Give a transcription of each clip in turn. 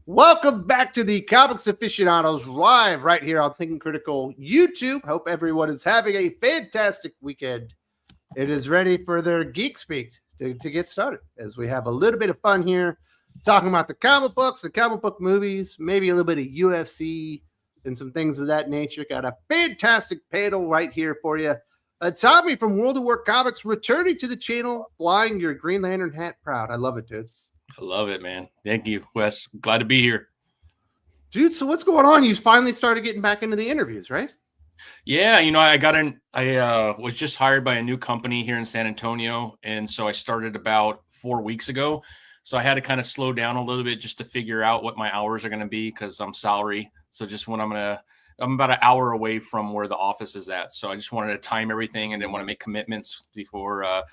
Welcome back to the Comics Aficionados live right here on Thinking Critical YouTube. Hope everyone is having a fantastic weekend. It is ready for their Geek Speak to get started as we have a little bit of fun here talking about the comic books, the comic book movies, maybe a little bit of UFC and some things of that nature. Got a fantastic panel right here for you. Tommy from World of War Comics returning to the channel, flying your Green Lantern hat proud. I love it, dude. I love it, man. Thank you, Wes. Glad to be here. Dude, so what's going on? You finally started getting back into the interviews, right? Yeah, I was just hired by a new company here in San Antonio, and so I started about 4 weeks ago. So I had to kind of slow down a little bit just to figure out what my hours are going to be because I'm salary. So just when I'm about an hour away from where the office is at. So I just wanted to time everything and didn't want to make commitments before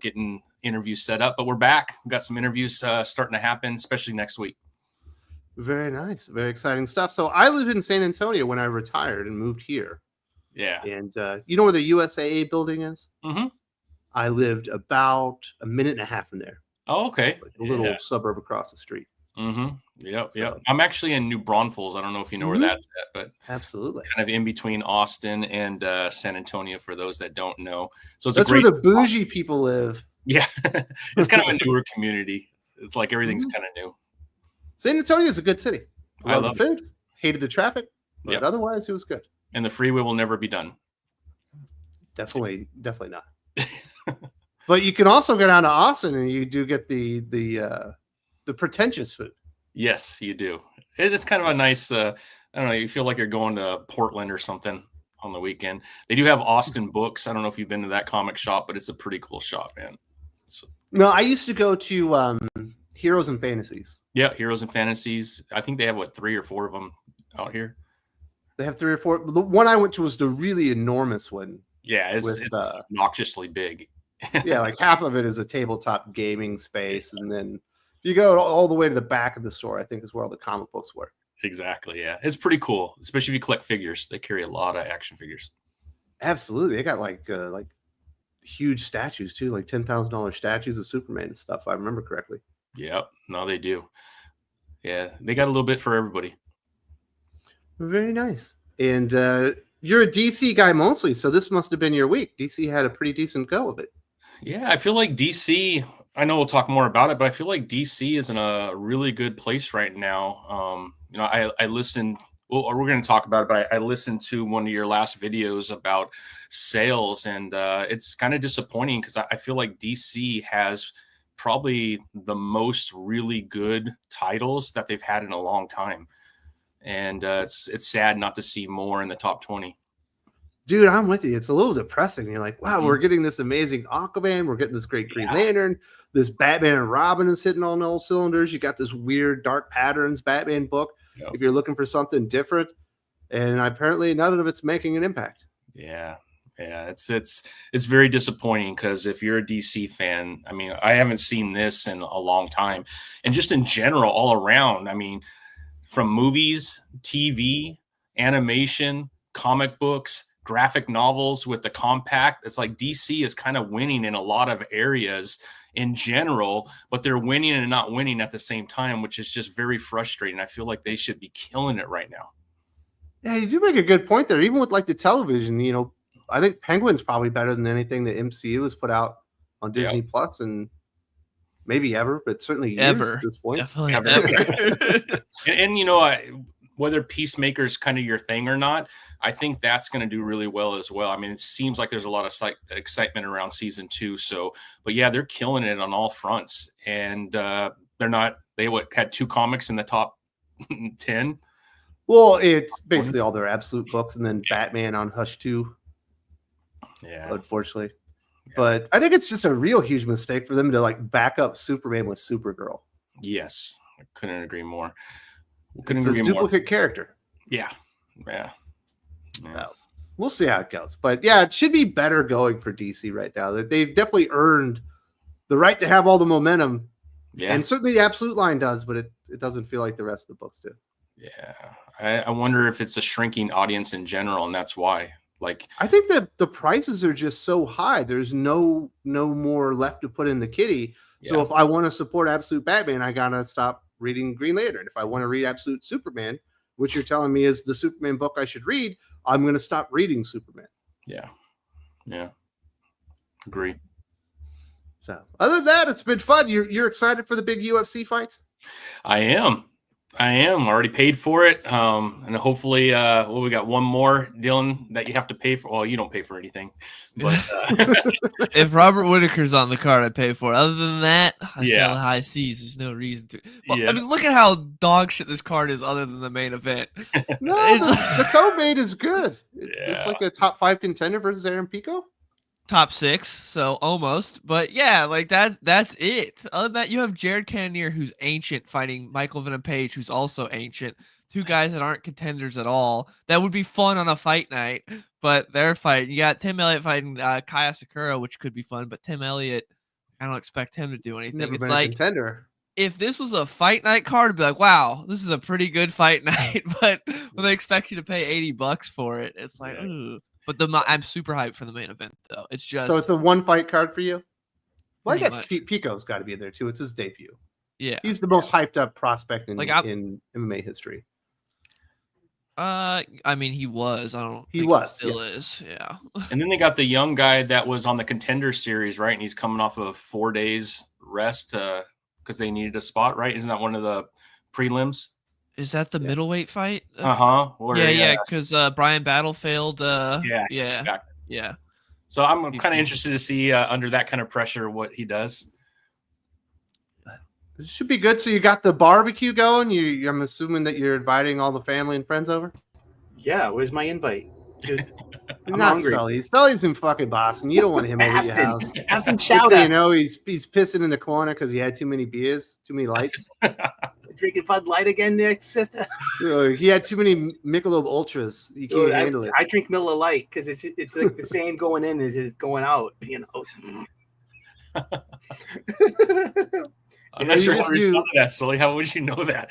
getting interviews set up. But we're back. We've got some interviews starting to happen, especially next week. Very nice. Very exciting stuff. So I lived in San Antonio when I retired and moved here. Yeah. And you know where the USAA building is? Mm-hmm. I lived about a minute and a half from there. Oh, okay. Like a little suburb across the street. Mm-hmm. Yep. I'm actually in New Braunfels. I don't know if you know where that's at, but absolutely kind of in between Austin and San Antonio for those that don't know. So that's where the bougie people live. Yeah, it's kind of a newer community. It's like everything's kind of new. San Antonio is a good city. I love the food, hated the traffic, but otherwise it was good. And the freeway will never be done. Definitely not. But you can also go down to Austin and you do get the pretentious food. Yes, you do. It's kind of a nice, I don't know, you feel like you're going to Portland or something on the weekend. They do have Austin Books. I don't know if you've been to that comic shop, but it's a pretty cool shop, man. No, I used to go to Heroes and Fantasies. Yeah, Heroes and Fantasies. I think they have, 3 or 4 of them out here? They have 3 or 4. The one I went to was the really enormous one. Yeah, it's obnoxiously big. Yeah, like half of it is a tabletop gaming space, and then you go all the way to the back of the store, I think is where all the comic books were. Exactly, yeah. It's pretty cool, especially if you collect figures. They carry a lot of action figures. Absolutely. They got like huge statues too, like $10,000 statues of Superman and stuff, if I remember correctly. Yep. No, they do. Yeah, they got a little bit for everybody. Very nice. And you're a DC guy mostly, so this must have been your week. DC had a pretty decent go of it. Yeah, I feel like DC, I know we'll talk more about it, but I feel like DC is in a really good place right now. I listened, we're going to talk about it, but I listened to one of your last videos about sales, and it's kind of disappointing because I feel like DC has probably the most really good titles that they've had in a long time. And it's sad not to see more in the top 20. Dude, I'm with you. It's a little depressing. You're like, wow, we're getting this amazing Aquaman. We're getting this great Green Lantern. This Batman and Robin is hitting on all cylinders. You got this weird Dark Patterns Batman book. Yep. If you're looking for something different, and apparently none of it's making an impact. Yeah. It's very disappointing because if you're a DC fan, I mean, I haven't seen this in a long time. And just in general, all around, I mean, from movies, TV, animation, comic books, graphic novels with the compact, it's like DC is kind of winning in a lot of areas in general, but they're winning and not winning at the same time, which is just very frustrating. I feel like they should be killing it right now. Yeah, you do make a good point there. Even with like the television, I think Penguin's probably better than anything that MCU has put out on Disney Plus, and maybe ever, but certainly ever at this point. Definitely ever. and whether Peacemaker's kind of your thing or not, I think that's going to do really well as well. I mean, it seems like there's a lot of excitement around season 2. So, but yeah, they're killing it on all fronts. And they had 2 comics in the top 10. Well, it's basically all their absolute books, and then Batman on Hush 2. Yeah. Unfortunately. Yeah. But I think it's just a real huge mistake for them to back up Superman with Supergirl. Yes. I couldn't agree more. It's a duplicate character. Yeah. So, we'll see how it goes. But yeah, it should be better going for DC right now. They've definitely earned the right to have all the momentum. Yeah. And certainly the Absolute line does, but it doesn't feel like the rest of the books do. Yeah. I wonder if it's a shrinking audience in general, and that's why. I think that the prices are just so high. There's no more left to put in the kitty. So if I want to support Absolute Batman, I gotta stop reading Green Lantern. If I want to read Absolute Superman, which you're telling me is the Superman book I should read, I'm going to stop reading Superman. Yeah. Agree. So other than that, it's been fun. You're excited for the big UFC fights? I am. Already paid for it. And hopefully, we got one more, Dylan, that you have to pay for. Well, you don't pay for anything, but if Robert Whitaker's on the card, I pay for it. Other than that, I sell Yeah. the high seas. There's no reason to. But, Yeah. I mean, look at how dog shit this card is, other than the main event. No, It's- the co-main is good. It's Yeah. like a top 5 contender versus Aaron Pico. Top 6, so almost. But yeah, like that's it. Other than that, you have Jared Cannonier, who's ancient, fighting Michael Venom Page, who's also ancient. Two guys that aren't contenders at all. That would be fun on a fight night, but they're fighting. You got Tim Elliott fighting Kaya Sakura, which could be fun, but Tim Elliott, I don't expect him to do anything. Never It's been like a contender. if this was a fight night card, I'd be like, wow, this is a pretty good fight night. But when they expect you to pay $80 for it, it's like, Yeah. ooh. But I'm super hyped for the main event, though. It's just So it's a one fight card for you. Well, I Pretty guess much. Pico's got to be in there too. It's his debut. yeah. He's the most hyped up prospect in, Like, in MMA history. I mean, he was. I don't. He think was, Still yes. is. Yeah. And then they got the young guy that was on the Contender Series, right? And he's coming off of 4 days rest because they needed a spot, right? Isn't that one of the prelims? Is that the middleweight fight? Yeah. Yeah. Because Brian Battle failed. Yeah. Yeah. Exactly. Yeah. So I'm kind of interested to see under that kind of pressure what he does. It should be good. So you got the barbecue going. I'm assuming that you're inviting all the family and friends over. Yeah, where's my invite? Dude, I'm Not hungry. Sully. Sully's in fucking Boston. You don't want him over your house. Boston. Have some Next thing chowder. you know, he's pissing in the corner because he had too many beers, too many lights. Drinking Bud Light again, Nick, sister. He had too many Michelob Ultras. He can't handle it. I drink Miller Light because it's like the same going in as it's going out. You know. I'm not You sure just how to do- respond to that, Sully. How would you know that?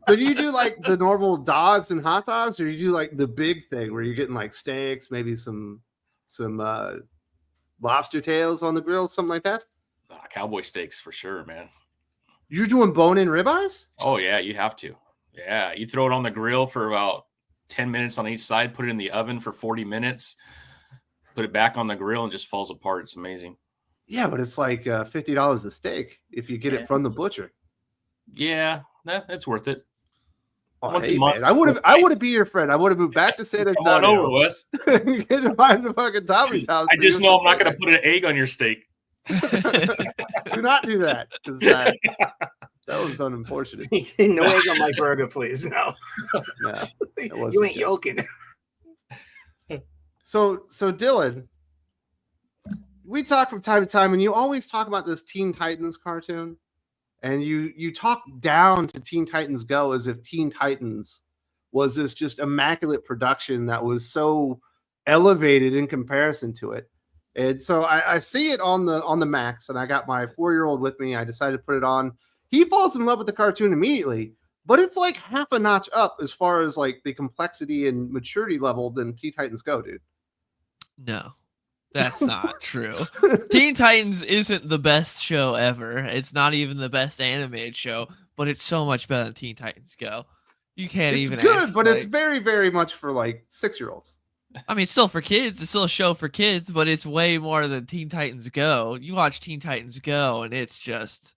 So do you do like the normal dogs and hot dogs, or you do like the big thing where you're getting like steaks, maybe some lobster tails on the grill, something like that? Cowboy steaks for sure, man. You're doing bone-in ribeyes? Oh, yeah, you have to. Yeah, you throw it on the grill for about 10 minutes on each side, put it in the oven for 40 minutes, put it back on the grill, and just falls apart. It's amazing. Yeah, but it's like $50 a steak if you get it from the butcher. Yeah, that's worth it. Oh, Once hey, a month. man, I would have been your friend. I would have moved back to San Come on Antonio. over, Wes. Get to find the fucking Tommy's house. I just know I'm not going to put an egg on your steak. Do not do that, because that was unfortunate. No egg on my burger, please. No. Yeah. wasn't You ain't good. yoking. So Dylan, we talk from time to time, and you always talk about this Teen Titans cartoon, and you talk down to Teen Titans Go as if Teen Titans was this just immaculate production that was so elevated in comparison to it. And so I see it on the Max, and I got my 4-year-old with me. I decided to put it on. He falls in love with the cartoon immediately, but it's like half a notch up as far as like the complexity and maturity level than Teen Titans Go, dude. No, that's not true. Teen Titans isn't the best show ever. It's not even the best animated show, but it's so much better than Teen Titans Go. You can't It's even. good, act but it's like- very, very much for like 6-year-olds. I mean, it's still for kids. It's still a show for kids, but it's way more than Teen Titans Go. You watch Teen Titans Go, and it's just.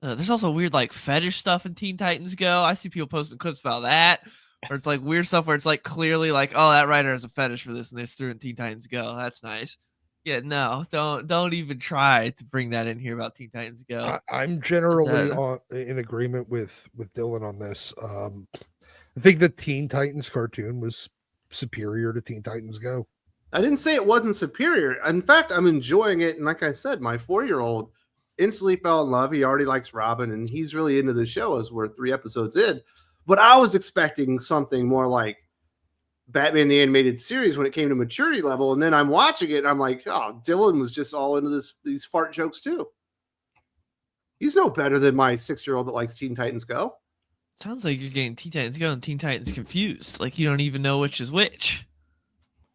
There's also weird like fetish stuff in Teen Titans Go. I see people posting clips about that, where it's like weird stuff where it's like clearly like, oh, that writer has a fetish for this, and it's through in Teen Titans Go. That's nice. Yeah, no, don't even try to bring that in here about Teen Titans Go. I'm generally in agreement with Dylan on this. I think the Teen Titans cartoon was superior to Teen Titans Go. I didn't say it wasn't superior. In fact, I'm enjoying it. And like I said, my 4-year-old instantly fell in love. He already likes Robin, and he's really into the show as we're 3 episodes in. But I was expecting something more like Batman the Animated Series when it came to maturity level. And then I'm watching it, and I'm like, oh, Dylan was just all into these fart jokes too. He's no better than my 6-year-old that likes Teen Titans Go. Sounds like you're getting Teen Titans Go and Teen Titans confused. Like you don't even know which is which.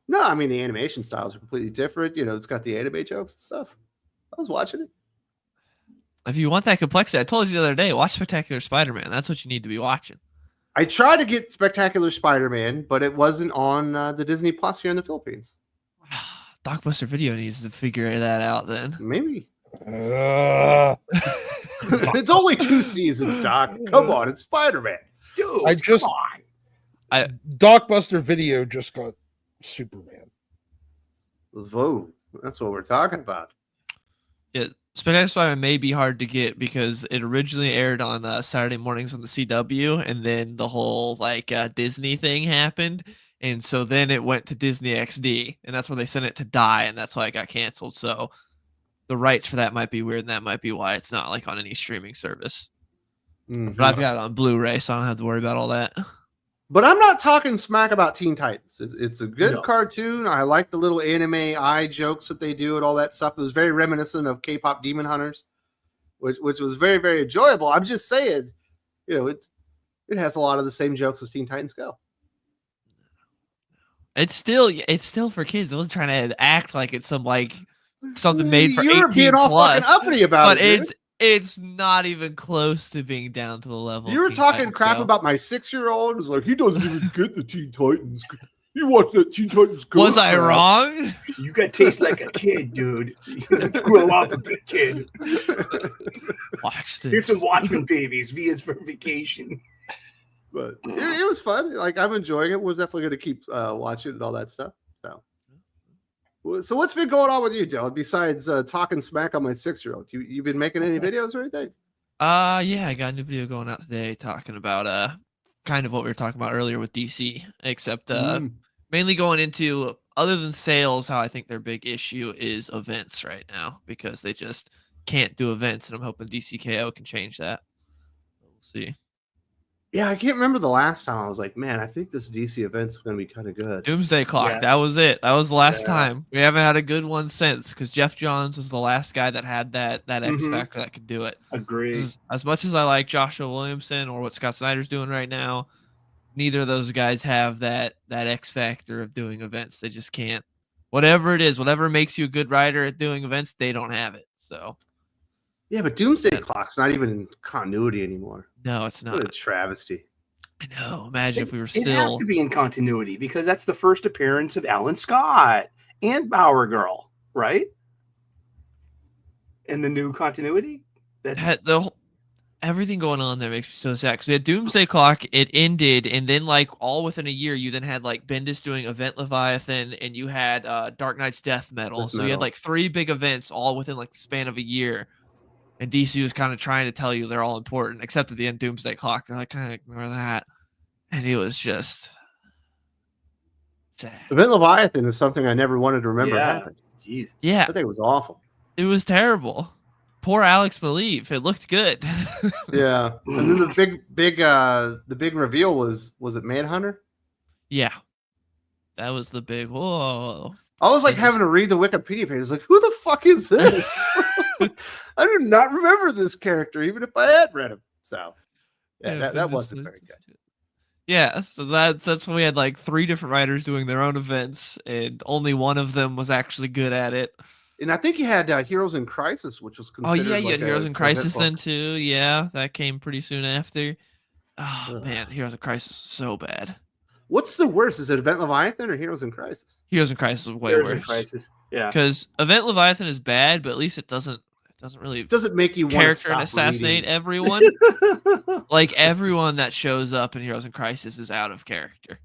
No, I mean, the animation styles are completely different. You know, it's got the anime jokes and stuff. I was watching it. If you want that complexity, I told you the other day, watch Spectacular Spider-Man. That's what you need to be watching. I tried to get Spectacular Spider-Man, but it wasn't on the Disney Plus here in the Philippines. Blockbuster Video needs to figure that out then. Maybe. It's only 2 seasons, Doc. Come on, it's Spider-Man. Dude, come on. Blockbuster Video just got Superman. Whoa, that's what we're talking about. Yeah, Spectacular Spider-Man may be hard to get because it originally aired on Saturday mornings on the CW, and then the whole Disney thing happened, and so then it went to Disney XD, and that's where they sent it to die, and that's why it got canceled. So the rights for that might be weird, and that might be why it's not on any streaming service. But I've got it on Blu-ray, so I don't have to worry about all that. But I'm not talking smack about Teen Titans. It's a good cartoon. I like the little anime eye jokes that they do and all that stuff. It was very reminiscent of K-pop Demon Hunters, which was very, very enjoyable. I'm just saying, it has a lot of the same jokes as Teen Titans Go. It's still for kids. I wasn't trying to act like it's something made for 18 being all plus. fucking uppity about it. But it's not even close to being down to the level. You were talking crap about my 6-year-old. It's like he doesn't even get the Teen Titans. You watch that Teen Titans Go. Was I wrong? You got taste like a kid, dude. You grow up a bit, kid. Watch this. Here's some Watchmen babies. Via's for vacation. But it was fun. I'm enjoying it. We're definitely going to keep watching and all that stuff. So what's been going on with you, Dylan, besides talking smack on my 6-year-old? You been making any videos or anything? Yeah, I got a new video going out today talking about kind of what we were talking about earlier with DC, except mainly going into, other than sales, how I think their big issue is events right now, because they just can't do events, and I'm hoping DCKO can change that. We'll see. Yeah, I can't remember the last time I was like, man, I think this DC event's going to be kind of good. Doomsday Clock, that was it. That was the last time. We haven't had a good one since, because Jeff Johns was the last guy that had that X factor that could do it. Agree. As much as I like Joshua Williamson or what Scott Snyder's doing right now, neither of those guys have that X factor of doing events. They just can't. Whatever it is, whatever makes you a good writer at doing events, they don't have it. So. Yeah, but Doomsday Clock's not even in continuity anymore. No, it's not. What a travesty. I know. Imagine if we were still. It has to be in continuity because that's the first appearance of Alan Scott and Bower Girl, right? In the new continuity? That's everything going on there makes me so sad. Because we had Doomsday Clock, it ended, and then all within a year, you then had Bendis doing Event Leviathan, and you had Dark Knight's Death Metal. So you had 3 big events all within the span of a year. And DC was kind of trying to tell you they're all important, except at the end, Doomsday Clock. They're kind of ignore that. And it was just sad. Event Leviathan is something I never wanted to remember happened. Jeez. Yeah. I think it was awful. It was terrible. Poor Alex Maleev. It looked good. Yeah. And then the big reveal was it Manhunter? Yeah. That was the big whoa. I was having to read the Wikipedia page. It's who the fuck is this? I do not remember this character, even if I had read him. So that wasn't very good. Yeah, so that's when we had 3 different writers doing their own events, and only one of them was actually good at it. And I think you had Heroes in Crisis, which was considered. Oh yeah, you had Heroes in Crisis then too. Yeah, that came pretty soon after. Oh man, Heroes in Crisis is so bad. What's the worst? Is it Event Leviathan or Heroes in Crisis? Heroes in Crisis is way Heroes worse. in Crisis. Yeah, because Event Leviathan is bad, but at least it doesn't make you character want and assassinate reading. everyone. Everyone that shows up in Heroes in Crisis is out of character.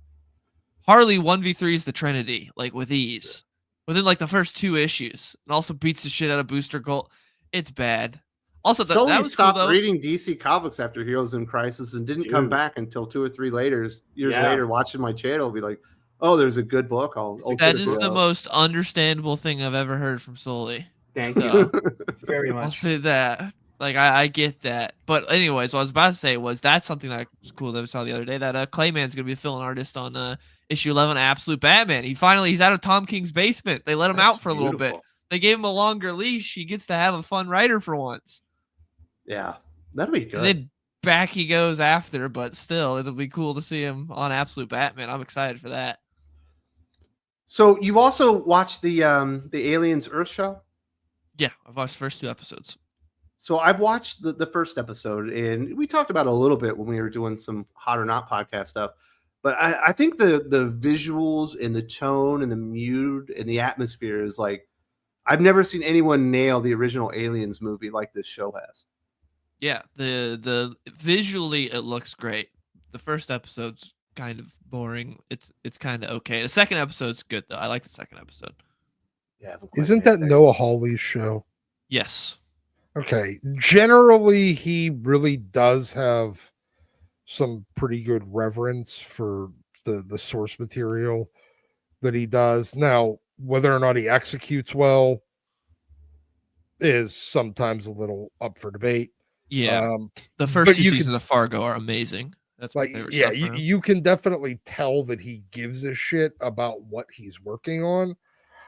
Harley 1v3 is the Trinity, with ease. Within the first 2 issues, and also beats the shit out of Booster Gold. It's bad. Also, Sully that was stopped cool, reading DC Comics after Heroes in Crisis and didn't come back until 2 or 3 years later, watching my channel, be like, "Oh, there's a good book." That is the most understandable thing I've ever heard from Sully. Thank you very much. I'll say that. I get that. But anyways, what I was about to say was that's something that was cool that we saw the other day, that Clayman's going to be a fill-in artist on issue 11 of Absolute Batman. He's out of Tom King's basement. They let him out for a little bit. They gave him a longer leash. He gets to have a fun writer for once. Yeah, that'll be good. And then back he goes after, but still, it'll be cool to see him on Absolute Batman. I'm excited for that. So you've also watched the Aliens Earth show? Yeah, I've watched the first 2 episodes. So I've watched the first episode, and we talked about it a little bit when we were doing some Hot or Not podcast stuff. But I think the visuals and the tone and the mood and the atmosphere is like, I've never seen anyone nail the original Aliens movie like this show has. Yeah, the visually it looks great. The first episode's kind of boring. It's kind of okay. The second episode's good though. I like the second episode. Yeah, I haven't quite Isn't made that it Noah Hawley's show? Yes. Okay. Generally, he really does have some pretty good reverence for the source material that he does. Now, whether or not he executes well is sometimes a little up for debate. Yeah. The but first two you seasons of Fargo are amazing. That's my like, favorite yeah, stuff. you can definitely tell that he gives a shit about what he's working on.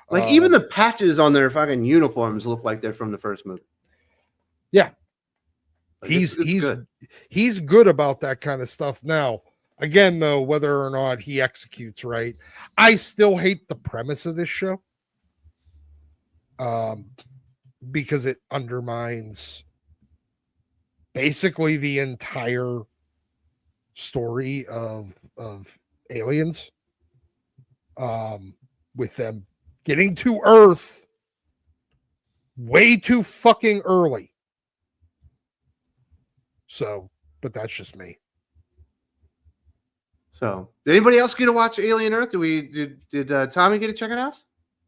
Like even the patches on their fucking uniforms look like they're from the first movie. Yeah. Like, He's good. He's good about that kind of stuff. Now, again, though, whether or not he executes right, I still hate the premise of this show. Because it undermines basically the entire story of Aliens. With them getting to Earth way too fucking early. So, but that's just me. So, did anybody else get to watch Alien Earth? Did Tommy get to check it out?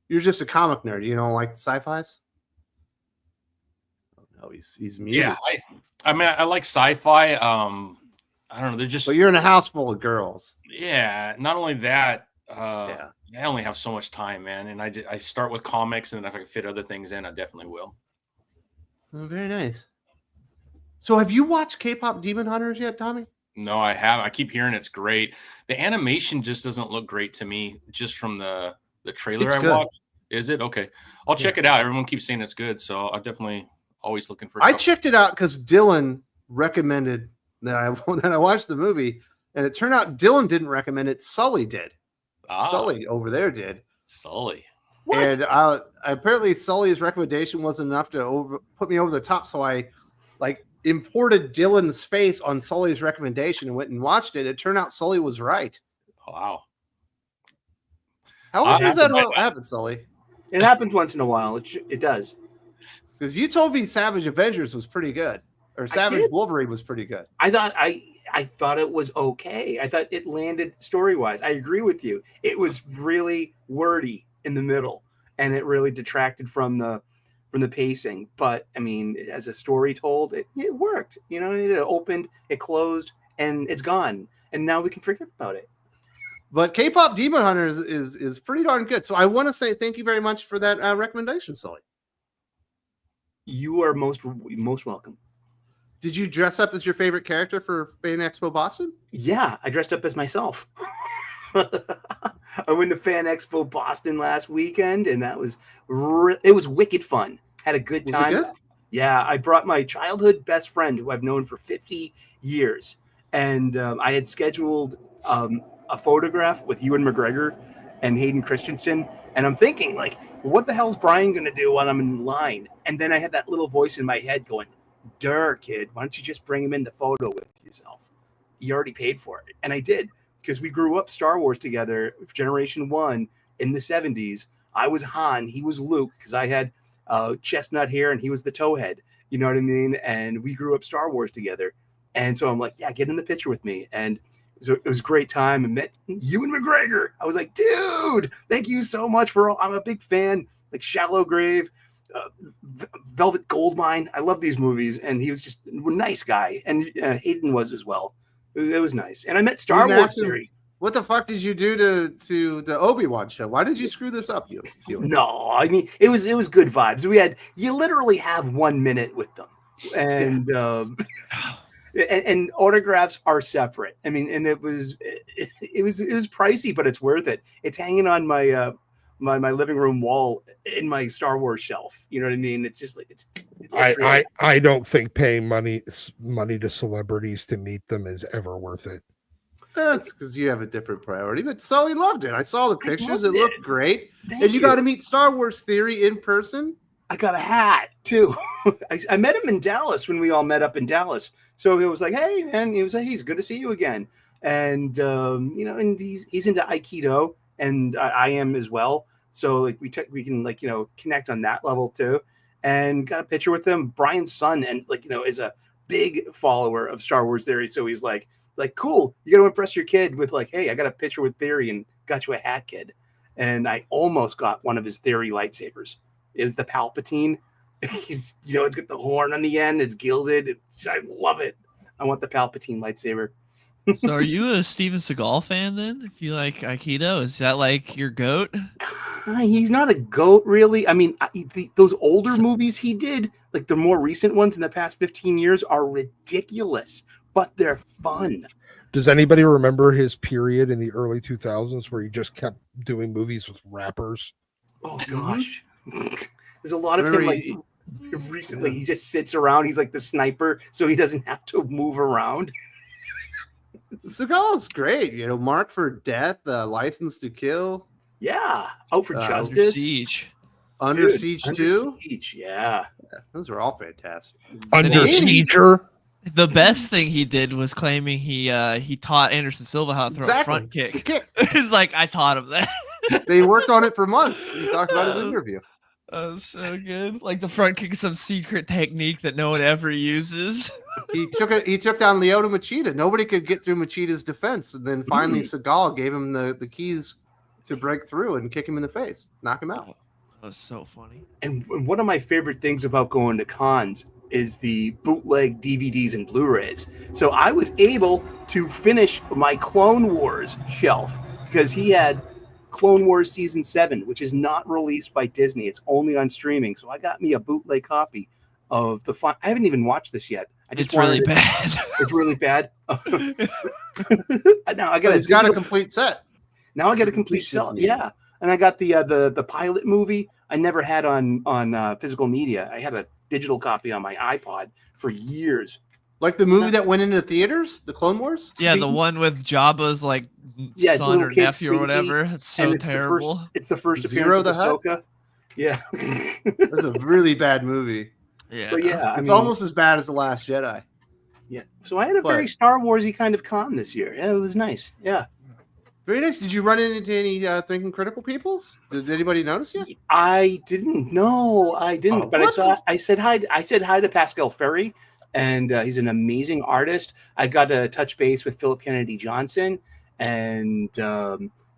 You're just a comic nerd. You don't like the sci-fis? Oh no, he's muted. Yeah, I mean, I like sci-fi. I don't know. They're just. But you're in a house full of girls. Yeah. Not only that. Yeah. I only have so much time, man, and I start with comics, and then if I can fit other things in, I definitely will. Oh, very nice. So, have you watched K-pop Demon Hunters yet, Tommy? No, I haven't. I keep hearing it's great. The animation just doesn't look great to me, just from the trailer It's I good. watched. Is it? Okay. I'll check it out. Everyone keeps saying it's good, so I'm definitely always looking for I something. checked it out because Dylan recommended that I watched the movie, and it turned out Dylan didn't recommend it. Sully did. Sully over there did. Sully. What? And apparently Sully's recommendation wasn't enough to put me over the top, so I imported Dylan's face on Sully's recommendation and went and watched it. It turned out Sully was right. Wow. How often does that happen, Sully? It happens once in a while. It does. Because you told me Savage Avengers was pretty good, or Savage Wolverine was pretty good. I thought it was okay. I thought it landed story-wise. I agree with you. It was really wordy in the middle, and it really detracted from the pacing. But I mean, as a story told, it worked. You know, it opened, it closed, and it's gone. And now we can forget about it. But K-pop Demon Hunters is pretty darn good. So I want to say thank you very much for that recommendation, Sully. You are most welcome. Did you dress up as your favorite character for Fan Expo Boston? Yeah, I dressed up as myself. I went to Fan Expo Boston last weekend, and that was it was wicked fun. Had a good time. Was it good? Yeah, I brought my childhood best friend, who I've known for 50 years, and I had scheduled a photograph with Ewan McGregor and Hayden Christensen, and I'm thinking, like, what the hell is Brian going to do while I'm in line? And then I had that little voice in my head going, "Durr, kid, why don't you just bring him in the photo with yourself? You already paid for it." And I did, because we grew up Star Wars together, Generation 1 in the 70s. I was Han, he was Luke, because I had chestnut hair and he was the towhead. You know what I mean? And we grew up Star Wars together. And so I'm like, yeah, get in the picture with me. And it was a great time. I met Ewan McGregor. I was like, dude, thank you so much for all. I'm a big fan, like Shallow Grave, Velvet Goldmine. I love these movies. And he was just a nice guy. And Hayden was as well. It was nice. And I met Star Wars Theory. What the fuck did you do to the Obi-Wan show? Why did you screw this up, you? No, I mean, it was good vibes. You literally have 1 minute with them. And and autographs are separate. I mean, and it was pricey, but it's worth it. It's hanging on my my living room wall in my Star Wars shelf. You know what I mean? It's just like I don't think paying money to celebrities to meet them is ever worth it. That's because you have a different priority. But Sully loved it. I saw the pictures. It looked great. And you got to meet Star Wars Theory in person. I got a hat too. I met him in Dallas when we all met up in Dallas. So it was like, hey man, he was like, hey, it's good to see you again. And you know, and he's into Aikido, and I am as well. So like we can like, you know, connect on that level too. And got a picture with him. Brian's son, and like, you know, is a big follower of Star Wars Theory. So he's like cool. You got to impress your kid with like, hey, I got a picture with Theory and got you a hat, kid. And I almost got one of his Theory lightsabers. It was the Palpatine. He's, you know, it's got the horn on the end. It's gilded. I love it. I want the Palpatine lightsaber. So are you a Steven Seagal fan then? If you like Aikido, is that like your goat? He's not a goat, really. I mean, those older movies he did, like the more recent ones in the past 15 years, are ridiculous, but they're fun. Does anybody remember his period in the early 2000s where he just kept doing movies with rappers? Oh, gosh. There's a lot of him, like, recently. He just sits around. He's like the sniper, so he doesn't have to move around. Seagal's great, you know. Marked for Death, License to Kill. Yeah, Out for Under Justice. Siege. Under Siege 2. Under Siege, yeah. Those are all fantastic. Under he- Sieger. The best thing he did was claiming he taught Anderson Silva how to throw a front The kick. kick. It's like, I taught him that. They worked on it for months. He talked about his interview. That was so good. Like the front kick is some secret technique that no one ever uses. He took down Lyoto Machida. Nobody could get through Machida's defense. And then finally Seagal gave him the keys to break through and kick him in the face, knock him out. That was so funny. And one of my favorite things about going to cons is the bootleg DVDs and Blu-rays. So I was able to finish my Clone Wars shelf because he had Clone Wars Season 7, which is not released by Disney. It's only on streaming. So I got me a bootleg copy of the fun. I haven't even watched this yet. It's really bad. It's really bad. Now I got He's got a complete set. Now I got a complete set. Yeah. And I got the pilot movie I never had on physical media. I had a digital copy on my iPod for years. Like the movie that went into theaters, the Clone Wars? Yeah, the one with Jabba's like son or nephew or whatever. It's so terrible. It's the first Zero appearance of the Ahsoka. Yeah. That's a really bad movie. Yeah. But yeah, It's almost as bad as The Last Jedi. Yeah. So I had a very Star Warsy kind of con this year. Yeah, it was nice. Yeah. Very nice. Did you run into any Thinking Critical peoples? Did anybody notice you? I didn't. No, I didn't. But I said hi. I said hi to Pascal Ferry, and he's an amazing artist. I got to touch base with Philip Kennedy Johnson and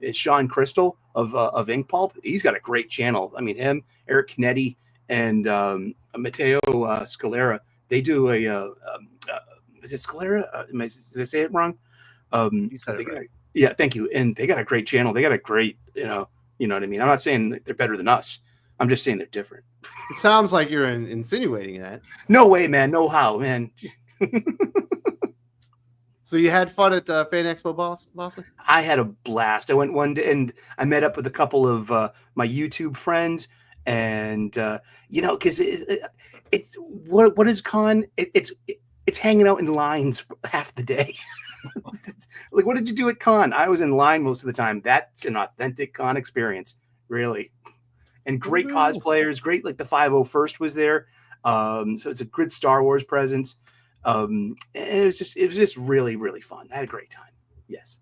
it's Sean Crystal of Ink Pulp. He's got a great channel. I mean, him, Eric Kennedy, and Matteo Scalera. They do a is it Scalera? Did I say it wrong? You said it right. Yeah, thank you. And they got a great channel. They got a great, you know what I mean? I'm not saying they're better than us. I'm just saying they're different. It sounds like you're insinuating that. No way, man. No how, man. So you had fun at Fan Expo Boston? I had a blast. I went one day and I met up with a couple of my YouTube friends. And, because it's what is con? It's hanging out in lines half the day. Like, what did you do at con? I was in line most of the time. That's an authentic con experience, really. And great cosplayers, great. Like the 501st was there, so it's a good Star Wars presence. And it was just really, really fun. I had a great time. Yes,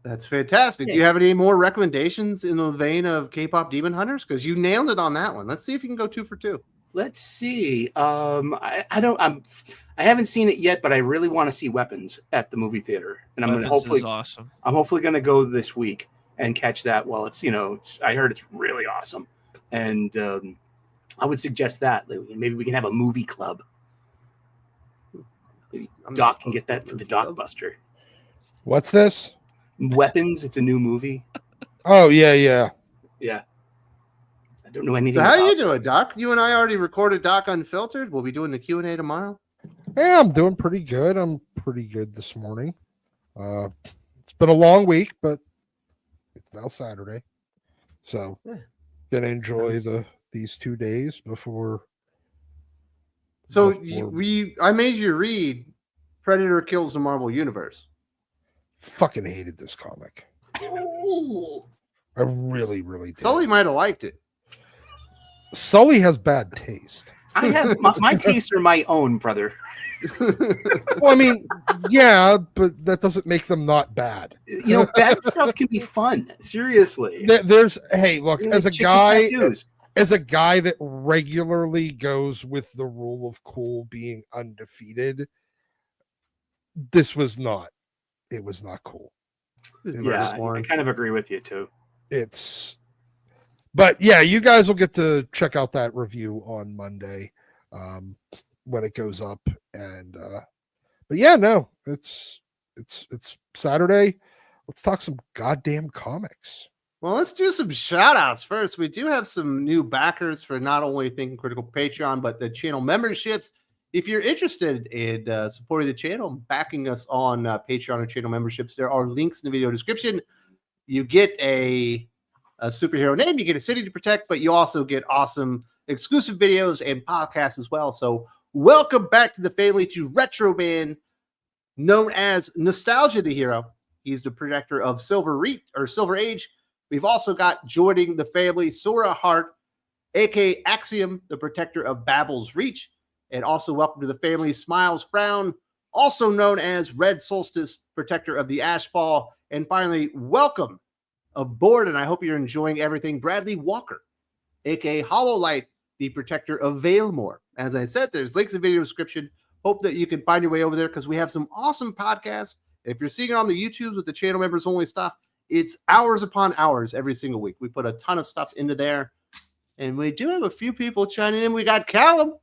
that's fantastic. Yeah. Do you have any more recommendations in the vein of K-pop Demon Hunters? Because you nailed it on that one. Let's see if you can go 2 for 2. Let's see. I haven't seen it yet, but I really want to see Weapons at the movie theater, and I'm awesome. I'm hopefully going to go this week and catch that while it's I heard it's really awesome, and I would suggest that maybe we can have a movie club. Maybe Doc can get that for the Doc Buster. What's this? Weapons. It's a new movie. Oh yeah. I don't know anything. So how about you doing, Doc? You and I already recorded Doc Unfiltered. We'll be doing the Q&A tomorrow. Yeah, I'm doing pretty good. I'm pretty good this morning. It's been a long week, but it's now Saturday, so gonna enjoy these 2 days before. So I made you read Predator Kills the Marvel Universe. Fucking hated this comic. Ooh. I really did. Sully might have liked it. Sully has bad taste. I have my tastes are my own, brother. Well, I mean, yeah, but that doesn't make them not bad. You know, bad stuff can be fun. Seriously. Hey, look, as a Chicken guy, tattoos. as a guy that regularly goes with the rule of cool being undefeated, this was not. It was not cool. Yeah, I kind of agree with you too. But yeah, you guys will get to check out that review on Monday when it goes up. And but yeah, no, it's Saturday. Let's talk some goddamn comics. Well, let's do some shout outs first. We do have some new backers for not only Thinking Critical Patreon, but the channel memberships. If you're interested in supporting the channel, backing us on Patreon or channel memberships, there are links in the video description. You get a superhero name, you get a city to protect, but you also get awesome exclusive videos and podcasts as well. So welcome back to the family to Retro Man, known as Nostalgia the Hero. He's the protector of Silver Age. We've also got joining the family Sora Hart, aka Axiom, the protector of Babel's Reach. And also welcome to the family Smiles Brown, also known as Red Solstice, protector of the Ashfall. And finally, welcome aboard, and I hope you're enjoying everything, Bradley Walker, aka Hollow Light, the protector of Valemore. As I said, there's links in the video description. Hope that you can find your way over there because we have some awesome podcasts. If you're seeing it on the YouTubes with the channel members only stuff, it's hours upon hours every single week. We put a ton of stuff into there. And we do have a few people chiming in. We got Callum.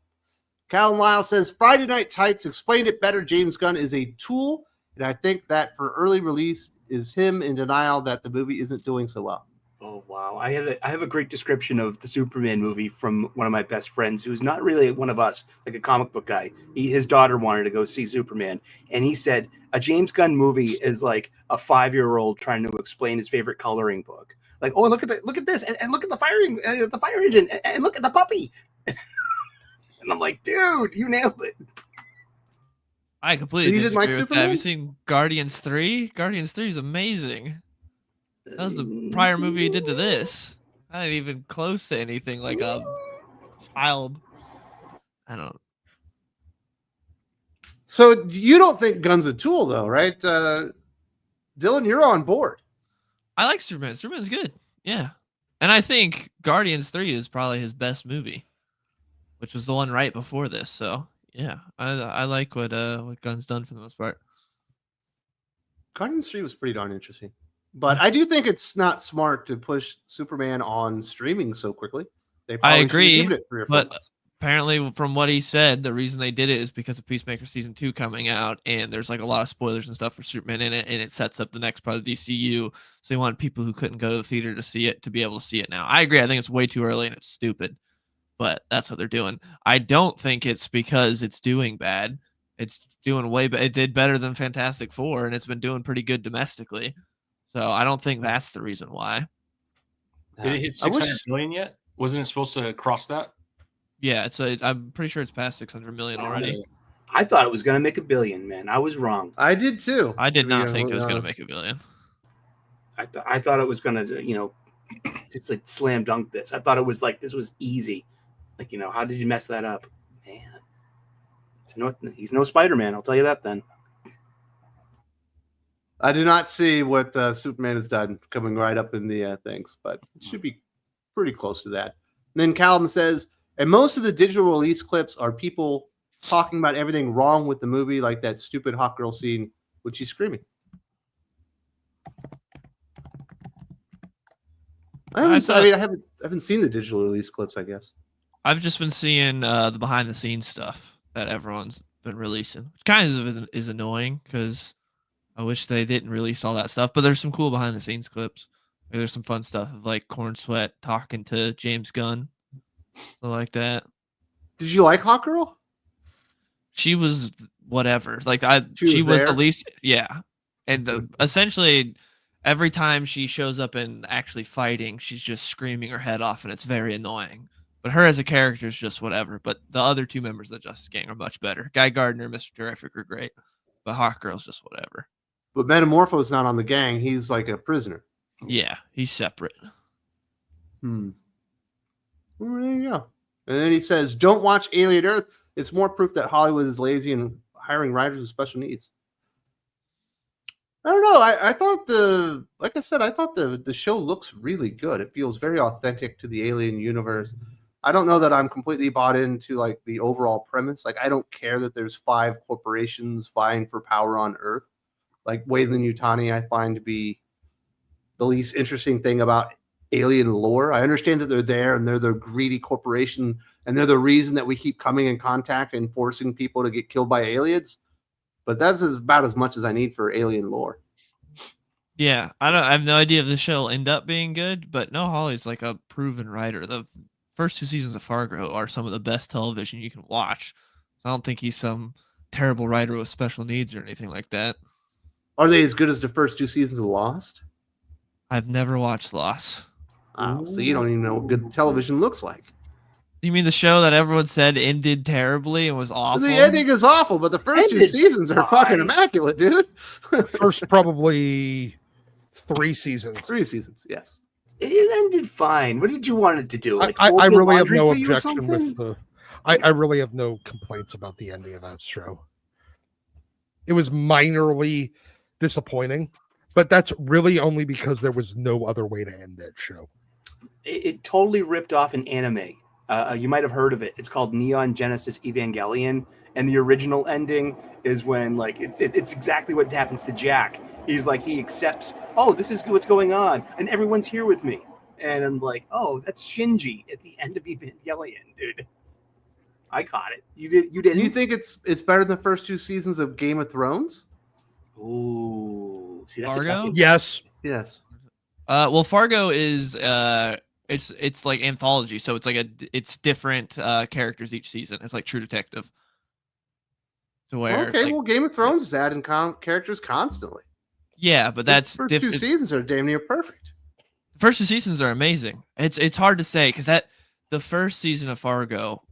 Callum Lyle says, Friday Night Tights explained it better. James Gunn is a tool. And I think that for early release is him in denial that the movie isn't doing so well. Oh, wow. I have a great description of the Superman movie from one of my best friends who's not really one of us, like a comic book guy. His daughter wanted to go see Superman. And he said, a James Gunn movie is like a 5-year-old trying to explain his favorite coloring book. Like, oh, look at this, and look at the fire engine, and look at the puppy. And I'm like, dude, you nailed it. I completely So you didn't like disagree with that. Superman? Have you seen Guardians 3? Guardians 3 is amazing. That was the prior movie he did to this. Not even close to anything like a child. I don't. So you don't think Gunn's a tool, though, right? Dylan, you're on board. I like Superman. Superman's good. Yeah. And I think Guardians 3 is probably his best movie, which was the one right before this. So yeah, I like what Gunn's done for the most part. Guardians 3 was pretty darn interesting. But I do think it's not smart to push Superman on streaming so quickly. They probably agree, should have given it 3 or 4 but months. apparently from what he said, the reason they did it is because of Peacemaker season 2 coming out, and there's like a lot of spoilers and stuff for Superman in it, and it sets up the next part of DCU. So they wanted people who couldn't go to the theater to see it to be able to see it now. I agree. I think it's way too early and it's stupid, but that's what they're doing. I don't think it's because it's doing bad. It's doing way better. It did better than Fantastic Four, and it's been doing pretty good domestically. So I don't think that's the reason why. Did it hit 600 million yet? Wasn't it supposed to cross that? Yeah, I'm pretty sure it's past 600 million already. I thought it was going to make $1 billion, man. I was wrong. I did too. I did not Yeah, think it was who going to knows? make $1 billion. I thought it was going to, just like slam dunk this. I thought it was like this was easy. Like, how did you mess that up? Man, he's no Spider-Man. I'll tell you that then. I do not see what Superman has done coming right up in the things, but it should be pretty close to that. And then Callum says, and most of the digital release clips are people talking about everything wrong with the movie, like that stupid hot girl scene, which she's screaming. I haven't seen the digital release clips, I guess. I've just been seeing the behind the scenes stuff that everyone's been releasing, which kind of is annoying because I wish they didn't release all that stuff. But there's some cool behind the scenes clips. There's some fun stuff of like Corn Sweat talking to James Gunn, like that. Did you like Hot Girl? She was whatever. Like She was the there? least, yeah. And essentially, every time she shows up and actually fighting, she's just screaming her head off, and it's very annoying. But her as a character is just whatever. But the other two members of the Justice Gang are much better. Guy Gardner, Mr. Terrific are great, but Hawk Girl's just whatever. But Metamorpho's not on the gang. He's like a prisoner. Yeah, he's separate. Well, there you go. And then he says, "Don't watch Alien Earth. It's more proof that Hollywood is lazy and hiring writers with special needs." I don't know. I thought like I said, I thought the show looks really good. It feels very authentic to the Alien universe. I don't know that I'm completely bought into like the overall premise. Like, I don't care that there's 5 corporations vying for power on Earth. Like, Weyland-Yutani, I find to be the least interesting thing about alien lore. I understand that they're there and they're the greedy corporation and they're the reason that we keep coming in contact and forcing people to get killed by aliens. But that's about as much as I need for alien lore. Yeah, I have no idea if the show will end up being good, but Noah Hawley's like a proven writer. The first 2 seasons of Fargo are some of the best television you can watch. So I don't think he's some terrible writer with special needs or anything like that. Are they as good as the first 2 seasons of Lost? I've never watched Lost. Oh, so you don't even know what good television looks like. You mean the show that everyone said ended terribly and was awful? The ending is awful, but the first 2 seasons are fucking immaculate, dude. First probably 3 seasons. 3 seasons, yes. It ended fine. What did you want it to do? Like, I fold your really have laundry no for you or objection something? with the. I really have no complaints about the ending of that show. It was minorly disappointing, but that's really only because there was no other way to end that show. It totally ripped off an anime. You might have heard of it. It's called Neon Genesis Evangelion, and the original ending is when like it's exactly what happens to Jack. He's like, he accepts, oh, this is what's going on, and everyone's here with me. And I'm like, oh, that's Shinji at the end of Evangelion, dude. I caught it. You didn't. You think it's better than the first 2 seasons of Game of Thrones? Ooh, see, that's Fargo? a tough. Yes. Yes. Well, Fargo is it's like anthology, so it's like it's different characters each season. It's like True Detective. To where Okay, like, well, Game of Thrones is adding characters constantly. yeah, but that's the first 2 seasons are damn near perfect. The first 2 seasons are amazing. It's hard to say because the first season of Fargo,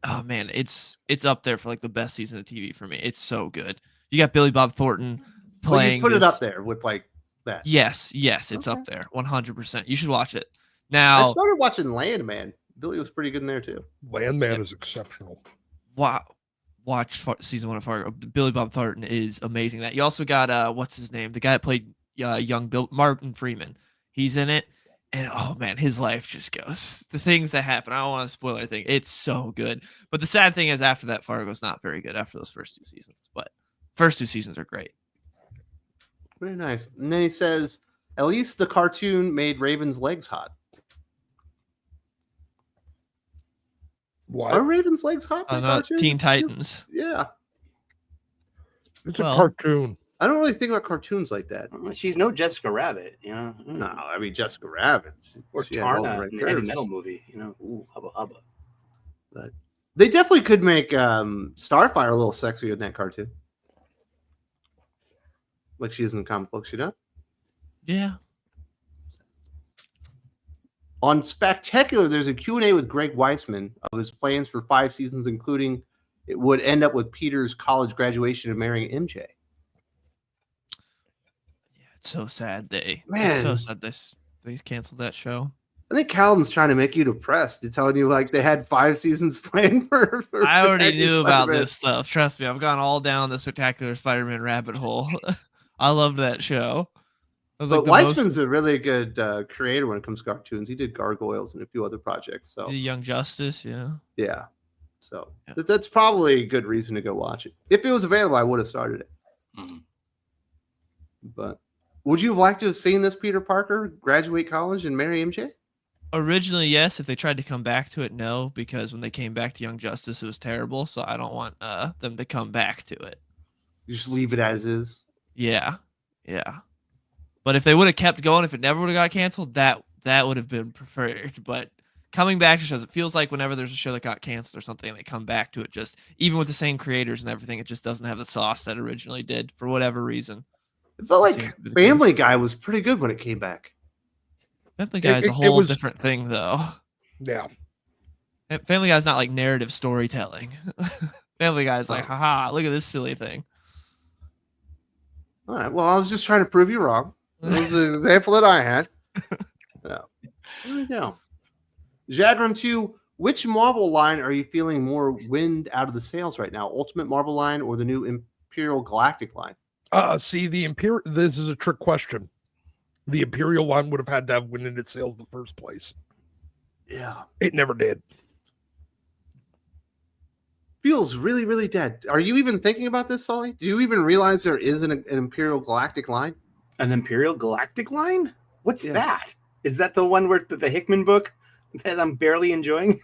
oh man, it's up there for like the best season of TV for me. It's so good. You got Billy Bob Thornton playing. Well, you put it up there with like that. Yes, it's up there, 100%. You should watch it. I Now, started watching Landman. Billy was pretty good in there too. Landman is exceptional. wow, watch season 1 of Fargo. Billy Bob Thornton is amazing. That you also got what's his name? The guy that played young Bill, Martin Freeman. He's in it, and oh man, his life just goes. The things that happen. I don't want to spoil anything. It's so good. But the sad thing is, after that, Fargo's not very good after those first 2 seasons. But first 2 seasons are great. Very nice. And then he says, at least the cartoon made Raven's legs hot. What? Are Raven's legs hot? in the Not cartoon? Teen Titans. Yeah. It's Well- a cartoon. I don't really think about cartoons like that. She's no Jessica Rabbit, you know. No, I mean Jessica Rabbit. Or She had all the Tarna right in the Eddie curves. Metal movie, you know. Ooh, hubba hubba. They definitely could make Starfire a little sexier in that cartoon. Like she is in the comic books, you know? Yeah. On Spectacular, there's a Q&A with Greg Weisman of his plans for 5 seasons, including it would end up with Peter's college graduation and marrying MJ. Yeah, it's so sad. It's Man. so sad they canceled that show. I think Callum's trying to make you depressed. He's telling you like they had 5 seasons planned for I already Spectacular knew about Spider-Man. this stuff. Trust me, I've gone all down the Spectacular Spider-Man rabbit hole. I loved that show. It was But like Weisman's a really good creator when it comes to cartoons. He did Gargoyles and a few other projects. So the Young Justice, yeah. yeah, so Yeah. that's probably a good reason to go watch it. If it was available, I would have started it. Mhm. But would you have liked to have seen this Peter Parker graduate college and marry MJ? Originally, yes. If they tried to come back to it, no, because when they came back to Young Justice, it was terrible. So I don't want them to come back to it. You just leave it as is. Yeah. But if they would have kept going, if it never would have got canceled, that would have been preferred. But coming back to shows, it feels like whenever there's a show that got canceled or something, and they come back to it, just even with the same creators and everything, it just doesn't have the sauce that it originally did for whatever reason. It felt like Seems to be the Family case. Guy was pretty good when it came back. Family Guy is a it whole was- different thing, though. Yeah. Family Guy is not like narrative storytelling. Family Guy is like, Oh. haha, look at this silly thing. All right. Well, I was just trying to prove you wrong. That was the example that I had. Yeah. There we go. Jadron 2, which Marvel line are you feeling more wind out of the sails right now? Ultimate Marvel line or the new Imperial Galactic line? See, the Imperial. This is a trick question. The Imperial line would have had to have wind in its sails in the first place. Yeah. It never did. Feels really, really dead. Are you even thinking about this, Sully? Do you even realize there is an Imperial Galactic line? An Imperial Galactic line? What's Yes. that? Is that the one where the Hickman book that I'm barely enjoying?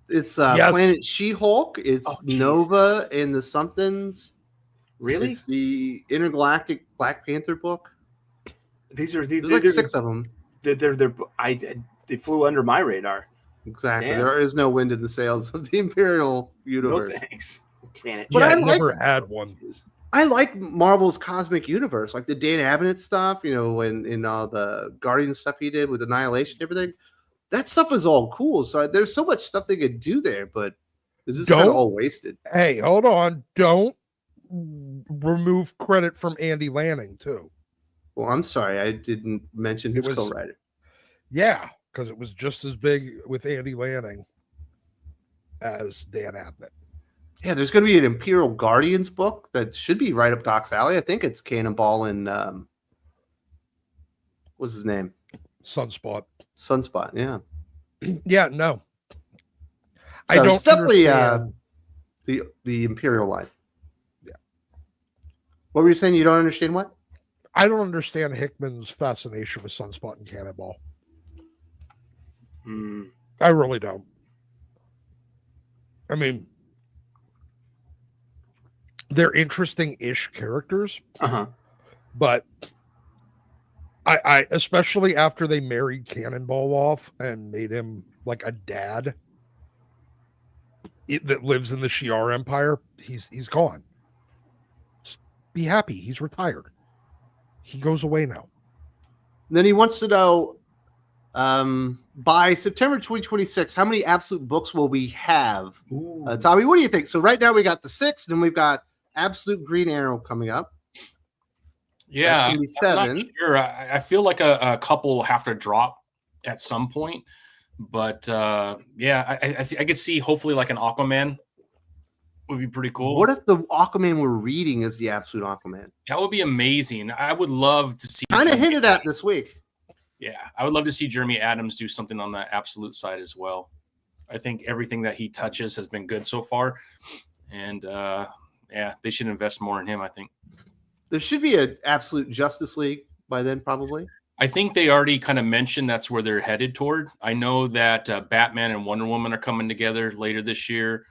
It's Yes. Planet She-Hulk. It's Oh, jeez. Nova and the somethings. Really? It's the Intergalactic Black Panther book. These are There's like 6 of them. They flew under my radar. Exactly. Damn. There is no wind in the sails of the Imperial No universe. thanks. Planet. But yeah, I it like- never had one. I like Marvel's cosmic universe, like the Dan Abnett stuff, when in all the Guardian stuff he did with Annihilation and everything. That stuff is all cool. So there's so much stuff they could do there, but it's just kind of Don't- all wasted. Hey, hold on. Don't remove credit from Andy Lanning, too. Well, I'm sorry, I didn't mention his It was- co-writer. Yeah, because it was just as big with Andy Lanning as Dan Abnett. Yeah, there's going to be an Imperial Guardians book that should be right up Doc's alley. I think it's Cannonball and what's his name? Sunspot. Sunspot. Yeah, Yeah, no. I So don't it's definitely understand- the Imperial line. Yeah. What were you saying? You don't understand what? I don't understand Hickman's fascination with Sunspot and Cannonball. Hmm. I really don't. I mean, they're interesting-ish characters, Uh-huh. but I especially after they married Cannonball off and made him like a dad that lives in the Shi'ar Empire, he's gone. Just be happy. He's retired. He goes away now. Then he wants to know by September 2026, how many absolute books will we have? Tommy, what do you think? So right now we got the 6, then we've got Absolute Green Arrow coming up. Yeah, gonna be I'm not 7. sure. I feel like a couple have to drop at some point, but yeah, I could see hopefully like an Aquaman would be pretty cool. What if the Aquaman we're reading is the Absolute Aquaman? That would be amazing. I would love to see. Kind of Jeremy hinted at Adams- this week. Yeah, I would love to see Jeremy Adams do something on the Absolute side as well. I think everything that he touches has been good so far, and yeah, they should invest more in him. I think. There should be an Absolute Justice League by then, probably. I think they already kind of mentioned that's where they're headed toward. I know that Batman and Wonder Woman are coming together later this year.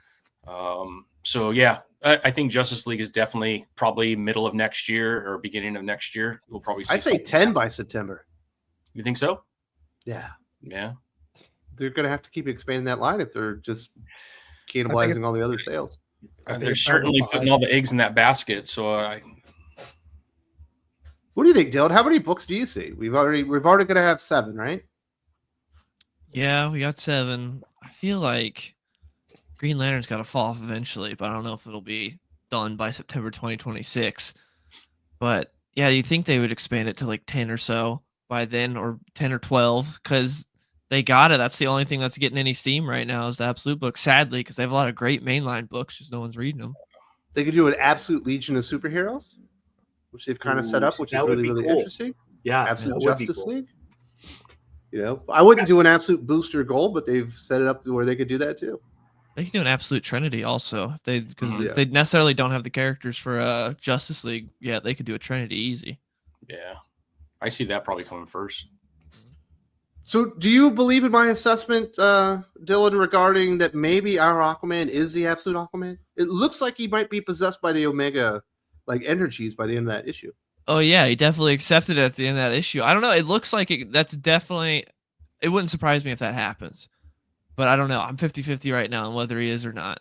So yeah, I think Justice League is definitely probably middle of next year or beginning of next year. We'll probably see. I'd say something 10 happen. by September. You think so? Yeah. Yeah. They're going to have to keep expanding that line if they're just cannibalizing all the other sales. I think They're it's certainly number putting 5. all the eggs in that basket. So What do you think, Dylan? How many books do you see? We've already going to have 7, right? Yeah, we got 7. I feel like Green Lantern's got to fall off eventually, but I don't know if it'll be done by September 2026. But yeah, you think they would expand it to like 10 or so by then, or 10 or 12, because they got it. That's the only thing that's getting any steam right now is the Absolute book, sadly, because they have a lot of great mainline books, just no one's reading them. They could do an Absolute Legion of Superheroes, which they've kind of set up, which is that would really, be really cool. interesting. Yeah, Absolute that would be Justice cool. League. I wouldn't do an Absolute Booster Gold, but they've set it up to where they could do that too. They can do an Absolute Trinity also, because Mhm. if they necessarily don't have the characters for Justice League yet, they could do a Trinity easy. yeah, I see that probably coming first. So, do you believe in my assessment, Dylan, regarding that maybe our Aquaman is the Absolute Aquaman? It looks like he might be possessed by the Omega, energies by the end of that issue. Oh yeah, he definitely accepted it at the end of that issue. I don't know. It looks like that's definitely. It wouldn't surprise me if that happens, but I don't know. I'm 50-50 right now on whether he is or not.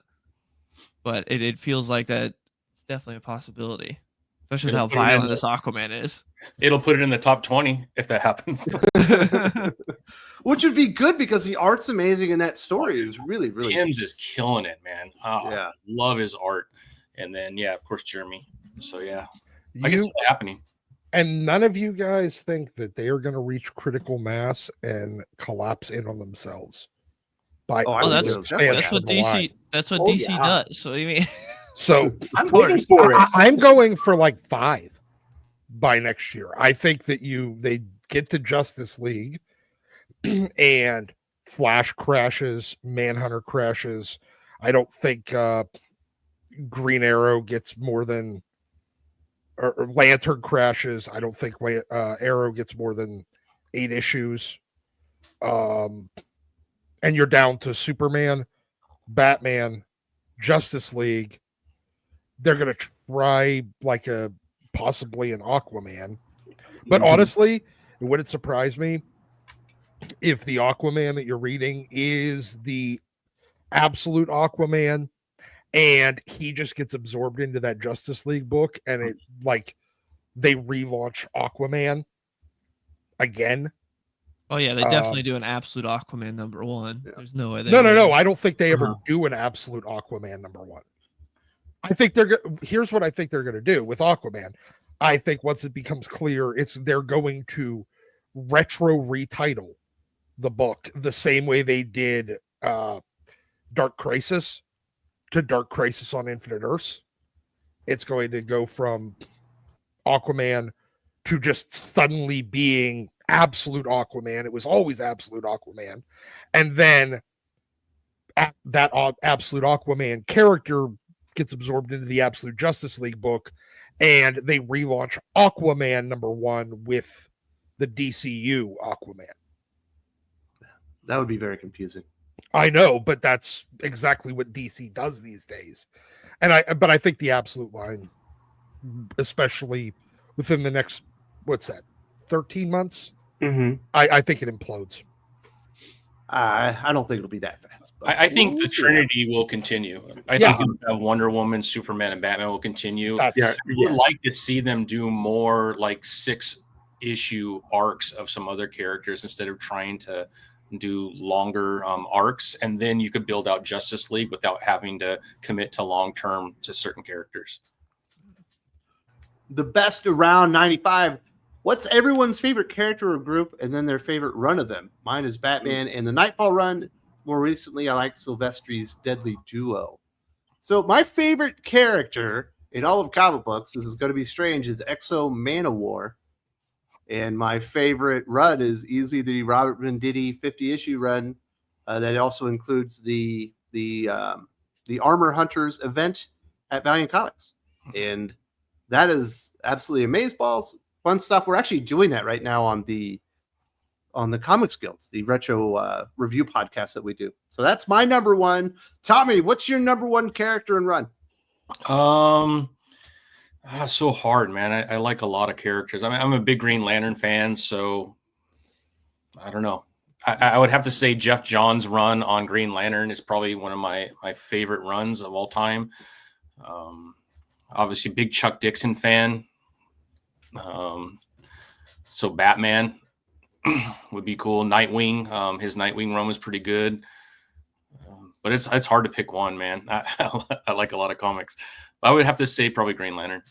But it feels like that it's definitely a possibility, especially with how It'll put him in violent the- this Aquaman is. It'll put it in the top 20 if that happens. Which would be good because the art's amazing and that story is really, really Tim's is killing it, man. Oh, Yeah. love his art. And then, yeah, of course, Jeremy. So, yeah, I can You, see it happening. And none of you guys think that they are going to reach critical mass and collapse in on themselves. By Oh, I Oh, think that's they'll definitely that's what the line. DC. That's what Oh, DC yeah. does. So you mean, So I'm Of waiting course. for it. I'm going for like 5 by next year. I think that they get to Justice League and Flash crashes, Manhunter crashes. I don't think Green Arrow gets more than or Lantern crashes. I don't think Arrow gets more than 8 issues. And you're down to Superman, Batman, Justice League. They're gonna try like possibly an Aquaman. But honestly, it wouldn't surprise me if the Aquaman that you're reading is the absolute Aquaman and he just gets absorbed into that Justice League book and it like they relaunch Aquaman again. oh yeah, they definitely do an absolute Aquaman #1. Yeah. There's no way. They No. wouldn't. I don't think they ever do an absolute Aquaman #1. I think here's what I think they're going to do with Aquaman. I think once it becomes clear, they're going to retro retitle the book the same way they did Dark Crisis to Dark Crisis on Infinite Earths. It's going to go from Aquaman to just suddenly being absolute Aquaman. It was always absolute Aquaman. And then that absolute Aquaman character gets absorbed into the Absolute Justice League book, and they relaunch Aquaman #1 with the DCU Aquaman. That would be very confusing. I know, but that's exactly what DC does these days. But I think the Absolute line, especially within the next, 13 months, I think it implodes. I don't think it'll be that fast. But I think the we'll see. Trinity will continue. I Yeah. think Wonder Woman, Superman, and Batman will continue. I That's, would like to see them do more like 6-issue arcs of some other characters instead of trying to do longer arcs. And then you could build out Justice League without having to commit to long term to certain characters. The best around 95. What's everyone's favorite character or group, and then their favorite run of them? Mine is Batman and the Nightfall run. More recently, I like Silvestri's Deadly Duo. So my favorite character in all of comic books, this is going to be strange, is Exo Manowar. And my favorite run is easily the Robert Venditti 50-issue run. That also includes the Armor Hunters event at Valiant Comics. And that is absolutely amazeballs. Fun stuff. We're actually doing that right now on the Comics Guilds, the retro review podcast that we do. So that's my #1. Tommy, what's your #1 character and run? That's so hard, man. I like a lot of characters. I mean, I'm a big Green Lantern fan, so I don't know. I would have to say Jeff Johns' run on Green Lantern is probably one of my favorite runs of all time. Obviously, big Chuck Dixon fan. So Batman would be cool. Nightwing, his Nightwing run was pretty good. But it's hard to pick one, man. I like a lot of comics. I would have to say probably Green Lantern.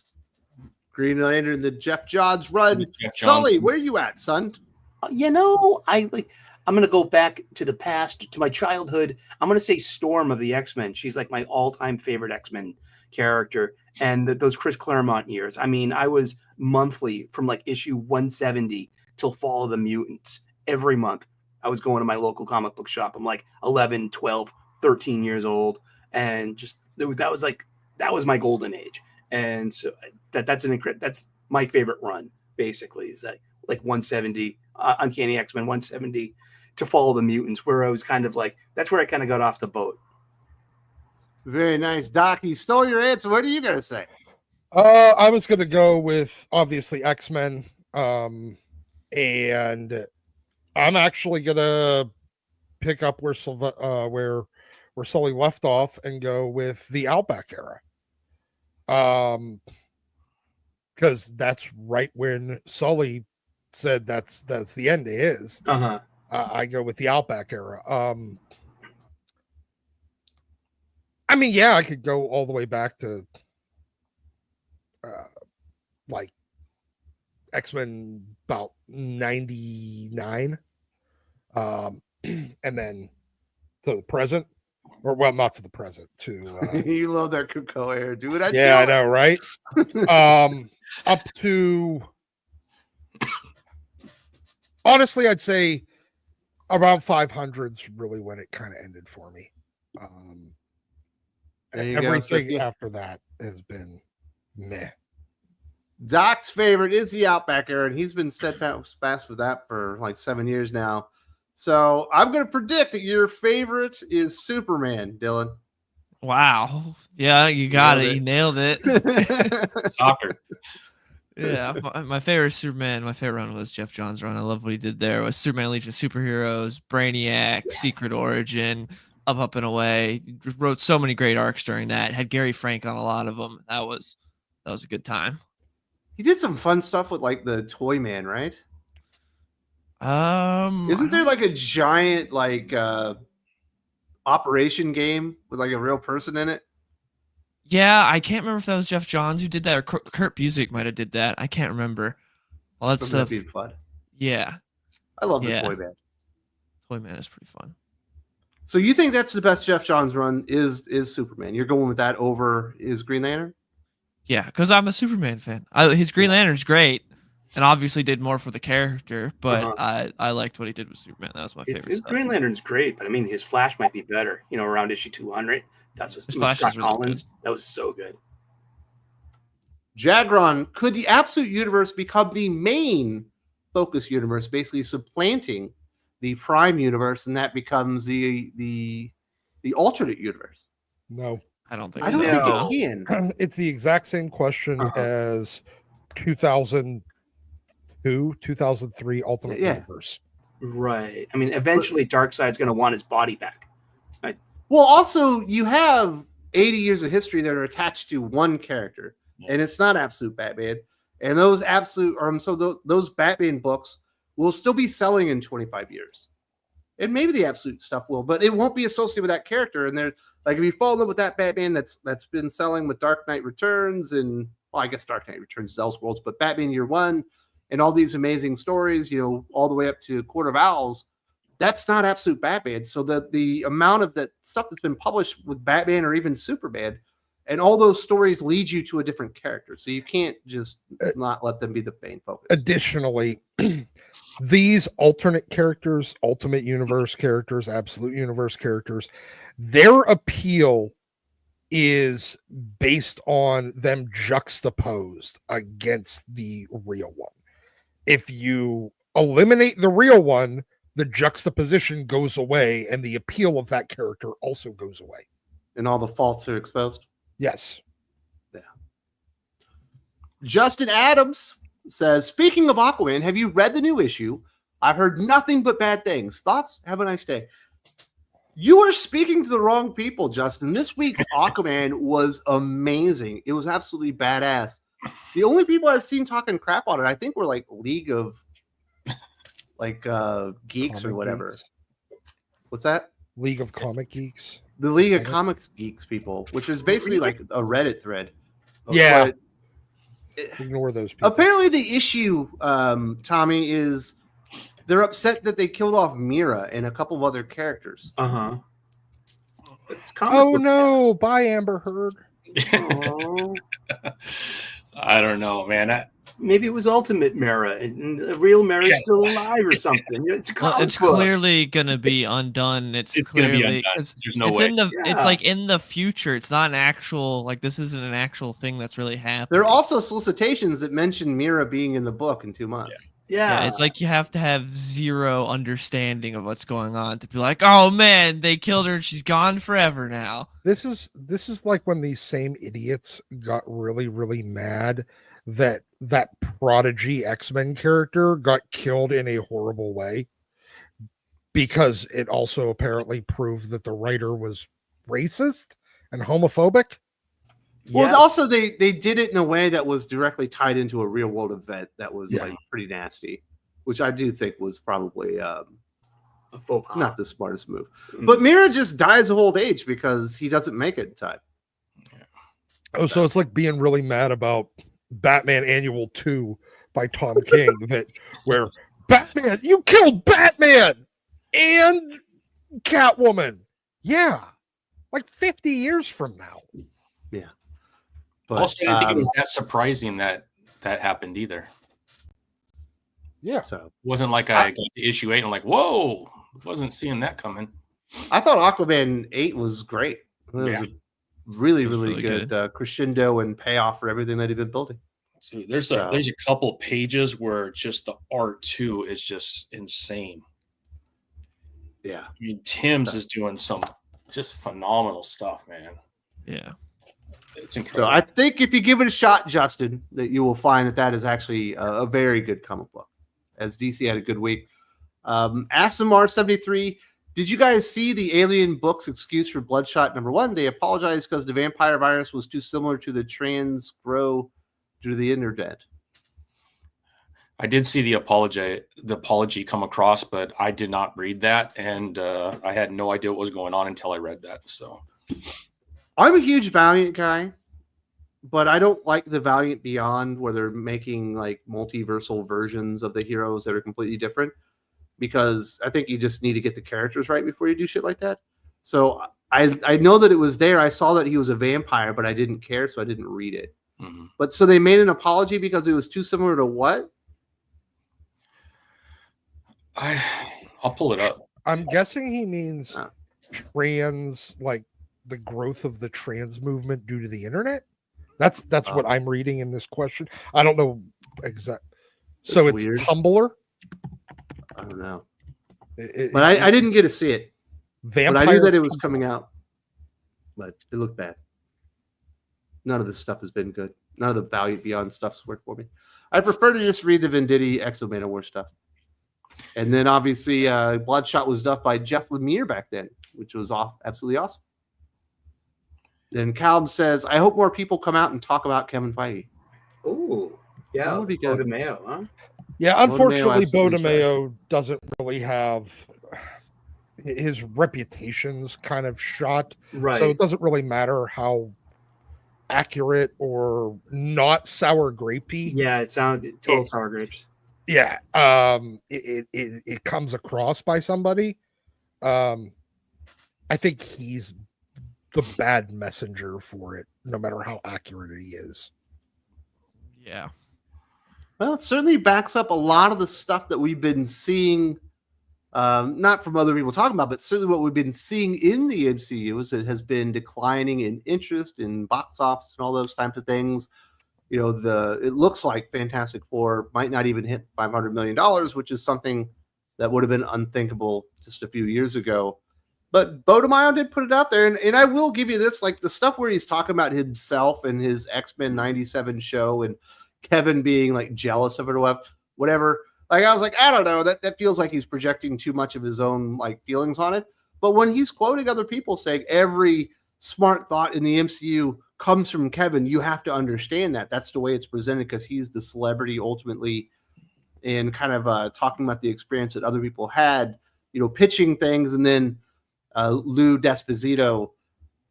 Green Lantern, the Jeff Johns run. Jeff Johns. Sully, where you at, son? I'm going to go back to the past, to my childhood. I'm going to say Storm of the X-Men. She's like my all-time favorite X-Men character. And those Chris Claremont years. I mean, I was monthly from like issue 170 till Fall of the Mutants. Every month, I was going to my local comic book shop. I'm like 11, 12, 13 years old. And just that was my golden age. And so that's my favorite run, basically, is that like 170, Uncanny X-Men 170 to Fall of the Mutants, where I was kind of like, that's where I kind of got off the boat. Very nice. Doc, you stole your answer. What are you going to say? I was going to go with obviously X-Men. And I'm actually going to pick up where Sully left off and go with the Outback era. Because that's right when Sully said that's the end of his. I go with the Outback era. I mean, yeah, I could go all the way back to like X-Men about 99, and then to the present, or well, not to the present, to You love that Kuko hair, dude. I yeah, I know, right? Up to honestly, I'd say around 500's really when it kind of ended for me. There you go. So, Everything yeah. after that has been meh. Doc's favorite is the Outback era, and he's been steadfast with that for like 7 years now. So I'm going to predict that your favorite is Superman, Dylan. Wow. Yeah, you got Nailed it. it. You nailed it. Shocker. Yeah, my favorite Superman, my favorite run was Jeff Johns' run. I love what he did there. Was Superman Legion of Superheroes, Brainiac, Secret Origin, Up and Away. He wrote so many great arcs during that. Had Gary Frank on a lot of them. That was a good time. He did some fun stuff with like the Toy Man, right? Isn't there like a giant like operation game with like a real person in it? Yeah, I can't remember if that was Jeff Johns who did that or Kurt Busiek might have did that. I can't remember. All that Doesn't that stuff. be fun? Yeah, I love the Yeah. Toy Man. Toy Man is pretty fun. So you think that's the best Jeff Johns run is Superman? You're going with that over is Green Lantern? Yeah, because I'm a Superman fan. His Green Lantern's great, and obviously did more for the character. But I liked what he did with Superman. That was my favorite His stuff. Green Lantern's great, but I mean, his Flash might be better. You know, around issue 200. That's what His Flash Scott is really Collins. That was so good. Jagron, could the Absolute Universe become the main focus universe, basically supplanting the Prime Universe, and that becomes the alternate universe? No, I don't think. I don't No. think it can. it's the exact same question as 2002, 2003 Ultimate Yeah. Universe. Right. I mean, eventually Darkseid's going to want his body back. Well, also you have 80 years of history that are attached to one character, and it's not Absolute Batman. And those those Batman books will still be selling in 25 years, and maybe the Absolute stuff will, but it won't be associated with that character. And they're like, if you fall in love with that Batman that's been selling with Dark Knight Returns, and well, I guess Dark Knight Returns is Elseworlds, but Batman Year One and all these amazing stories, you know, all the way up to Court of Owls. That's not Absolute Batman. So the amount of that stuff that's been published with Batman or even Superman, and all those stories lead you to a different character. So you can't just not let them be the main focus. Additionally, these alternate characters, Ultimate Universe characters, Absolute Universe characters, their appeal is based on them juxtaposed against the real one. If you eliminate the real one, the juxtaposition goes away and the appeal of that character also goes away. And all the faults are exposed. Yes. Yeah. Justin Adams says, speaking of Aquaman, have you read the new issue? I've heard nothing but bad things. Thoughts? Have a nice day. You are speaking to the wrong people, Justin. This week's Aquaman was amazing. It was absolutely badass. The only people I've seen talking crap on it, I think, were like League of geeks Comic or whatever. Geeks. What's that? League of Comic Geeks. The League of Comics Geeks people, which is basically like a Reddit thread. Yeah. But Ignore those people. apparently the issue, Tommy, is they're upset that they killed off Mira and a couple of other characters. It's comic Oh book. no! Bye, Amber Heard. Oh. I don't know, man. Maybe it was Ultimate Mara, and the real Mara's still alive or something. It's a Well, comic it's book. clearly gonna be undone. It's gonna be clearly undone. 'cause There's no it's way. in the it's Yeah. like in the future. It's not an actual this isn't an actual thing that's really happening. There are also solicitations that mention Mira being in the book in 2 months. Yeah. Yeah, it's like you have to have zero understanding of what's going on to be like, oh man, they killed her and she's gone forever now. This is like when these same idiots got really, really mad that Prodigy X-Men character got killed in a horrible way because it also apparently proved that the writer was racist and homophobic. Well, Yes. also they did it in a way that was directly tied into a real world event that was Yeah. like pretty nasty, which I do think was probably a faux pas. not the smartest move. Mm. But Mira just dies of old age because he doesn't make it in time. Oh, so it's like being really mad about Batman Annual 2 by Tom King that where Batman, you killed Batman and Catwoman. Yeah. Like 50 years from now. Yeah. But, Also, I didn't think it was that surprising that happened either. Yeah. So It wasn't like I got to issue 8 and I'm like, whoa, wasn't seeing that coming. I thought Aquaman 8 was great. It was a really, really good crescendo and payoff for everything that he'd been building. So there's a couple pages where just the art too is just insane. Yeah. I mean, Tim's is doing some just phenomenal stuff, man. Yeah. It's incredible. So I think if you give it a shot, Justin, that you will find that is actually a very good comic book. As DC had a good week. Asimar73, did you guys see the Alien Books excuse for Bloodshot #1? They apologized because the vampire virus was too similar to the trans grow due to the internet. I did see the apology come across, but I did not read that, and I had no idea what was going on until I read that. So I'm a huge Valiant guy, but I don't like the Valiant Beyond where they're making like multiversal versions of the heroes that are completely different, because I think you just need to get the characters right before you do shit like that. So I know that it was there. I saw that he was a vampire, but I didn't care, so I didn't read it. mm-hmm. But so they made an apology because it was too similar to what? I'll pull it up. I'm guessing he means trans, like the growth of the trans movement due to the internet. That's what I'm reading in this question. I don't know exact. So it's weird. Tumblr. I don't know. But I didn't get to see it. But I knew that it was coming out. But it looked bad. None of this stuff has been good. None of the Valiant Beyond stuff's worked for me. I prefer to just read the Venditti Exo Manowar stuff. And then obviously Bloodshot was done by Jeff Lemire back then, which was absolutely awesome. Then Calum says, I hope more people come out and talk about Kevin Feige. Ooh, yeah. That would be good. Beau DeMayo, huh? Yeah, unfortunately, Beau absolutely DeMayo doesn't really have his reputation's kind of shot. Right. So it doesn't really matter how accurate or not sour grapey. Yeah, it sounded total sour grapes. Yeah. It comes across by somebody. I think he's the bad messenger for it, no matter how accurate he is. Yeah. Well, it certainly backs up a lot of the stuff that we've been seeing, not from other people talking about, but certainly what we've been seeing in the MCU is it has been declining in interest in box office and all those types of things. You know, it looks like Fantastic Four might not even hit $500 million, which is something that would have been unthinkable just a few years ago. But Beau DeMayo did put it out there, and I will give you this, like the stuff where he's talking about himself and his X-Men 97 show and Kevin being like jealous of it or whatever. Like I was like, I don't know, that feels like he's projecting too much of his own like feelings on it. But when he's quoting other people saying every smart thought in the MCU comes from Kevin, you have to understand that. That's the way it's presented because he's the celebrity ultimately, and kind of talking about the experience that other people had, you know, pitching things, and then Lou Desposito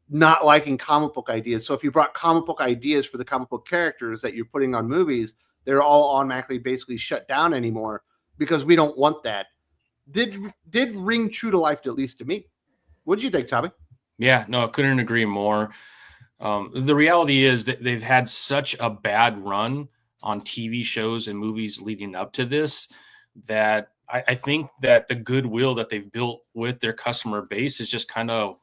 not liking comic book ideas. So if you brought comic book ideas for the comic book characters that you're putting on movies, they're all automatically basically shut down anymore because we don't want that. Did ring true to life, at least to me. What did you think, Tommy? Yeah, no, I couldn't agree more. The reality is that they've had such a bad run on TV shows and movies leading up to this that I think that the goodwill that they've built with their customer base is just kind of,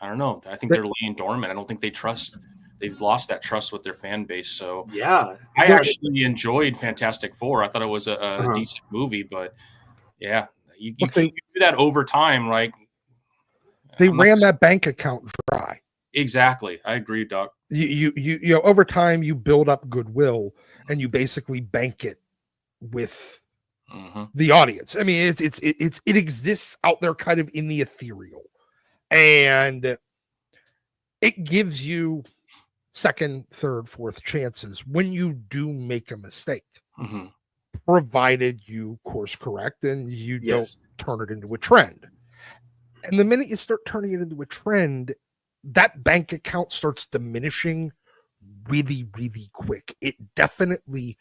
I don't know. I think they're laying dormant. I don't think they've lost that trust with their fan base. So yeah, I actually enjoyed Fantastic Four. I thought it was a decent movie, but yeah, you do that over time, right? They ran that bank account dry. Exactly. I agree, Doc. You know, over time you build up goodwill and you basically bank it with the audience. I mean, it exists out there kind of in the ethereal, and it gives you second, third, fourth chances when you do make a mistake, provided you course correct and you don't turn it into a trend. And the minute you start turning it into a trend, that bank account starts diminishing really, really quick. It definitely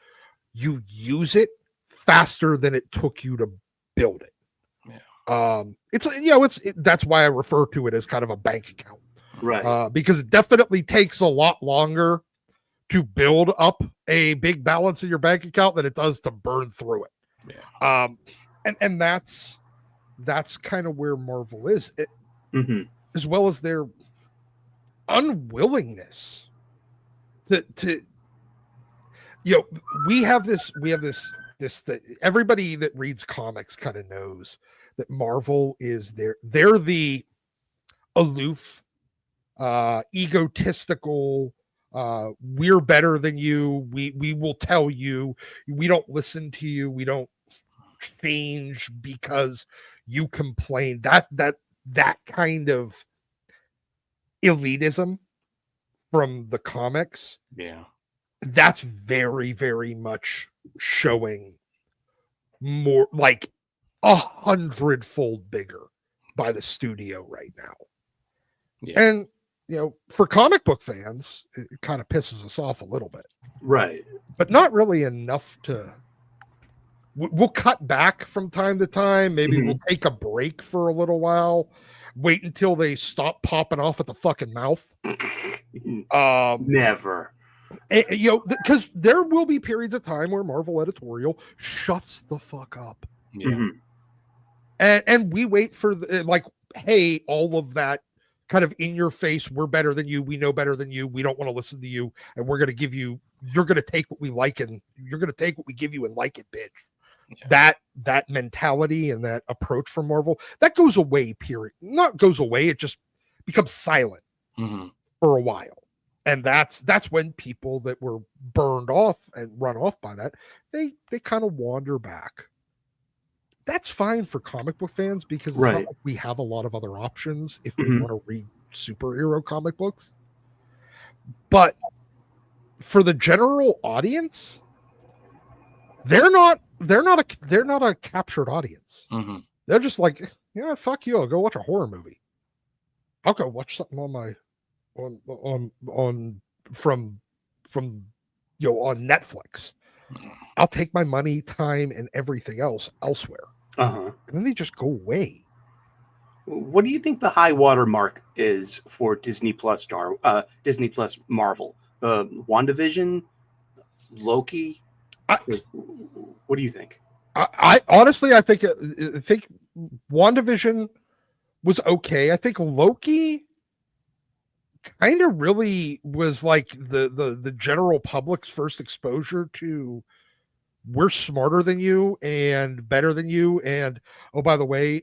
you use it faster than it took you to build it. That's why I refer to it as kind of a bank account, Right. because it definitely takes a lot longer to build up a big balance in your bank account than it does to burn through it. Yeah. And that's kind of where Marvel is, as well as their unwillingness to we have this everybody that reads comics kind of knows that Marvel is they're the aloof, egotistical, we're better than you, we will tell you, we don't listen to you, we don't change because you complain. That kind of elitism from the comics, that's very, very much showing more, like 100-fold bigger by the studio right now. And for comic book fans, it kind of pisses us off a little bit, right? But not really enough to. We'll cut back from time to time. Maybe we'll take a break for a little while. Wait until they stop popping off at the fucking mouth. Never. Because there will be periods of time where Marvel editorial shuts the fuck up. And we wait for hey, all of that kind of in your face, we're better than you, we know better than you, we don't want to listen to you, and we're going to give you, you're going to take what we like and you're going to take what we give you and like it, bitch. That mentality and that approach from Marvel, that goes away, period. Not goes away, it just becomes silent for a while. And that's when people that were burned off and run off by that, they kind of wander back. That's fine for comic book fans because it's not like we have a lot of other options if we want to read superhero comic books. But for the general audience, they're not a captured audience. They're just like, yeah, fuck you, I'll go watch a horror movie. I'll go watch something on Netflix. I'll take my money, time, and everything else elsewhere. And then they just go away. What do you think the high water mark is for Disney Plus Disney Plus Marvel? WandaVision, Loki. What do you think? I honestly, I think WandaVision was okay. I think Loki kind of really was like the general public's first exposure to, we're smarter than you and better than you, and oh, by the way,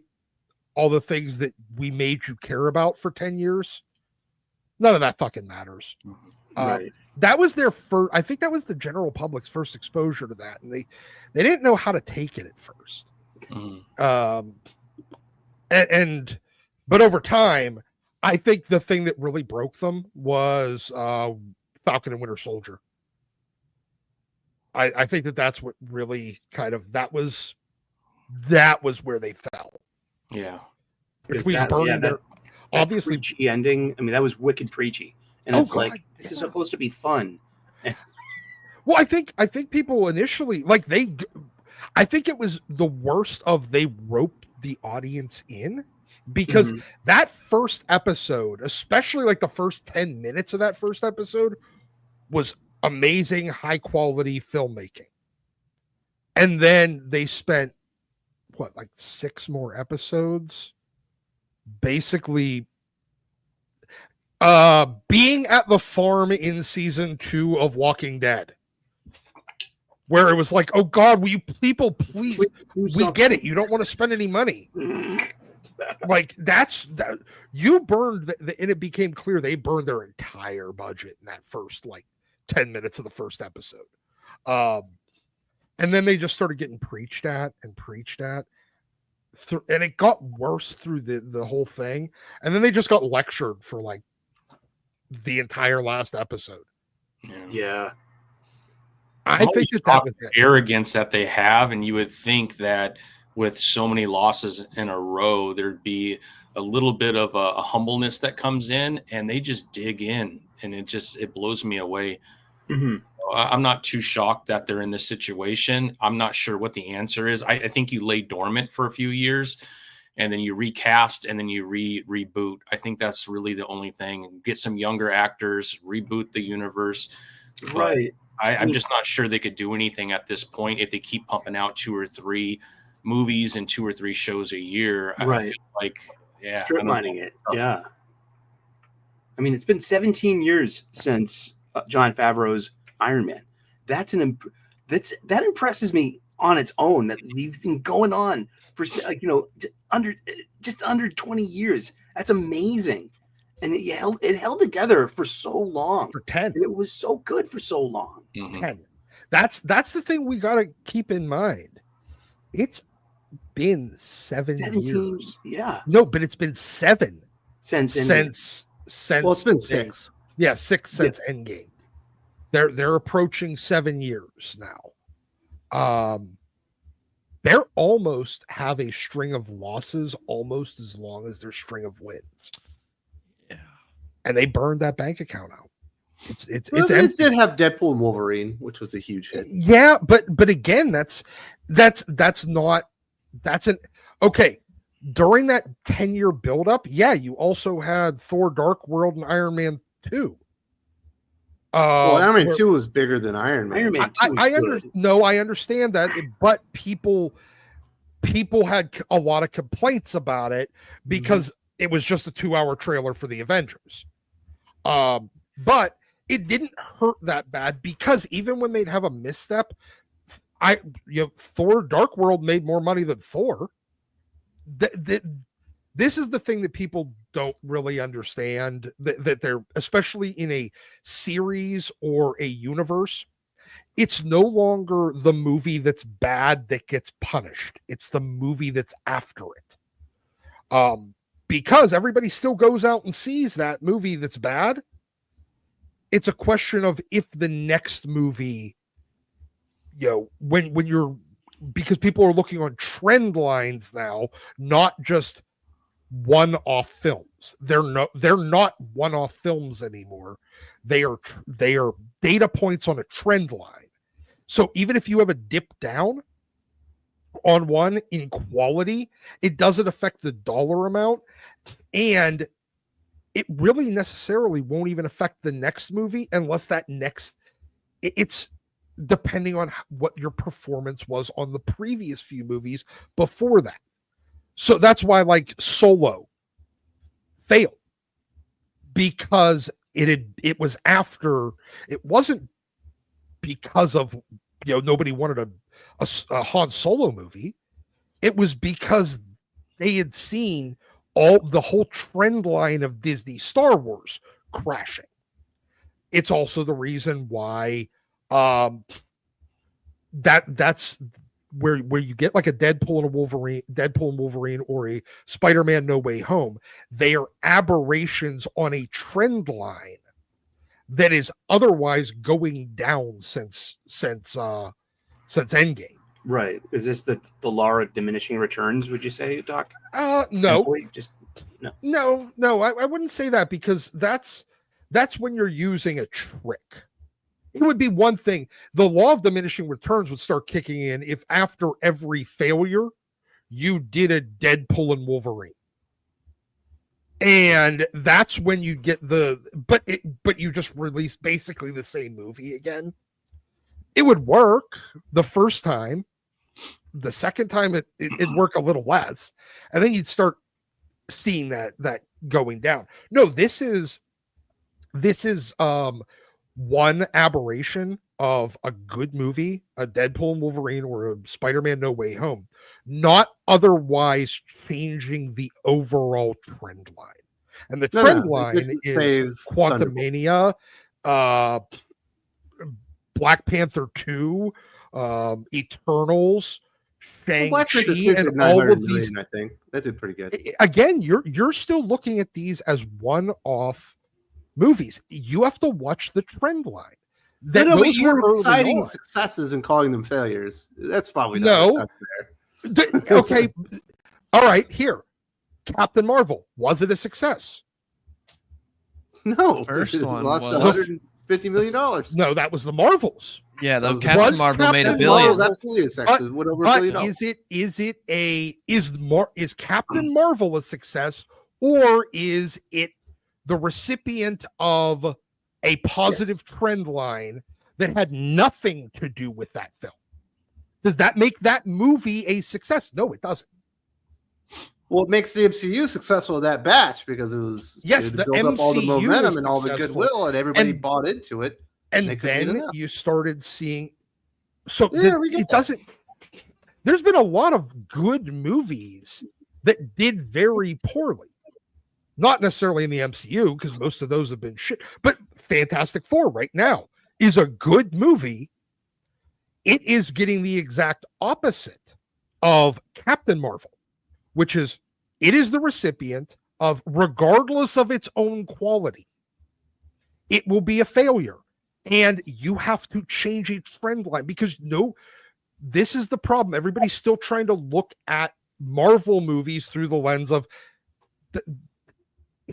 all the things that we made you care about for 10 years, none of that fucking matters. That was their first, I think that was the general public's first exposure to that, and they didn't know how to take it at first. But over time, I think the thing that really broke them was Falcon and Winter Soldier. I think that's what really kind of, that was where they fell. Between burning their obviously preachy ending. I mean, that was wicked preachy, and it's God, this is supposed to be fun. Well, I think people initially I think it was the worst of, they roped the audience in, because that first episode, especially like the first 10 minutes of that first episode, was amazing, high quality filmmaking. And then they spent 6 more episodes basically being at the farm in season 2 of Walking Dead, where it was like, oh God, will you people please, we get it, you don't want to spend any money. You burned and it became clear they burned their entire budget in that first 10 minutes of the first episode. And then they just started getting preached at, and it got worse through the whole thing. And then they just got lectured for the entire last episode. I think that was it. Arrogance that they have, and you would think that with so many losses in a row, there'd be a little bit of a humbleness that comes in, and they just dig in, and it blows me away. I'm not too shocked that they're in this situation. I'm not sure what the answer is. I think you lay dormant for a few years, and then you recast, and then you reboot. I think that's really the only thing. Get some younger actors, reboot the universe. Right. I'm just not sure they could do anything at this point if they keep pumping out 2 or 3 movies and 2 or 3 shows a year. Right. I feel like, yeah, strip mining it. Yeah. I mean, it's been 17 years since Jon Favreau's Iron Man. That impresses me on its own, that we've been going on for under 20 years. That's amazing. And it held together for so long. For 10. And it was so good for so long. Mm-hmm. 10. That's the thing we got to keep in mind. It's been 17 years. Yeah. No, but it's been 7 since Well, it's been 6. Yeah, 6 since Endgame. They're approaching 7 years now. They're almost have a string of losses almost as long as their string of wins. Yeah. And they burned that bank account out. It's Well, they empty. did have Deadpool and Wolverine, which was a huge hit. Yeah, but again, that's okay. During that 10-year buildup, yeah, you also had Thor: Dark World and Iron Man 2. Well, Iron Man 2 was bigger than Iron Man. Iron Man 2 I understand that, but people had a lot of complaints about it because it was just a 2-hour trailer for the Avengers. But it didn't hurt that bad, because even when they'd have a misstep, Thor: Dark World made more money than Thor. This is the thing that people don't really understand, that they're, especially in a series or a universe, it's no longer the movie that's bad that gets punished. It's the movie that's after it. Because everybody still goes out and sees that movie that's bad. It's a question of if the next movie, when you're, because people are looking on trend lines now, not just one-off films. They're not one-off films anymore. They are data points on a trend line. So even if you have a dip down on one in quality, it doesn't affect the dollar amount, and it really necessarily won't even affect the next movie unless that next, it's depending on what your performance was on the previous few movies before that. So that's why, like, Solo failed, because it was after, it wasn't because of, nobody wanted a Han Solo movie. It was because they had seen the whole trend line of Disney Star Wars crashing. It's also the reason why that's where you get like a Deadpool and Wolverine or a Spider-Man No Way Home. They are aberrations on a trend line that is otherwise going down since Endgame. Right. Is this the law of diminishing returns, would you say, Doc? No. No. No, I wouldn't say that, because that's when you're using a trick. It would be one thing. The law of diminishing returns would start kicking in if after every failure you did a Deadpool and Wolverine. And that's when you get but you just release basically the same movie again. It would work the first time. The second time it'd work a little less. And then you'd start seeing that going down. No, this is one aberration of a good movie, a Deadpool and Wolverine or a Spider-Man No Way Home, not otherwise changing the overall trend line. And the trend line is Quantumania, Black Panther 2, Eternals, Shang-Chi, and all of these. I think that did pretty good. Again, you're still looking at these as one-off movies. You have to watch the trend line. But you're citing successes and calling them failures. That's probably not fair. Okay. All right. Here, Captain Marvel, was it a success? No, First one lost was. $50 million. No, that was the Marvels. Yeah, the Was Captain Marvel made Captain $1 Marvel's billion. absolutely a success. Went over $1 billion. Is Captain Marvel a success, or is it the recipient of a positive trend line that had nothing to do with that film? Does that make that movie a success? No, it doesn't. Well, it makes the MCU successful that batch because it the built up all the MCU momentum is and all the successful. goodwill, and everybody And- bought into it. And they couldn't get then enough. you started seeing. So Yeah, we get it that. doesn't. There's been a lot of good movies that did very poorly. Not necessarily in the MCU, because most of those have been shit. But Fantastic Four right now is a good movie. It is getting the exact opposite of Captain Marvel, which is it is the recipient of, regardless of its own quality, it will be a failure. And you have to change a trend line because this is the problem. Everybody's still trying to look at Marvel movies through the lens of the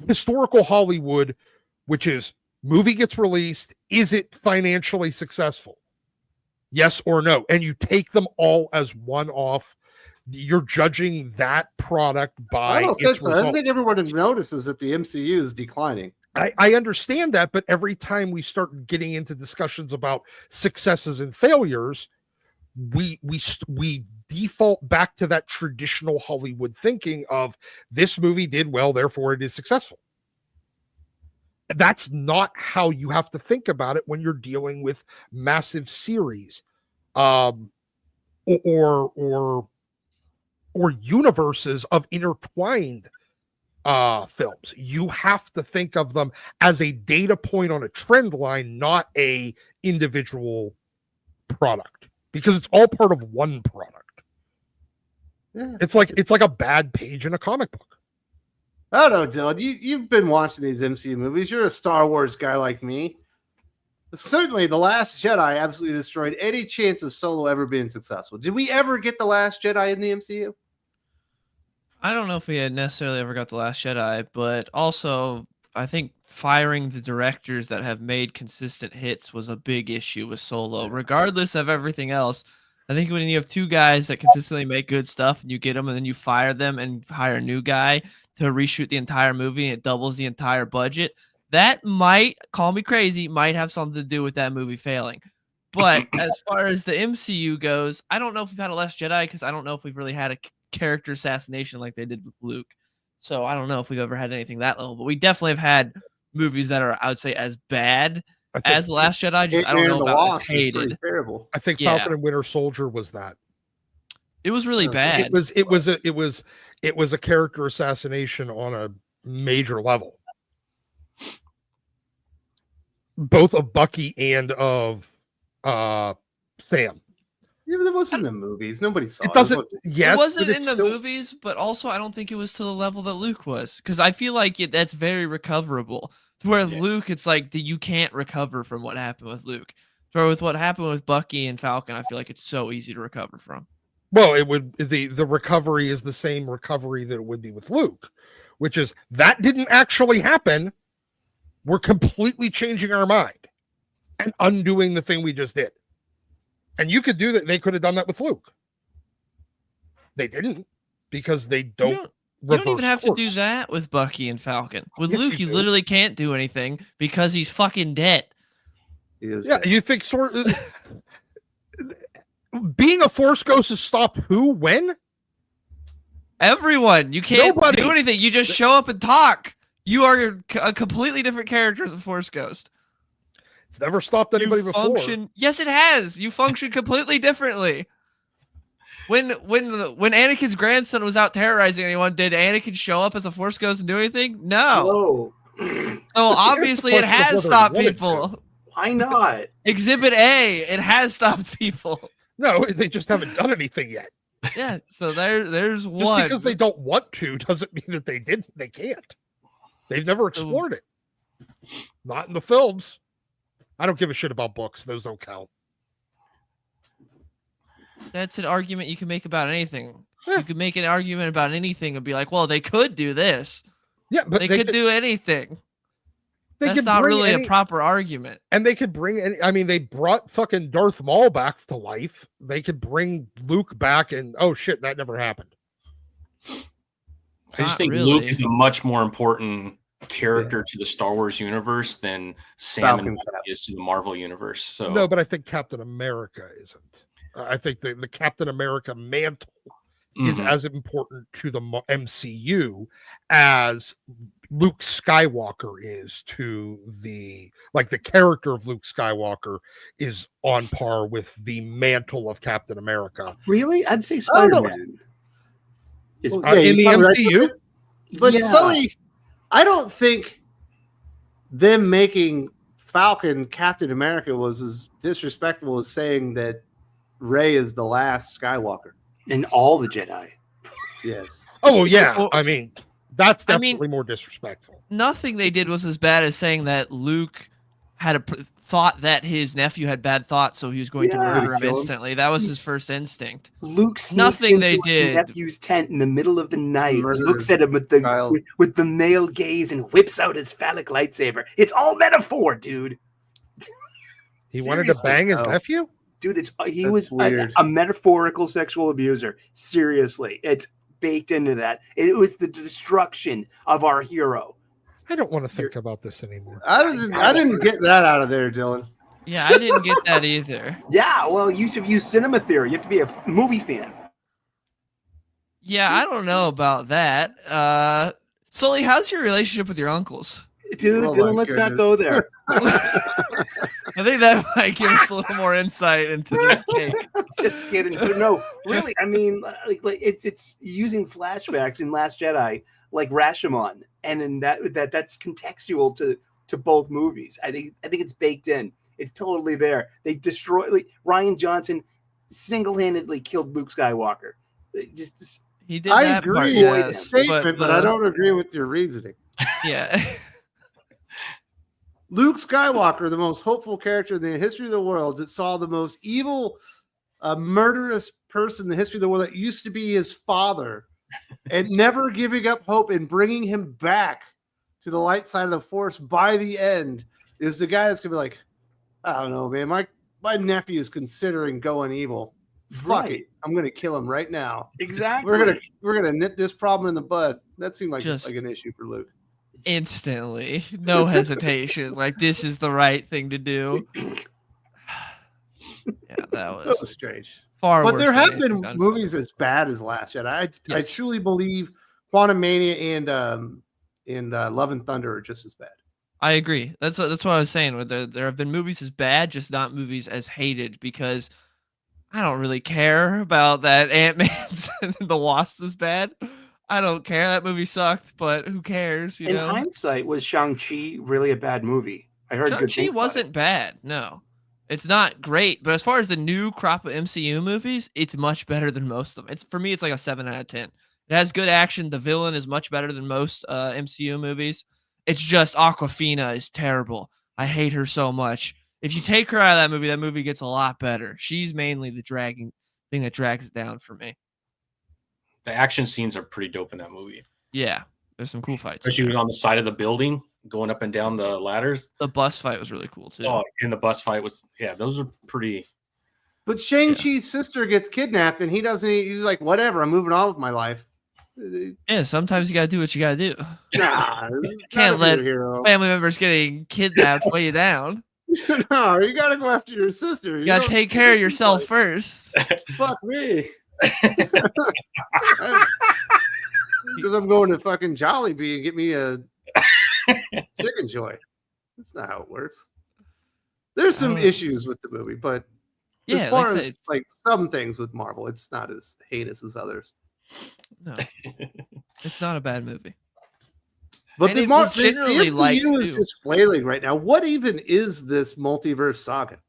historical Hollywood, which is movie gets released. Is it financially successful? Yes or no? And you take them all as one off. You're judging that product by I don't think its so. I result. don't think everyone notices that the MCU is declining. I understand that, but every time we start getting into discussions about successes and failures, we default back to that traditional Hollywood thinking of this movie did well, therefore it is successful. That's not how you have to think about it when you're dealing with massive series, or universes of intertwined films. You have to think of them as a data point on a trend line, not a individual product, because it's all part of one product. Yeah. It's like a bad page in a comic book. I don't know, Dylan. You've been watching these MCU movies. You're a Star Wars guy like me. Certainly, The Last Jedi absolutely destroyed any chance of Solo ever being successful. Did we ever get The Last Jedi in the MCU? I don't know if we had necessarily ever got The Last Jedi, but also I think firing the directors that have made consistent hits was a big issue with Solo. Regardless of everything else, I think when you have two guys that consistently make good stuff and you get them and then you fire them and hire a new guy to reshoot the entire movie and it doubles the entire budget, that might, call me crazy, might have something to do with that movie failing. But as far as the MCU goes, I don't know if we've had a Last Jedi because I don't know if we've really had a character assassination like they did with Luke. So I don't know if we've ever had anything that level, but we definitely have had movies that are, I would say, as bad as The Last Jedi. Just I don't know about as hated. Terrible. I think Falcon and Winter Soldier was that. It was really bad. It was a character assassination on a major level, both of Bucky and of Sam. Yeah, but it wasn't in the movies. Nobody saw it. It doesn't. Yes, it wasn't but in the movies, but also I don't think it was to the level that Luke was, because I feel like that's very recoverable. To where Luke, it's like you can't recover from what happened with Luke. So with what happened with Bucky and Falcon, I feel like it's so easy to recover from. Well, it would the recovery is the same recovery that it would be with Luke, which is that didn't actually happen. We're completely changing our mind and undoing the thing we just did. And you could do that. They could have done that with Luke. They didn't, because they don't. You don't even have to do that with Bucky and Falcon. With Luke, you literally can't do anything because he's fucking dead. He is dead. You think being a Force ghost has stopped who? When? Everyone. You can't do anything. You just show up and talk. You are a completely different character as a Force ghost. It's never stopped anybody before. Yes, it has. You function completely differently. When Anakin's grandson was out terrorizing anyone, did Anakin show up as a Force ghost and do anything? No. So obviously it has stopped people. Why not? Exhibit A, it has stopped people. No, they just haven't done anything yet. Yeah, so there's just one. Because they don't want to doesn't mean that they didn't. They can't. They've never explored it. Not in the films. I don't give a shit about books. Those don't count. That's an argument you can make about anything. Yeah. You could make an argument about anything and be like, well, they could do this. Yeah, but they could do anything. That's not really a proper argument. And they could bring any, I mean, they brought fucking Darth Maul back to life. They could bring Luke back, and oh shit, that never happened. I just think Luke is a much more important character to the Star Wars universe than Sam and Bucky is to the Marvel universe. So no, but I think Captain America isn't. I think the Captain America mantle is as important to the MCU as Luke Skywalker is to the character of Luke Skywalker is on par with the mantle of Captain America. Really? I'd say Spider-Man. In the MCU? But Sully, I don't think them making Falcon Captain America was as disrespectful as saying that Rey is the last Skywalker. And all the Jedi. Yes. Oh, yeah. I mean, that's definitely more disrespectful. Nothing they did was as bad as saying that Luke had thought that his nephew had bad thoughts, so he was going to murder him instantly. That was his first instinct. Luke sneaks nothing they into his did. nephew's tent in the middle of the night, looks at him with the male gaze, and whips out his phallic lightsaber. It's all metaphor, dude. He wanted to bang his nephew? Dude, he was a metaphorical sexual abuser. Seriously, it's baked into that. It was the destruction of our hero. I don't want to think about this anymore. I didn't get that out of there, Dylan. Yeah, I didn't get that either. Yeah, well, you should use cinema theory. You have to be a movie fan. Yeah, I don't know about that. Sully, how's your relationship with your uncles? Dude, Dylan, let's not go there. I think that might give us a little more insight into this take. Just kidding. No, really, I mean, like it's using flashbacks in Last Jedi, like Rashomon, and in that's contextual to both movies. I think it's baked in. It's totally there. They destroyed Rian Johnson single-handedly killed Luke Skywalker. He did. I agree with the statement, but I don't agree with your reasoning. Yeah. Luke Skywalker, the most hopeful character in the history of the world, that saw the most evil, murderous person in the history of the world that used to be his father, and never giving up hope and bringing him back to the light side of the Force by the end, is the guy that's gonna be like, I don't know, man, my nephew is considering going evil. Fuck it, I'm gonna kill him right now. Exactly. We're gonna nip this problem in the bud. That seemed like an issue for Luke. Instantly, no hesitation. Like, this is the right thing to do. Yeah, that was strange. Far but worse there than have been movies as bad as Last Jedi. I truly believe Quantum Mania and Love and Thunder are just as bad. I agree. That's what I was saying. There have been movies as bad, just not movies as hated, because I don't really care about that Ant-Man's and the Wasp is bad. I don't care. That movie sucked, but who cares? In hindsight, was Shang-Chi really a bad movie? I heard Shang-Chi wasn't bad. No, it's not great. But as far as the new crop of MCU movies, it's much better than most of them. For me, it's like a 7 out of 10. It has good action. The villain is much better than most MCU movies. It's just Aquafina is terrible. I hate her so much. If you take her out of that movie gets a lot better. She's mainly the dragging thing that drags it down for me. The action scenes are pretty dope in that movie. Yeah, there's some cool fights. Especially was on the side of the building, going up and down the ladders. The bus fight was really cool too. Oh, and the bus fight was, those are pretty. But Shang-Chi's sister gets kidnapped, and he's like, whatever, I'm moving on with my life. Yeah, sometimes you gotta do what you gotta do. Nah, can't let family members getting kidnapped weigh you down. No, you gotta go after your sister. You gotta take care of yourself first. Fuck me. Because I'm going to fucking Jollibee and get me a chicken joy. That's not how it works. There's some issues with the movie, but as far as like some things with Marvel, it's not as heinous as others. No, it's not a bad movie. But the MCU is just flailing right now. What even is this multiverse saga?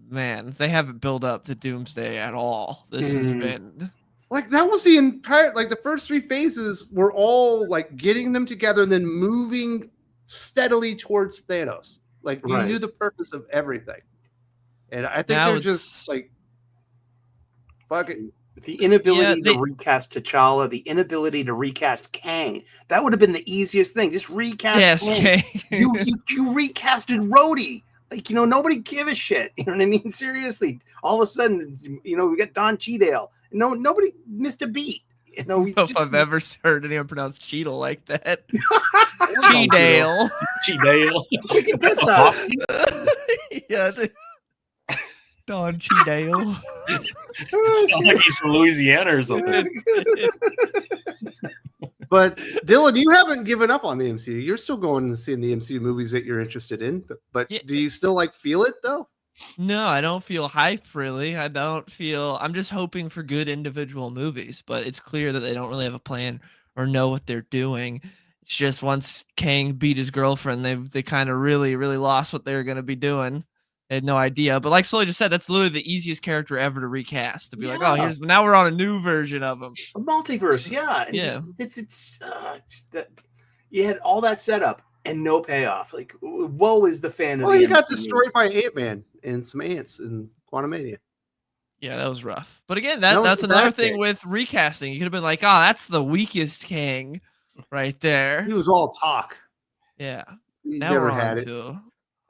Man, they haven't built up to Doomsday at all. This has been like, that was the entire, like, the first 3 phases were all like getting them together and then moving steadily towards Thanos. Like, you knew the purpose of everything. And I think they're just like, fuck it. The inability Yeah, to recast T'Challa, the inability to recast Kang. That would have been the easiest thing. Just recast Kang. Kang. You recasted Rhodey. Like, nobody give a shit. You know what I mean? Seriously. All of a sudden, we got Don Cheadle. Nobody missed a beat. I don't know if I've ever heard anyone pronounce Cheadle like that. Cheadle. Cheadle. We can piss off. Yeah. Don Cheadle. It sounds like he's from Louisiana or something. But Dylan, you haven't given up on the MCU. You're still going and seeing the MCU movies that you're interested in. But Yeah. Do you still feel it though? No, I don't feel hype really. I'm just hoping for good individual movies, but it's clear that they don't really have a plan or know what they're doing. It's just once Kang beat his girlfriend, they kind of really, really lost what they were going to be doing. They had no idea. But like Sully just said, that's literally the easiest character ever to recast. To be like, oh, now we're on a new version of him. A multiverse, yeah. Yeah. It's that you had all that setup and no payoff. Like, woe is the fan of Well, the you got MCU. destroyed by Ant-Man and some ants in Quantumania. Yeah, that was rough. But again, That was that's the another bad thing thing. with recasting. You could have been like, oh, that's the weakest Kang right there. He was all talk. Yeah. He Now never we're had on it. to a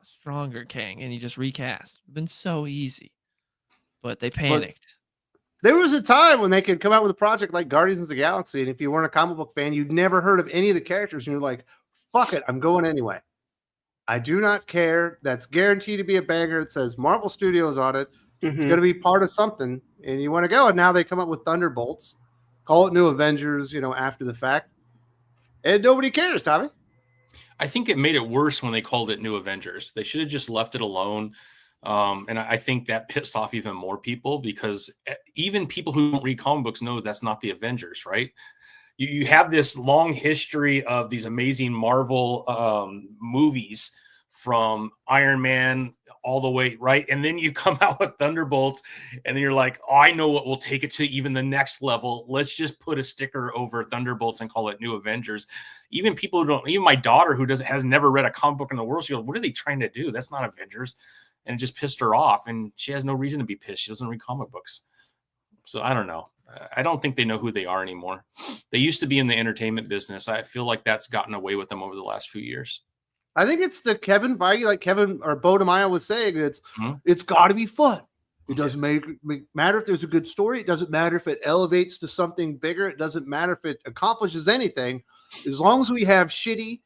stronger Kang, and he just recast. It's been so easy. But they panicked. There was a time when they could come out with a project like Guardians of the Galaxy, and if you weren't a comic book fan, you'd never heard of any of the characters, and you're like, fuck it, I'm going anyway. I do not care. That's guaranteed to be a banger. It says Marvel Studios on it. It's going to be part of something, and you want to go. And now they come up with Thunderbolts, call it New Avengers, after the fact, and nobody cares, Tommy. I think it made it worse when they called it New Avengers. They should have just left it alone. And I think that pissed off even more people, because even people who don't read comic books know that's not the Avengers, right? You have this long history of these amazing Marvel movies from Iron Man all the way, right? And then you come out with Thunderbolts, and then you're like, oh, I know what will take it to even the next level. Let's just put a sticker over Thunderbolts and call it New Avengers. Even people who don't, even my daughter who has never read a comic book in the world, she goes, what are they trying to do? That's not Avengers. And it just pissed her off, and she has no reason to be pissed. She doesn't read comic books. So I don't know. I don't think they know who they are anymore. They used to be in the entertainment business. I feel like that's gotten away with them over the last few years. I think it's the Kevin Feige, like Kevin or Beau DeMayo was saying, it's got to be fun. It doesn't matter if there's a good story. It doesn't matter if it elevates to something bigger. It doesn't matter if it accomplishes anything. As long as we have shitty,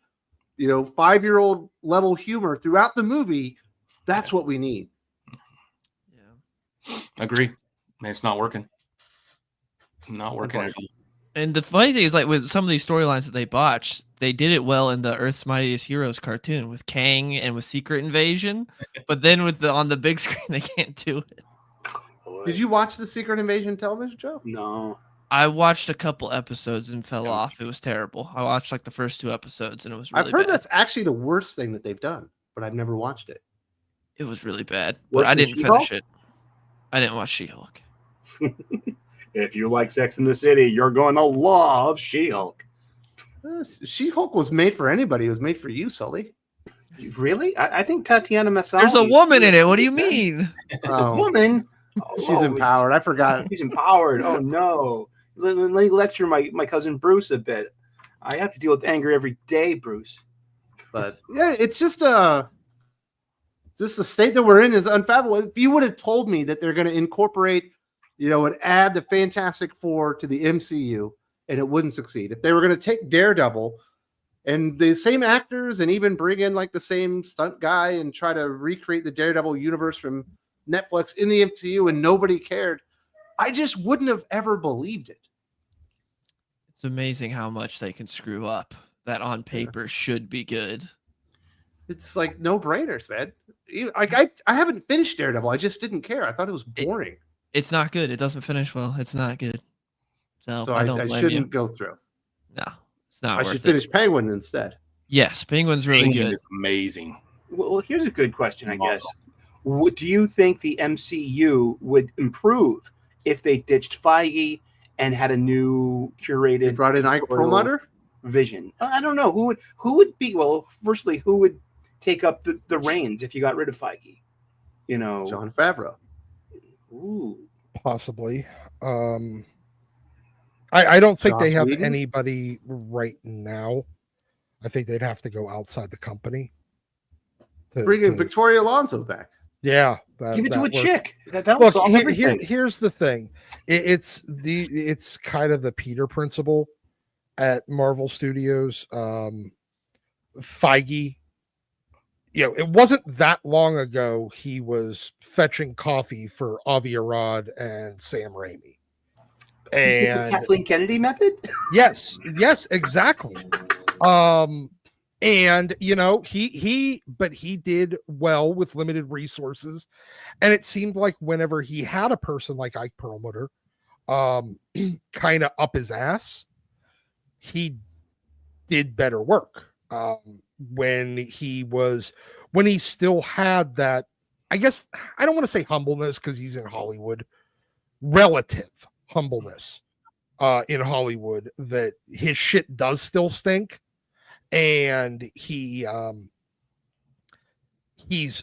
5-year-old level humor throughout the movie, that's what we need. Yeah. Agree. It's not working. Not working at all. And the funny thing is, like, with some of these storylines that they botched, they did it well in the Earth's Mightiest Heroes cartoon with Kang and with Secret Invasion. But then on the big screen, they can't do it. Did you watch the Secret Invasion television show? No. I watched a couple episodes and fell off. It was terrible. I watched like the first 2 episodes, and it was really I've heard bad. that's actually the worst thing that they've done, but I've never watched it. It was really bad. Worse But I than didn't She-Hulk? finish it. I didn't watch She-Hulk. If you like Sex in the City, you're going to love She-Hulk. She-Hulk was made for anybody. It was made for you, Sully. Really? I think Tatiana Maslany. There's a woman in it. What do you mean? A woman? She's empowered. I forgot. She's empowered. Oh, no. Let me lecture my cousin Bruce a bit. I have to deal with anger every day, Bruce. But yeah, it's just the state that we're in is unfathomable. If you would have told me that they're going to incorporate, and add the Fantastic Four to the MCU, and it wouldn't succeed. If they were going to take Daredevil and the same actors and even bring in like the same stunt guy and try to recreate the Daredevil universe from Netflix in the MCU and nobody cared, I just wouldn't have ever believed it. It's amazing how much they can screw up that on paper should be good. It's like no brainers, man. I haven't finished Daredevil. I just didn't care. I thought it was boring. It's not good. It doesn't finish well. It's not good. So I don't blame shouldn't you. go through. No, it's not I worth should it. finish Penguin instead. Yes, Penguin's really Penguin good. is amazing. Well, here's a good question, I guess. Do you think the MCU would improve if they ditched Feige and had a new curated, They brought in Ike Perlmutter. vision? I don't know who would be. Well, firstly, who would take up the reins if you got rid of Feige? Jon Favreau. Ooh. Possibly. I don't think they Joss have Whedon? anybody right now. I think they'd have to go outside the company. Bringing Victoria Alonso back. Yeah, Give it to a works. chick. That'll solve everything. Here's the thing. It's kind of the Peter principle at Marvel Studios. Feige, it wasn't that long ago he was fetching coffee for Avi Arad and Sam Raimi. And the Kathleen Kennedy method? yes, exactly. And he did well with limited resources, and it seemed like whenever he had a person like Ike Perlmutter kind of up his ass, he did better work. When he still had that, I guess I don't want to say humbleness because he's in Hollywood, relative humbleness in Hollywood, that his shit does still stink. And he's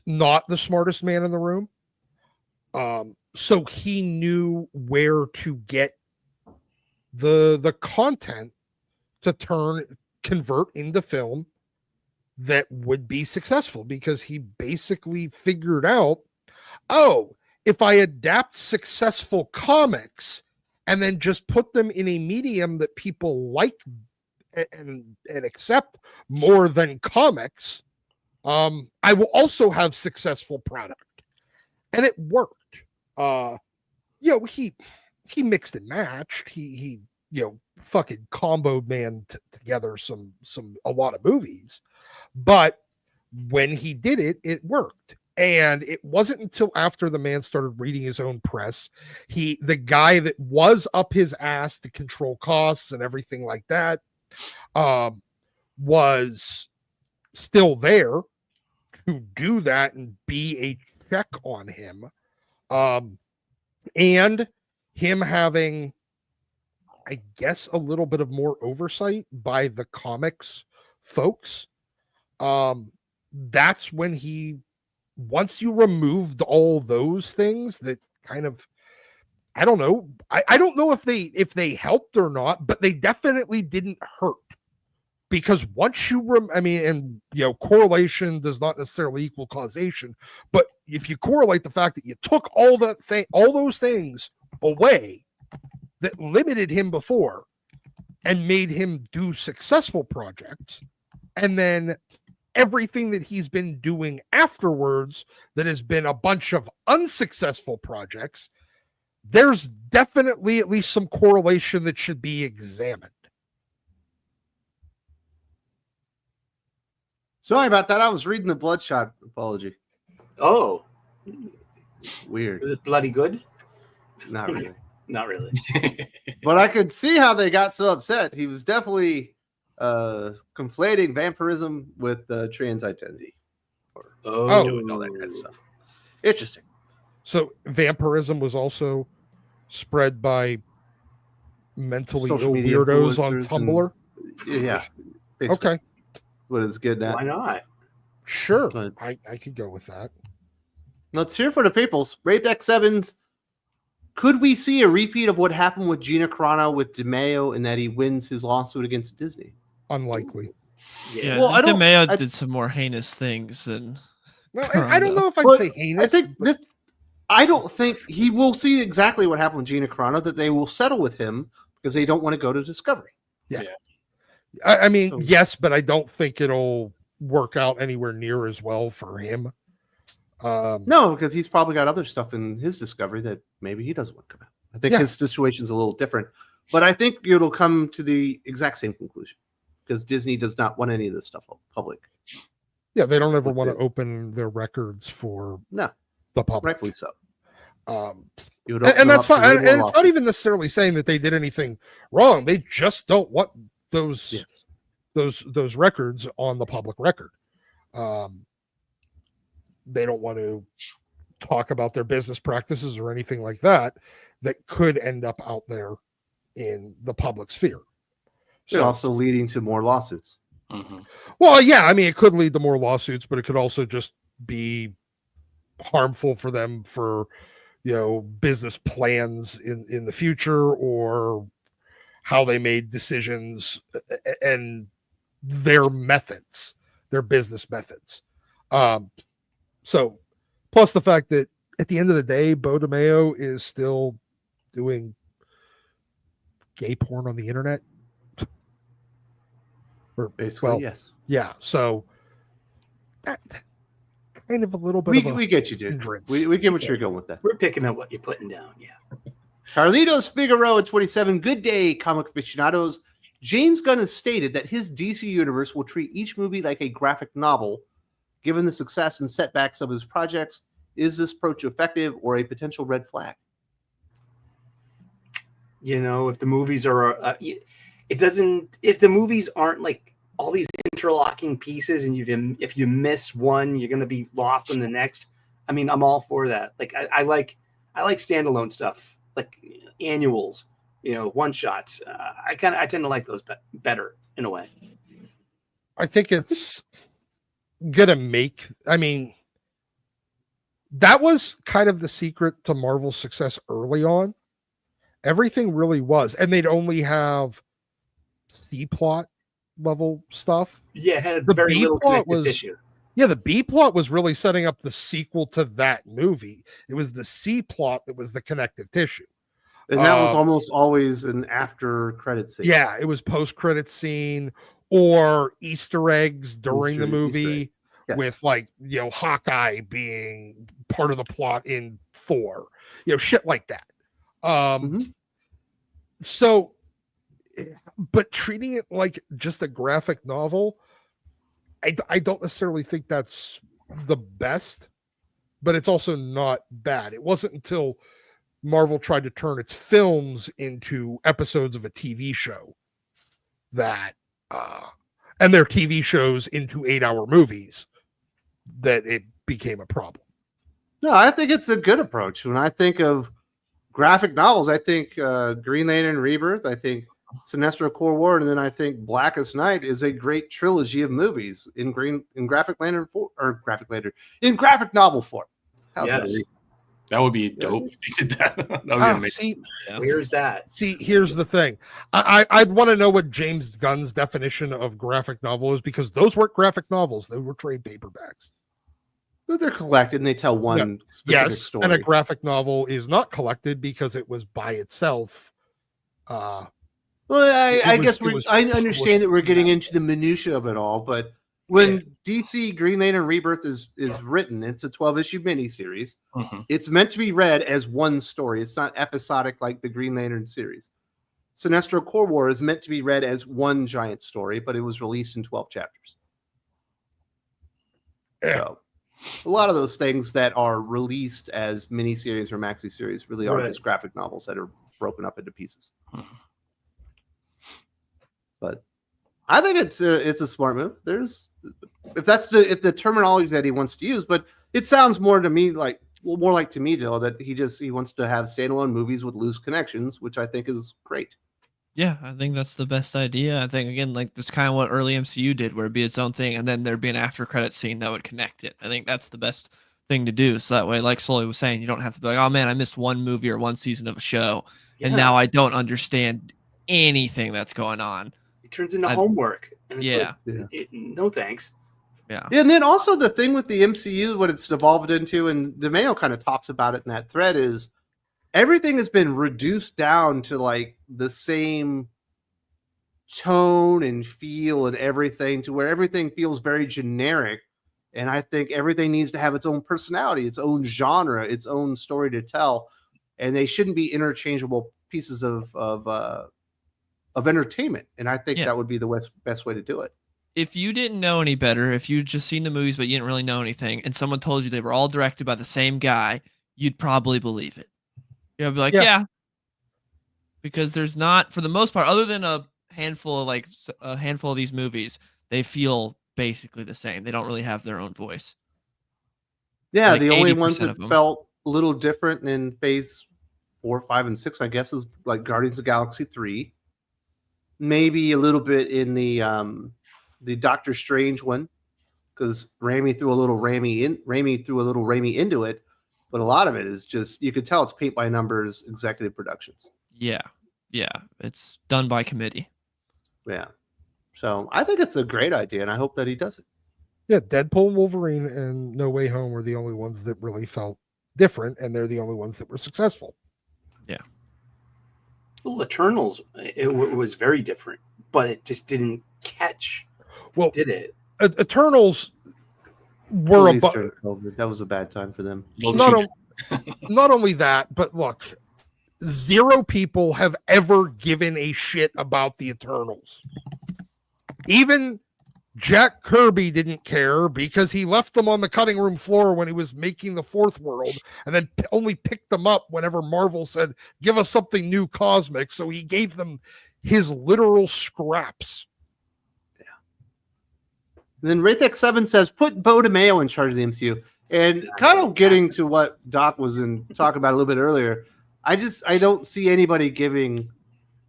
not the smartest man in the room. So he knew where to get the content to convert into film that would be successful, because he basically figured out, if I adapt successful comics and then just put them in a medium that people like and accept more than comics, I will also have successful product. And it worked. He mixed and matched. He fucking comboed together a lot of movies. But when he did it, it worked. And it wasn't until after the man started reading his own press, the guy that was up his ass to control costs and everything like that, was still there to do that and be a check on him. And him having, I guess, a little bit of more oversight by the comics folks. That's when once you removed all those things that kind of, I don't know. I don't know if they helped or not, but they definitely didn't hurt, because once correlation does not necessarily equal causation. But if you correlate the fact that you took all those things away that limited him before and made him do successful projects, and then everything that he's been doing afterwards that has been a bunch of unsuccessful projects, there's definitely at least some correlation that should be examined. Sorry about that. I was reading the Bloodshot apology. Oh. Weird. Was it bloody good? Not really. Not really. But I could see how they got so upset. He was definitely conflating vampirism with trans identity. Or doing all that kind of stuff. Interesting. So vampirism was also spread by mentally Social ill media weirdos on influencers Tumblr. Yeah. basically. Okay, What is good now? Why not? sure. But- I could go with that. Let's hear for the peoples. Wraith X7's. Could we see a repeat of what happened with Gina Carano with DeMayo, and that he wins his lawsuit against Disney? Unlikely. Yeah, Well, I don't- DeMayo did some more heinous things than. Well, I don't know if I'd But say heinous. I think this. I don't think he will see exactly what happened with Gina Carano, that they will settle with him because they don't want to go to Discovery. I mean, So- yes, but I don't think it'll work out anywhere near as well for him. No, because he's probably got other stuff in his Discovery that maybe he doesn't want to come out. I think Yeah. his situation's a little different, but I think it'll come to the exact same conclusion because Disney does not want any of this stuff public. Yeah, they don't ever With want to the- open their records for No, the public. rightfully so. You would And open them that's up to fine. way And more it's not lawsuits. even necessarily saying that they did anything wrong. They just don't want those Yes. those records on the public record. They don't want to talk about their business practices or anything like that could end up out there in the public sphere. It's also leading to more lawsuits. Mhm. Well, yeah, I mean, it could lead to more lawsuits, but it could also just be harmful for them for business plans in the future, or how they made decisions and their methods, their business methods. So plus the fact that at the end of the day, Beau DeMayo is still doing gay porn on the internet. Or, Basically, yes. Yeah. So that kind of a little bit We get you, dude. hindrance. We get what you're going with that. We're picking up what you're putting down. Yeah. Carlitos Figueroa at 27. Good day, comic aficionados. James Gunn has stated that his DC universe will treat each movie like a graphic novel. Given the success and setbacks of his projects, is this approach effective or a potential red flag? If the movies are, if the movies aren't like all these interlocking pieces, and if you miss one, you're going to be lost on the next. I mean, I'm all for that. Like I like standalone stuff, like annuals, one shots. I tend to like those better in a way. I think it's gonna make. I mean, that was kind of the secret to Marvel's success early on. Everything really was, and they'd only have C plot level stuff. Yeah, it had The very B little plot connective was- tissue. Yeah, the B plot was really setting up the sequel to that movie. It was the C plot that was the connective tissue. And that was almost always an after credit scene. Yeah, it was post credit scene or Easter eggs during the Easter movie egg. Yes. with Hawkeye being part of the plot in Thor, shit like that. So, but treating it like just a graphic novel, I don't necessarily think that's the best, but it's also not bad. It wasn't until Marvel tried to turn its films into episodes of a TV show that, and their TV shows into 8-hour movies, that it became a problem. No, I think it's a good approach. When I think of graphic novels, I think Green Lantern Rebirth, I think Sinestro Corps War, and then I think Blackest Night is a great trilogy of movies in graphic novel form. How's Yes. that? That would be dope if they did that. That would be amazing. See, Where's that? here's the thing. I'd want to know what James Gunn's definition of graphic novel is, because those weren't graphic novels; they were trade paperbacks. But they're collected and they tell one specific story. And a graphic novel is not collected because it was by itself. Well, I guess it was I understand that we're getting into the minutia of it all, but when DC Green Lantern Rebirth is written, it's a 12-issue miniseries. Mhm. It's meant to be read as one story. It's not episodic like the Green Lantern series. Sinestro Corps War is meant to be read as one giant story, but it was released in 12 chapters. Yeah. So a lot of those things that are released as miniseries or maxi series really are Right. just graphic novels that are broken up into pieces. Mhm. But I think it's a smart move. There's if the terminology that he wants to use, but it sounds more to me like to me, Dill, that he wants to have standalone movies with loose connections, which I think is great. Yeah, I think that's the best idea. I think again, like that's kind of what early MCU did, where it'd be its own thing, and then there'd be an after credit scene that would connect it. I think that's the best thing to do. So that way, like Sully was saying, you don't have to be like, oh man, I missed one movie or one season of a show, and Yeah. now I don't understand anything that's going on. It turns into homework. And it's Yeah. no thanks. Yeah. And then also the thing with the MCU, what it's evolved into, and DeMayo kind of talks about it in that thread, is everything has been reduced down to like the same tone and feel and everything, to where everything feels very generic. And I think everything needs to have its own personality, its own genre, its own story to tell, and they shouldn't be interchangeable pieces of entertainment. And I think that would be the best way to do it. If you didn't know any better, if you'd just seen the movies but you didn't really know anything, and someone told you they were all directed by the same guy, you'd probably believe it. You'd be like, yeah. Because there's not, for the most part, other than a handful of these movies, they feel basically the same. They don't really have their own voice. Yeah, Like the only 80% ones that of them. felt a little different in phase 4, 5, and 6, I guess, is like Guardians of the Galaxy 3. Maybe a little bit in the Doctor Strange one, because Raimi threw a little Raimi into it. but a lot of it is just, you could tell it's paint by numbers executive productions. Yeah. It's done by committee. Yeah. So I think it's a great idea, and I hope that he does it. Yeah, Deadpool and Wolverine and No Way Home were the only ones that really felt different, and they're the only ones that were successful. Yeah. Well, Eternals, it was very different, but it just didn't catch. Well, did it? Eternals were Released during COVID. That was a bad time for them. Not only that, but look, 0 people have ever given a shit about the Eternals. Even Jack Kirby didn't care because he left them on the cutting room floor when he was making the Fourth World, and then only picked them up whenever Marvel said, give us something new cosmic. So he gave them his literal scraps. Yeah. And then Raythex7 says, put Beau DeMayo in charge of the MCU. And kind of getting to what Doc was talking about a little bit earlier, I don't see anybody giving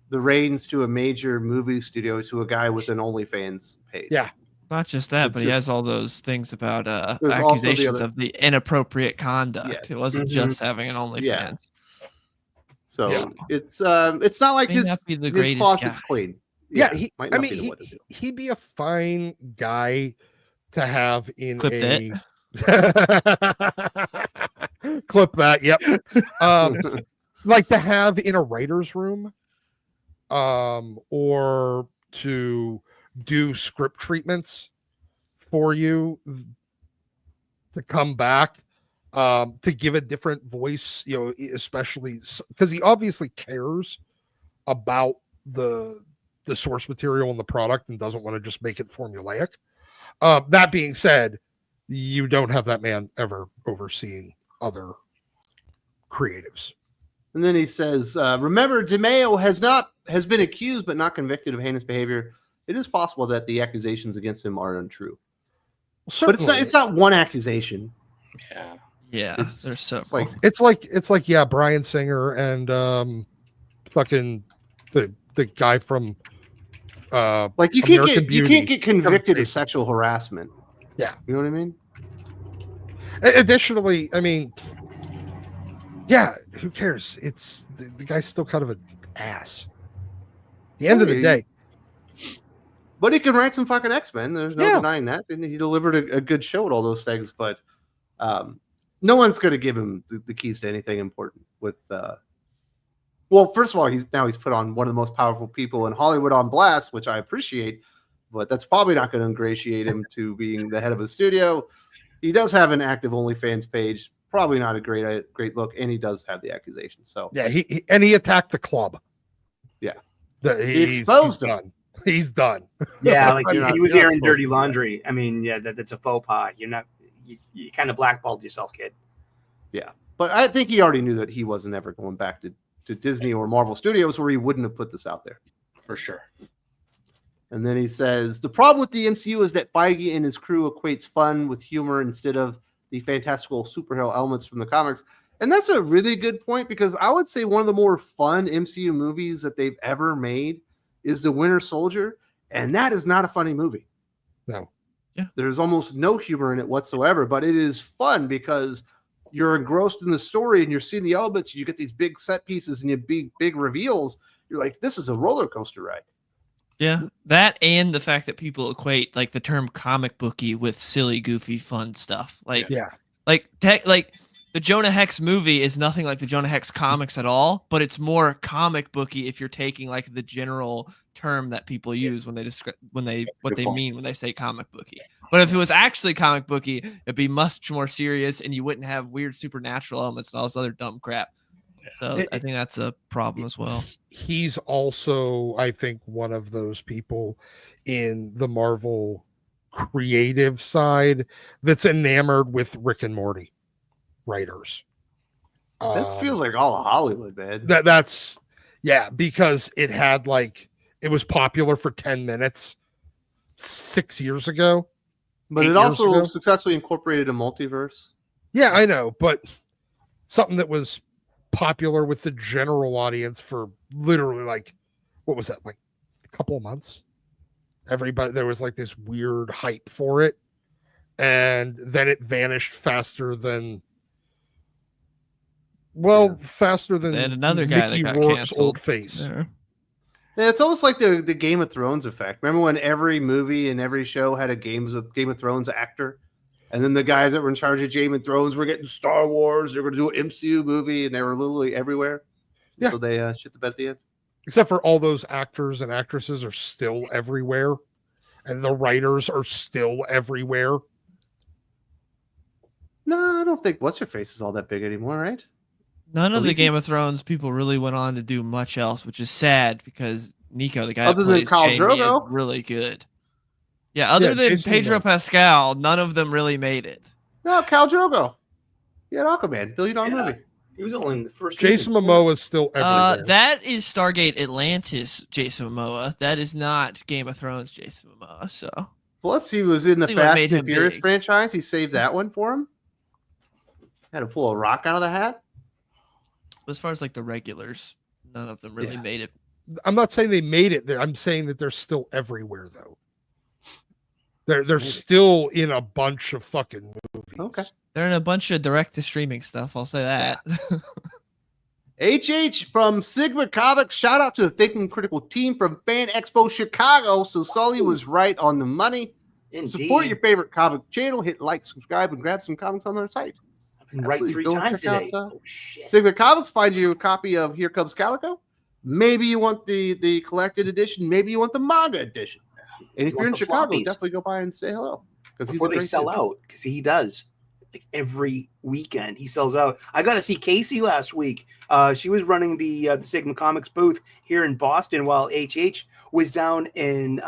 the reins to a major movie studio to a guy with an OnlyFans page. Yeah. Not just that, but he has all those things about There's accusations of the inappropriate conduct. Yes. It wasn't just having an OnlyFans. Yeah. So it's not like May his not be the his greatest closet's guy. clean. Yeah, might not be the one to do. he'd be a fine guy to have in Clip a clip that. Yep. Like to have in a writer's room, or to do script treatments for you to come back, to give a different voice, especially because he obviously cares about the source material and the product and doesn't want to just make it formulaic. That being said, you don't have that man ever overseeing other creatives. And then he says, remember, DeMayo has been accused but not convicted of heinous behavior. It is possible that the accusations against him are untrue. But it's not one accusation. Yeah, there's so it's like Bryan Singer and fucking the guy from like you can't get convicted of sexual harassment. Yeah. You know what I mean? Additionally, I mean, yeah, who cares? It's the guy's still kind of an ass. At the end of the day. But he can write some fucking X-Men. There's no denying that. And he delivered a good show with all those things. But no one's going to give him the keys to anything important. With well, first of all, he's put on one of the most powerful people in Hollywood on blast, which I appreciate. But that's probably not going to ingratiate him to being the head of a studio. He does have an active OnlyFans page. Probably not a great look, and he does have the accusation. So yeah, he attacked the club. Yeah, he exposed him. He's done. Yeah, like he was airing dirty laundry. I mean, yeah, that's a faux pas. You kind of blackballed yourself, kid. Yeah, but I think he already knew that he wasn't ever going back to Disney or Marvel Studios, where he wouldn't have put this out there for sure. And then he says, the problem with the MCU is that Feige and his crew equates fun with humor instead of the fantastical superhero elements from the comics. And that's a really good point, because I would say one of the more fun MCU movies that they've ever made is The Winter Soldier. And that is not a funny movie. No. Yeah. There's almost no humor in it whatsoever, but it is fun because you're engrossed in the story and you're seeing the elements. You get these big set pieces and you big reveals. You're like, this is a roller coaster ride. Yeah, that and the fact that people equate like the term comic booky with silly, goofy, fun stuff. Like, like the Jonah Hex movie is nothing like the Jonah Hex comics at all, but it's more comic booky if you're taking like the general term that people use when they describe what they mean when they say comic booky. But if it was actually comic booky, it'd be much more serious, and you wouldn't have weird supernatural elements and all this other dumb crap. So I think that's a problem as well. He's also, I think, one of those people in the Marvel creative side that's enamored with Rick and Morty writers. That feels like all of Hollywood, man. That's because it had it was popular for 10 minutes 6 years ago. But it also successfully incorporated a multiverse. Yeah, I know, but something that was popular with the general audience for literally what was that, a couple of months? Everybody, there was this weird hype for it, and then it vanished faster than Well, faster than They had another guy that Mickey got Rourke's canceled. old face. Yeah. Yeah, it's almost like the Game of Thrones effect. Remember when every movie and every show had a Game of Thrones actor? And then the guys that were in charge of Game of Thrones were getting Star Wars. They were going to do an MCU movie, and they were literally everywhere. Yeah. So they shit the bed at the end. Except for all those actors and actresses are still everywhere. And the writers are still everywhere. No, I don't think What's-Her-Face is all that big anymore, right? None of the Elise? Game of Thrones people really went on to do much else, which is sad because Nico, the guy Other that than plays Khal Jaime, is Drogo? really good. Yeah, other than Jason Pedro Momoa. Pascal, none of them really made it. No, Khal Drogo. He had Aquaman, $1 billion movie. He was only in the first Jason season. Momoa is still everywhere. That is Stargate Atlantis, Jason Momoa. That is not Game of Thrones, Jason Momoa. So Plus, he was in the See what Fast made and him Furious big. franchise. He saved that one for him. Had to pull a rock out of the hat. as far as like the regulars, none of them really Yeah. made it. I'm not saying they made it. I'm saying that they're still everywhere, though. They're still in a bunch of fucking movies. Okay. They're in a bunch of direct to streaming stuff. I'll say that. HH from Sigma Comics. Shout out to the Thinking Critical team from Fan Expo Chicago. So Sully was right on the money. Indeed. Support your favorite comic channel. Hit like, subscribe, and grab some comics on their site. I've been right Absolutely. 3 Go times check out, today. Oh shit. Sigma Comics. Find you a copy of Here Comes Calico. Maybe you want the collected edition. Maybe you want the manga edition. And if You you're in want the Chicago, floppies. definitely go by and say hello. Because Before they sell out, because he does. Like every weekend, he sells out. I got to see Casey last week. She was running the Sigma Comics booth here in Boston, while HH was down in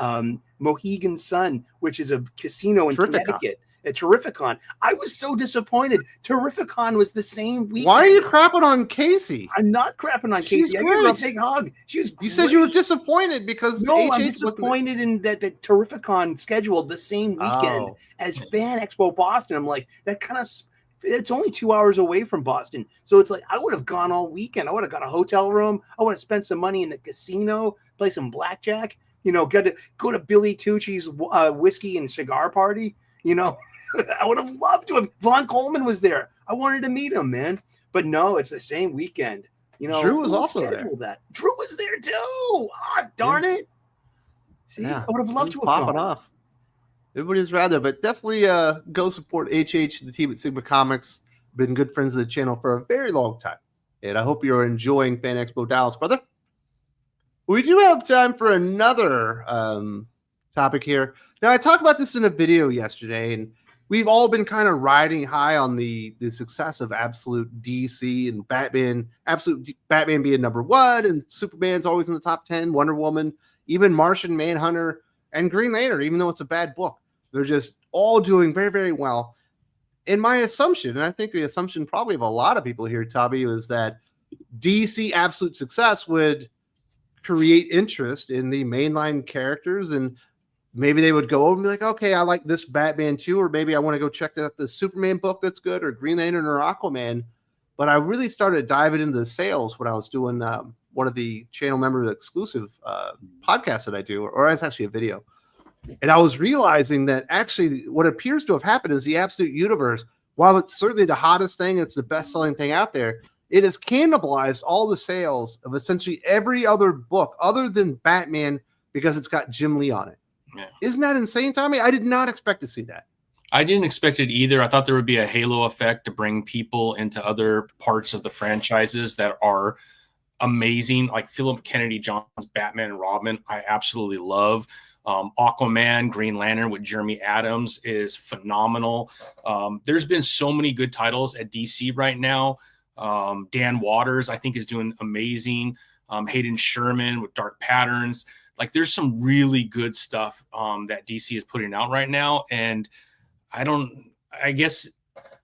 Mohegan Sun, which is a casino in Terrificon. Connecticut. At Terrificon. I was so disappointed. Terrificon was the same weekend. Why are you crapping on Casey? I'm not crapping on She's Casey. I gave her a great. big hug. She was. You said you were great. disappointed because No, I'm HH wasn't- disappointed in that the Terrificon scheduled the same weekend Oh. as Fan Expo Boston. I'm like, that kind of, it's only 2 hours away from Boston. So it's like, I would have gone all weekend. I would have got a hotel room. I would have spent some money in the casino, play some blackjack, got to go to Billy Tucci's whiskey and cigar party. I would have loved to have. Vaughn Coleman was there. I wanted to meet him, man. But no, it's the same weekend. Drew was who also there. scheduled that? Drew was there too. Ah, darn it. See, Yeah, I would have loved It to was have popping gone. off. Everybody's rather, but definitely go support HH, the team at Sigma Comics. Been good friends of the channel for a very long time. And I hope you're enjoying Fan Expo Dallas, brother. We do have time for another topic here. Now, I talked about this in a video yesterday, and we've all been kind of riding high on the success of Absolute DC and Batman, Absolute Batman being #1, and Superman's always in the top 10, Wonder Woman, even Martian Manhunter, and Green Lantern, even though it's a bad book. They're just all doing very, very well. And my assumption, and I think the assumption probably of a lot of people here, Tubby, is that DC Absolute success would create interest in the mainline characters, and maybe they would go over and be like, okay, I like this Batman too, or maybe I want to go check out the Superman book that's good, or Green Lantern or Aquaman. But I really started diving into the sales when I was doing one of the channel members exclusive podcasts that I do, or it's actually a video. And I was realizing that actually what appears to have happened is the Absolute Universe, while it's certainly the hottest thing, it's the best-selling thing out there, it has cannibalized all the sales of essentially every other book other than Batman because it's got Jim Lee on it. Yeah. Isn't that insane, Tommy? I did not expect to see that. I didn't expect it either. I thought there would be a halo effect to bring people into other parts of the franchises that are amazing, like Philip Kennedy John's Batman and Robin. I absolutely love. Aquaman, Green Lantern with Jeremy Adams is phenomenal. There's been so many good titles at DC right now. Dan Waters, I think, is doing amazing. Hayden Sherman with Dark Patterns. Like, there's some really good stuff that DC is putting out right now. And I guess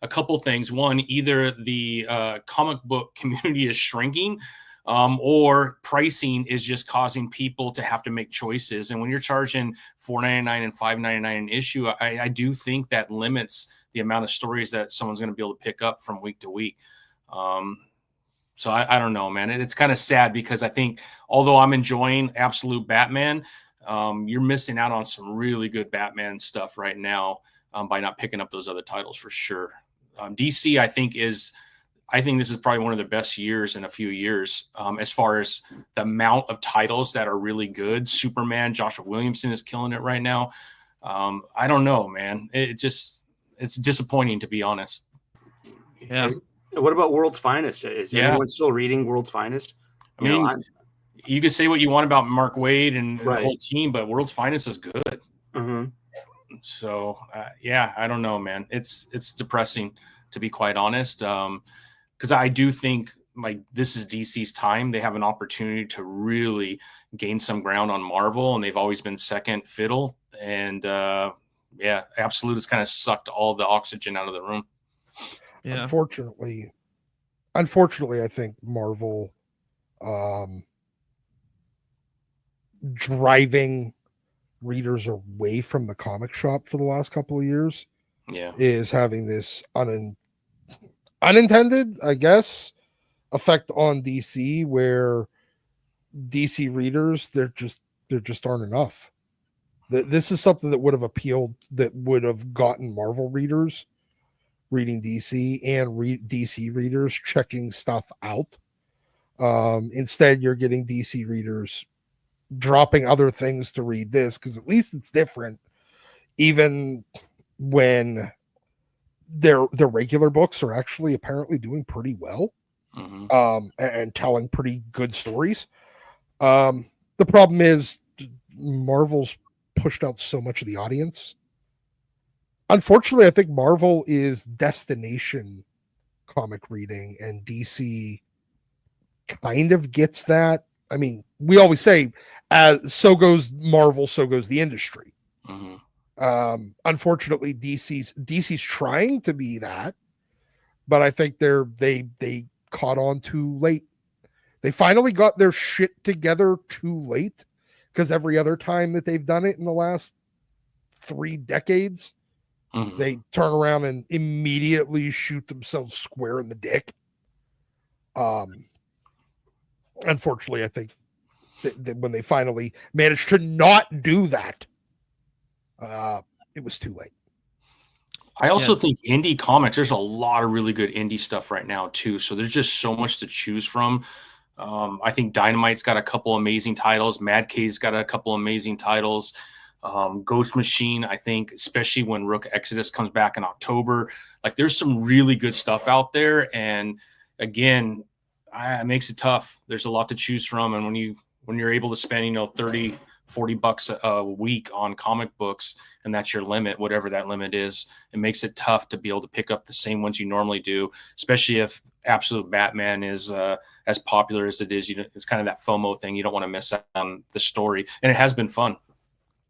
a couple things. One, either the comic book community is shrinking, or pricing is just causing people to have to make choices. And when you're charging $4.99 and $5.99 an issue, I do think that limits the amount of stories that someone's going to be able to pick up from week to week. So I don't know, man. It's kind of sad because I think although I'm enjoying Absolute Batman, you're missing out on some really good Batman stuff right now by not picking up those other titles for sure. DC, I I think this is probably one of the best years in a few years, as far as the amount of titles that are really good. Superman, Joshua Williamson is killing it right now. I don't know, man. It's disappointing, to be honest. Yeah. What about World's Finest? Is anyone still reading World's Finest? I mean, you could say what you want about Mark Waid and the whole team, but World's Finest is good. Mm-hmm. So, I don't know, man. It's depressing, to be quite honest. Because I do think like this is DC's time. They have an opportunity to really gain some ground on Marvel, and they've always been second fiddle. And Absolute has kind of sucked all the oxygen out of the room. Yeah. Unfortunately, I think Marvel driving readers away from the comic shop for the last couple of years is having this unintended, I guess, effect on DC, where DC readers there just aren't enough. This is something that would have appealed, that would have gotten Marvel readers reading DC and DC readers checking stuff out. Instead, you're getting DC readers dropping other things to read this, because at least it's different, even when their regular books are actually apparently doing pretty well, and telling pretty good stories. The problem is Marvel's pushed out so much of the audience. Unfortunately, I think Marvel is destination comic reading, and DC kind of gets that. I mean, we always say, so goes Marvel, so goes the industry. Unfortunately, DC's trying to be that, but I think they caught on too late. They finally got their shit together too late, because every other time that they've done it in the last 3 decades, they turn around and immediately shoot themselves square in the dick. Unfortunately, I think that when they finally managed to not do that, it was too late. I also think indie comics, there's a lot of really good indie stuff right now too. So there's just so much to choose from. I think Dynamite's got a couple amazing titles. Mad K's got a couple amazing titles. Ghost Machine, I think, especially when Rook Exodus comes back in October, like there's some really good stuff out there. And again, it makes it tough. There's a lot to choose from. And when you're able to spend, $30, $40 a week on comic books, and that's your limit, whatever that limit is, it makes it tough to be able to pick up the same ones you normally do, especially if Absolute Batman is as popular as it is. It's kind of that FOMO thing. You don't want to miss out on the story, and it has been fun.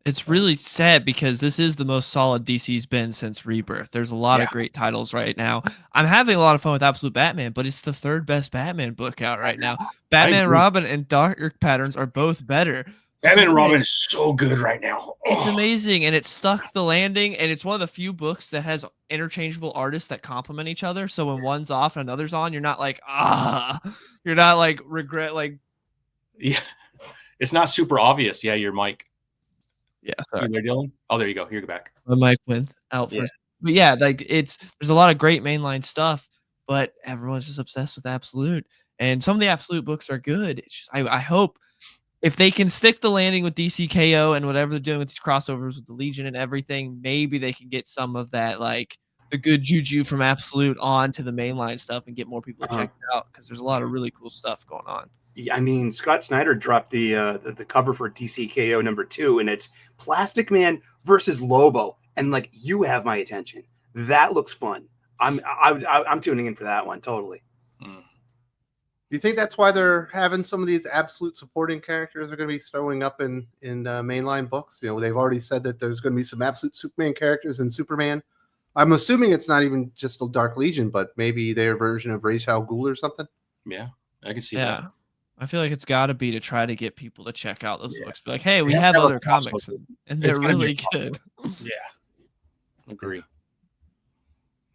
It's really sad because this is the most solid DC's been since Rebirth. There's a lot of great titles right now. I'm having a lot of fun with Absolute Batman, but it's the 3rd best Batman book out right now. Batman, Robin, and Dark Patterns are both better. Batman and Robin is so good right now. It's amazing, and it stuck the landing, and it's one of the few books that has interchangeable artists that complement each other. So when one's off and another's on, you're not like, you're not like regret, like. Yeah, it's not super obvious. Yeah, your mic. Yeah, sorry. You there, Dylan? Oh, there you go. Here, go back. My mic went out first. But yeah, like there's a lot of great mainline stuff, but everyone's just obsessed with Absolute, and some of the Absolute books are good. It's just, I hope if they can stick the landing with DCKO and whatever they're doing with these crossovers with the Legion and everything, maybe they can get some of that, like the good juju from Absolute onto the mainline stuff and get more people to check it out, because there's a lot of really cool stuff going on. I mean, Scott Snyder dropped the cover for DCKO #2, and it's Plastic Man versus Lobo, and like, you have my attention. That looks fun. I'm tuning in for that one totally. Do you think that's why they're having some of these Absolute supporting characters are going to be showing up in mainline books? They've already said that there's going to be some Absolute Superman characters in Superman. I'm assuming it's not even just a Dark Legion, but maybe their version of Ra's al Ghul or something. Yeah, I can see that. I feel like it's got to be to try to get people to check out those books. Be like, hey, we have other comics, and they're really good. Yeah, agree.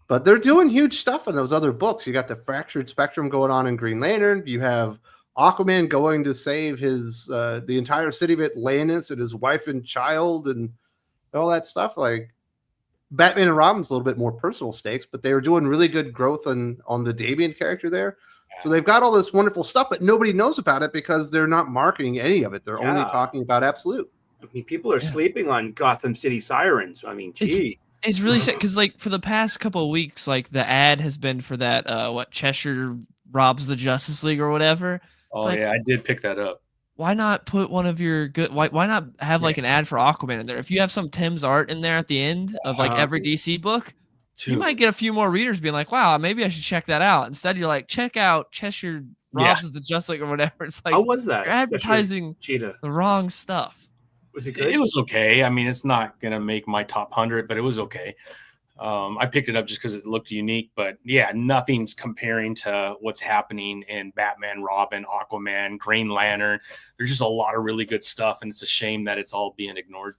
But they're doing huge stuff in those other books. You got the Fractured Spectrum going on in Green Lantern. You have Aquaman going to save his the entire city of Atlantis and his wife and child and all that stuff. Like, Batman and Robin's a little bit more personal stakes, but they were doing really good growth on the Damian character there. So they've got all this wonderful stuff, but nobody knows about it because they're not marketing any of it. They're only talking about Absolute. I mean, people are sleeping on Gotham City Sirens. I mean, gee. It's really sad because, like, for the past couple of weeks, like, the ad has been for that, Cheshire robs the Justice League or whatever. It's like, I did pick that up. Why not put one of your good? Why not have like an ad for Aquaman in there? If you have some Tim's art in there at the end of like every DC book, you might get a few more readers being like, "Wow, maybe I should check that out." Instead, you're like, "Check out Cheshire robs the Justice League or whatever." It's like, how was that? You're advertising the wrong stuff. Was it good? It was okay. I mean, it's not gonna make my top 100, but it was okay. I picked it up just because it looked unique, but yeah, nothing's comparing to what's happening in Batman, Robin, Aquaman, Green Lantern. There's just a lot of really good stuff, and it's a shame that it's all being ignored.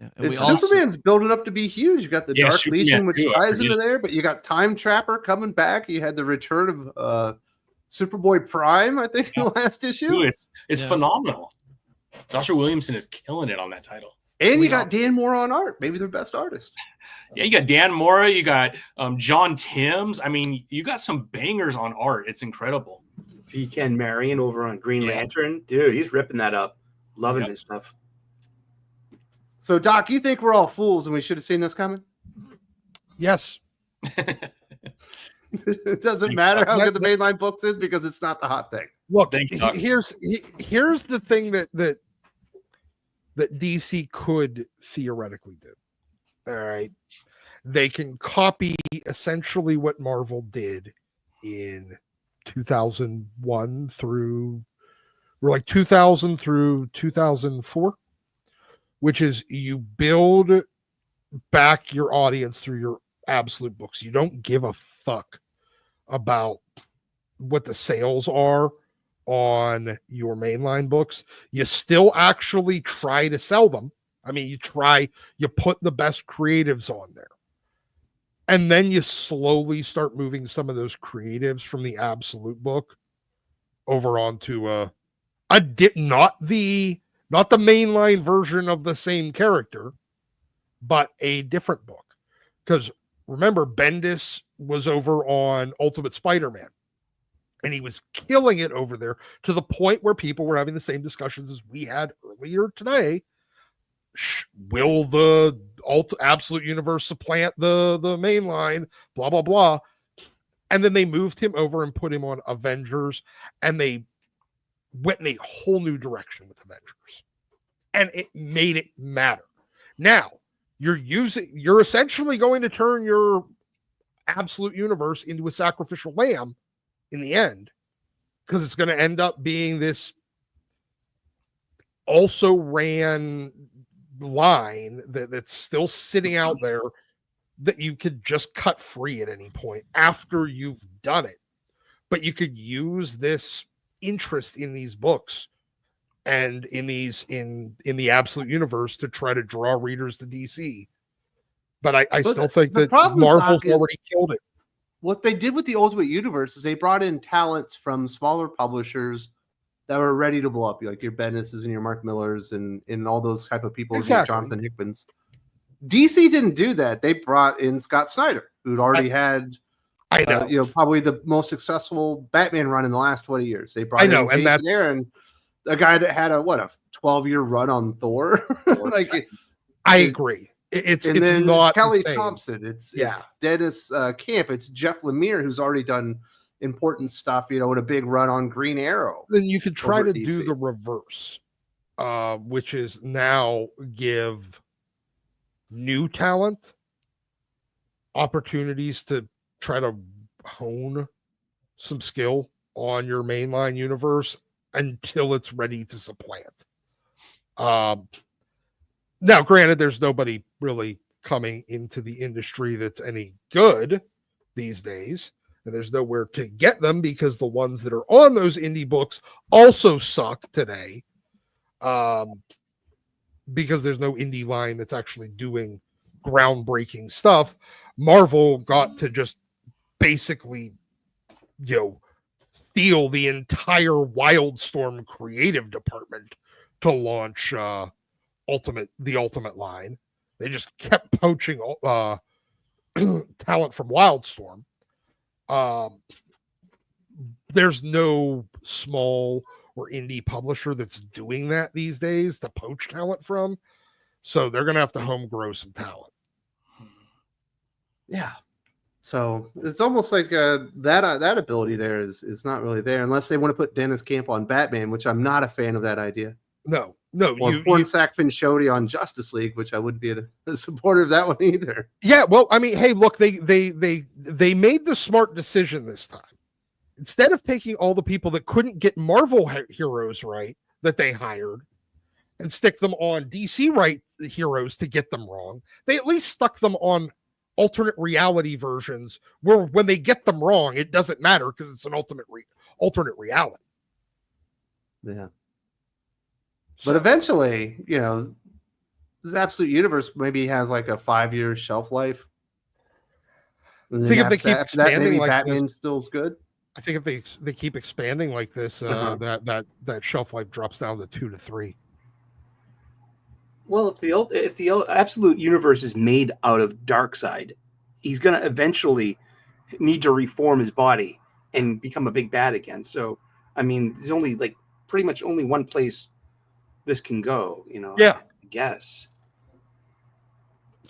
Yeah, Superman's building up to be huge. You got the Dark Superman Legion, which too, ties into there, but you got Time Trapper coming back. You had the return of Superboy Prime, I think, in the last issue. Dude, it's phenomenal. Joshua Williamson is killing it on that title. And you got Dan Mora on art, maybe their best artist. Yeah, you got Dan Mora, you got John Timms. I mean, you got some bangers on art. It's incredible. P. Ken Marion over on Green Lantern. Dude, he's ripping that up. Loving his stuff. So, Doc, you think we're all fools and we should have seen this coming? Yes. It doesn't matter how good the mainline books is because it's not the hot thing. Look, here's the thing that DC could theoretically do. All right. They can copy essentially what Marvel did in 2001 through 2000 through 2004, which is you build back your audience through your Absolute books. You don't give a fuck about what the sales are on your mainline books. You still actually try to sell them. I mean, you put the best creatives on there. And then you slowly start moving some of those creatives from the Absolute book over onto not the mainline version of the same character, but a different book. Because remember, Bendis was over on Ultimate Spider-Man, and he was killing it over there to the point where people were having the same discussions as we had earlier today. Will the Absolute Universe supplant the mainline? Blah, blah, blah. And then they moved him over and put him on Avengers, and they went in a whole new direction with Avengers. And it made it matter. Now, you're essentially going to turn your Absolute Universe into a sacrificial lamb in the end, because it's going to end up being this also ran line that's still sitting out there that you could just cut free at any point after you've done it. But you could use this interest in these books and in the Absolute Universe to try to draw readers to DC. But I still think that Marvel's already killed it. What they did with the Ultimate Universe is they brought in talents from smaller publishers that were ready to blow up, like your Bendis's and your Mark Millers and all those type of people, exactly. Jonathan Hickman's. DC didn't do that. They brought in Scott Snyder, who'd already had, probably the most successful Batman run in the last 20 years. They brought in Jason Aaron, a guy that had a 12-year run on Thor. I agree. It's not Kelly Thompson. It's Dennis Camp. It's Jeff Lemire, who's already done important stuff, with a big run on Green Arrow. Then you could try to do the reverse, which is now give new talent opportunities to try to hone some skill on your mainline universe until it's ready to supplant. Now, granted, there's nobody really coming into the industry that's any good these days, and there's nowhere to get them because the ones that are on those indie books also suck today, because there's no indie line that's actually doing groundbreaking stuff. Marvel got to just basically, steal the entire Wildstorm creative department to launch the Ultimate line. They just kept poaching talent from Wildstorm. There's no small or indie publisher that's doing that these days to poach talent from. So they're going to have to home grow some talent. Yeah. So it's almost like that ability there is not really there unless they want to put Dennis Camp on Batman, which I'm not a fan of that idea. No. Or Pornsack Pinchoti on Justice League, which I wouldn't be a supporter of that one either. Yeah, well, I mean, hey, look, they made the smart decision this time. Instead of taking all the people that couldn't get Marvel heroes right that they hired and stick them on DC right heroes to get them wrong, they at least stuck them on alternate reality versions where when they get them wrong, it doesn't matter because it's an alternate reality. Yeah. But eventually, this Absolute Universe maybe has like a 5-year shelf life. And I think if they keep after that, maybe expanding like Batman this, still's good. I think if they keep expanding like this, that shelf life drops down to 2 to 3. Well, if the Absolute Universe is made out of Darkseid, he's going to eventually need to reform his body and become a big bad again. So, I mean, there's only pretty much only one place this can go, Yeah. I guess.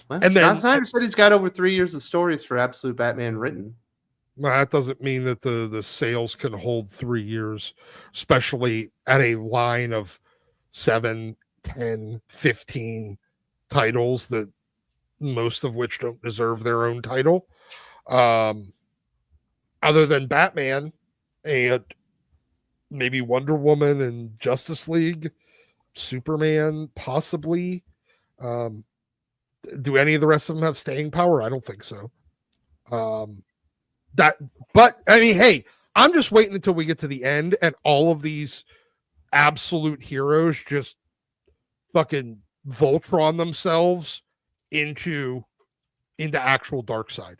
Well, And then- Scott Snyder said he's got over 3 years of stories for Absolute Batman written. Well, that doesn't mean that the sales can hold 3 years, especially at a line of 7, 10, 15 titles that most of which don't deserve their own title. Other than Batman and maybe Wonder Woman and Justice League, Superman, possibly. Do any of the rest of them have staying power? I don't think so. But I mean, hey, I'm just waiting until we get to the end and all of these absolute heroes just fucking Voltron themselves into actual Darkseid.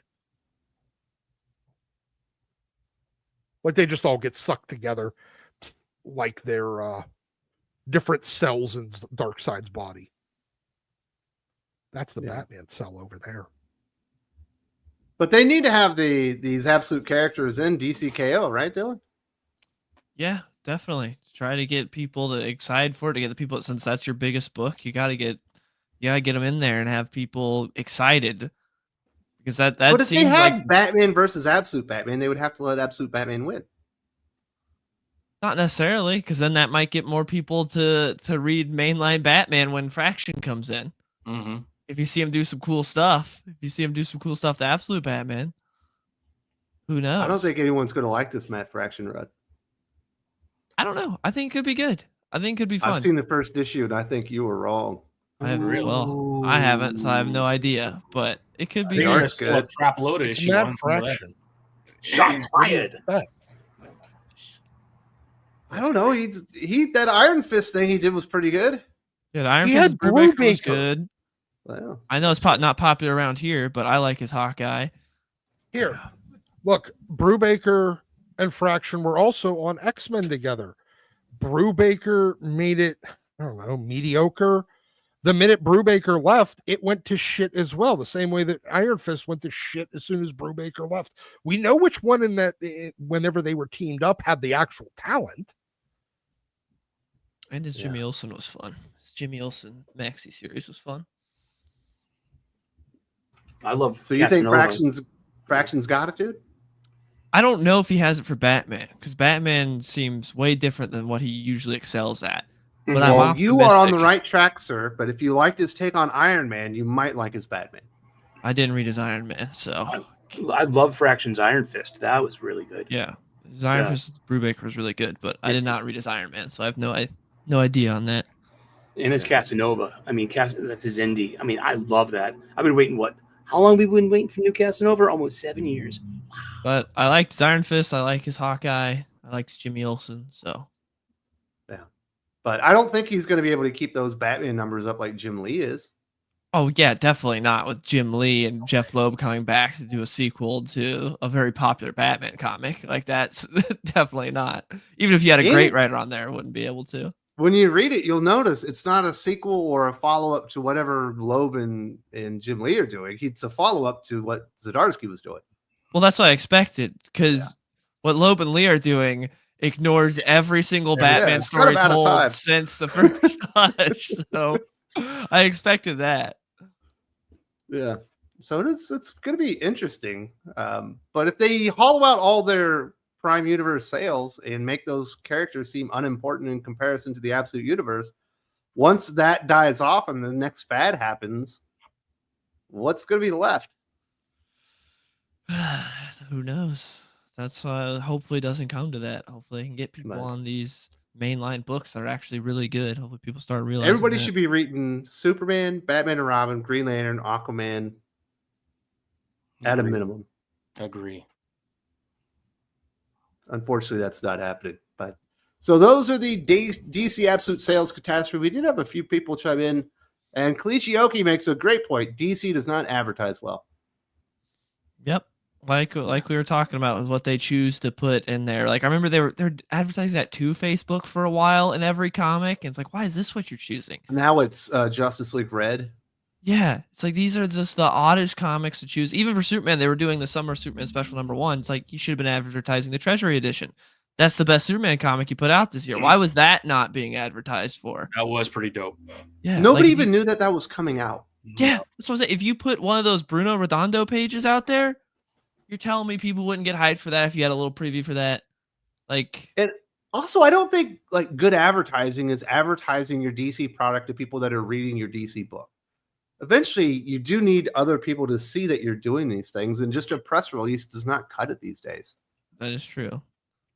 Like they just all get sucked together like they're different cells in Darkseid's body. That's the Batman cell over there. But they need to have these absolute characters in DCKO, right, Dylan? Yeah, definitely. Try to get people to excited for it. To get the people, since that's your biggest book, you gotta get them in there and have people excited. Because that But if seems they had like Batman versus Absolute Batman, they would have to let Absolute Batman win. not necessarily, because then that might get more people to read mainline Batman when Fraction comes in. Mm-hmm. If you see him do some cool stuff, to Absolute Batman, who knows? I don't think anyone's going to like this Matt Fraction run. I don't know. I think it could be good. I think it could be fun. I've seen the first issue, and I think you were wrong. I haven't, so I have no idea. But it could be They're Art gonna good. sell a crap load of issue. Mad on Fraction. Shots fired. I don't know. That Iron Fist thing he did was pretty good. Yeah, the Iron He Fist had Brubaker was Brubaker. good. Wow. I know it's not popular around here, but I like his Hawkeye. Here, look, Brubaker and Fraction were also on X-Men together. Brubaker made it, I don't know, mediocre. The minute Brubaker left, it went to shit as well. The same way that Iron Fist went to shit as soon as Brubaker left. We know which one whenever they were teamed up, had the actual talent. And his Jimmy Olsen was fun. His Jimmy Olsen maxi series was fun. I love. So you think Casanova. Fraction's got it, dude? I don't know if he has it for Batman, because Batman seems way different than what he usually excels at. But I'm Well, you are on the optimistic. right track, sir. But if you liked his take on Iron Man, you might like his Batman. I didn't read his Iron Man, so I love Fraction's Iron Fist. That was really good. yeah. His Iron Yeah. Fist Brubaker was really good, but I did not read his Iron Man, so I have no idea on that. And his Casanova. I mean, that's his indie. I mean, I love that. I've been waiting, how long have we been waiting for new Casanova? Almost 7 years. But I liked his Iron Fist, I like his Hawkeye, I liked his Jimmy Olsen, so But I don't think he's going to be able to keep those Batman numbers up like Jim Lee is. oh yeah, definitely not with Jim Lee and Jeff Loeb coming back to do a sequel to a very popular Batman comic. Like that's definitely not. Even if you had a great writer on there, it wouldn't be able to. when you read it, you'll notice it's not a sequel or a follow-up to whatever Loeb and Jim Lee are doing. It's a follow-up to what Zdarsky was doing. Well, that's what I expected, because what Loeb and Lee are doing ignores every single Batman it's kind story of out of time. told since the first Hush. So I expected that. Yeah. So it's going to be interesting. But if they hollow out all their Prime Universe sales and make those characters seem unimportant in comparison to the Absolute Universe, once that dies off and the next fad happens, what's going to be left? Who knows? That's hopefully it doesn't come to that. Hopefully, they can get people on these mainline books that are actually really good. Hopefully, people start realizing everybody that. should be reading Superman, Batman and Robin, Green Lantern, Aquaman at a minimum. Agree. Unfortunately, that's not happening. But so those are the DC Absolute Sales Catastrophe. We did have a few people chime in, and Kalichioki makes a great point. DC does not advertise well. Yep. Like we were talking about with what they choose to put in there. Like I remember they're advertising that to Facebook for a while in every comic, and it's like, why is this what you're choosing? Now it's Justice League Red. Yeah, it's like these are just the oddest comics to choose. Even for Superman, they were doing the Summer Superman Special #1. It's like you should have been advertising the Treasury Edition. That's the best Superman comic you put out this year. Why was that not being advertised for? That was pretty dope. Yeah, nobody even knew that was coming out. Yeah, that's what I'm saying. If you put one of those Bruno Redondo pages out there, you're telling me people wouldn't get hyped for that if you had a little preview for that? Like, and also, I don't think like good advertising is advertising your DC product to people that are reading your DC book. Eventually, you do need other people to see that you're doing these things, and just a press release does not cut it these days. That is true.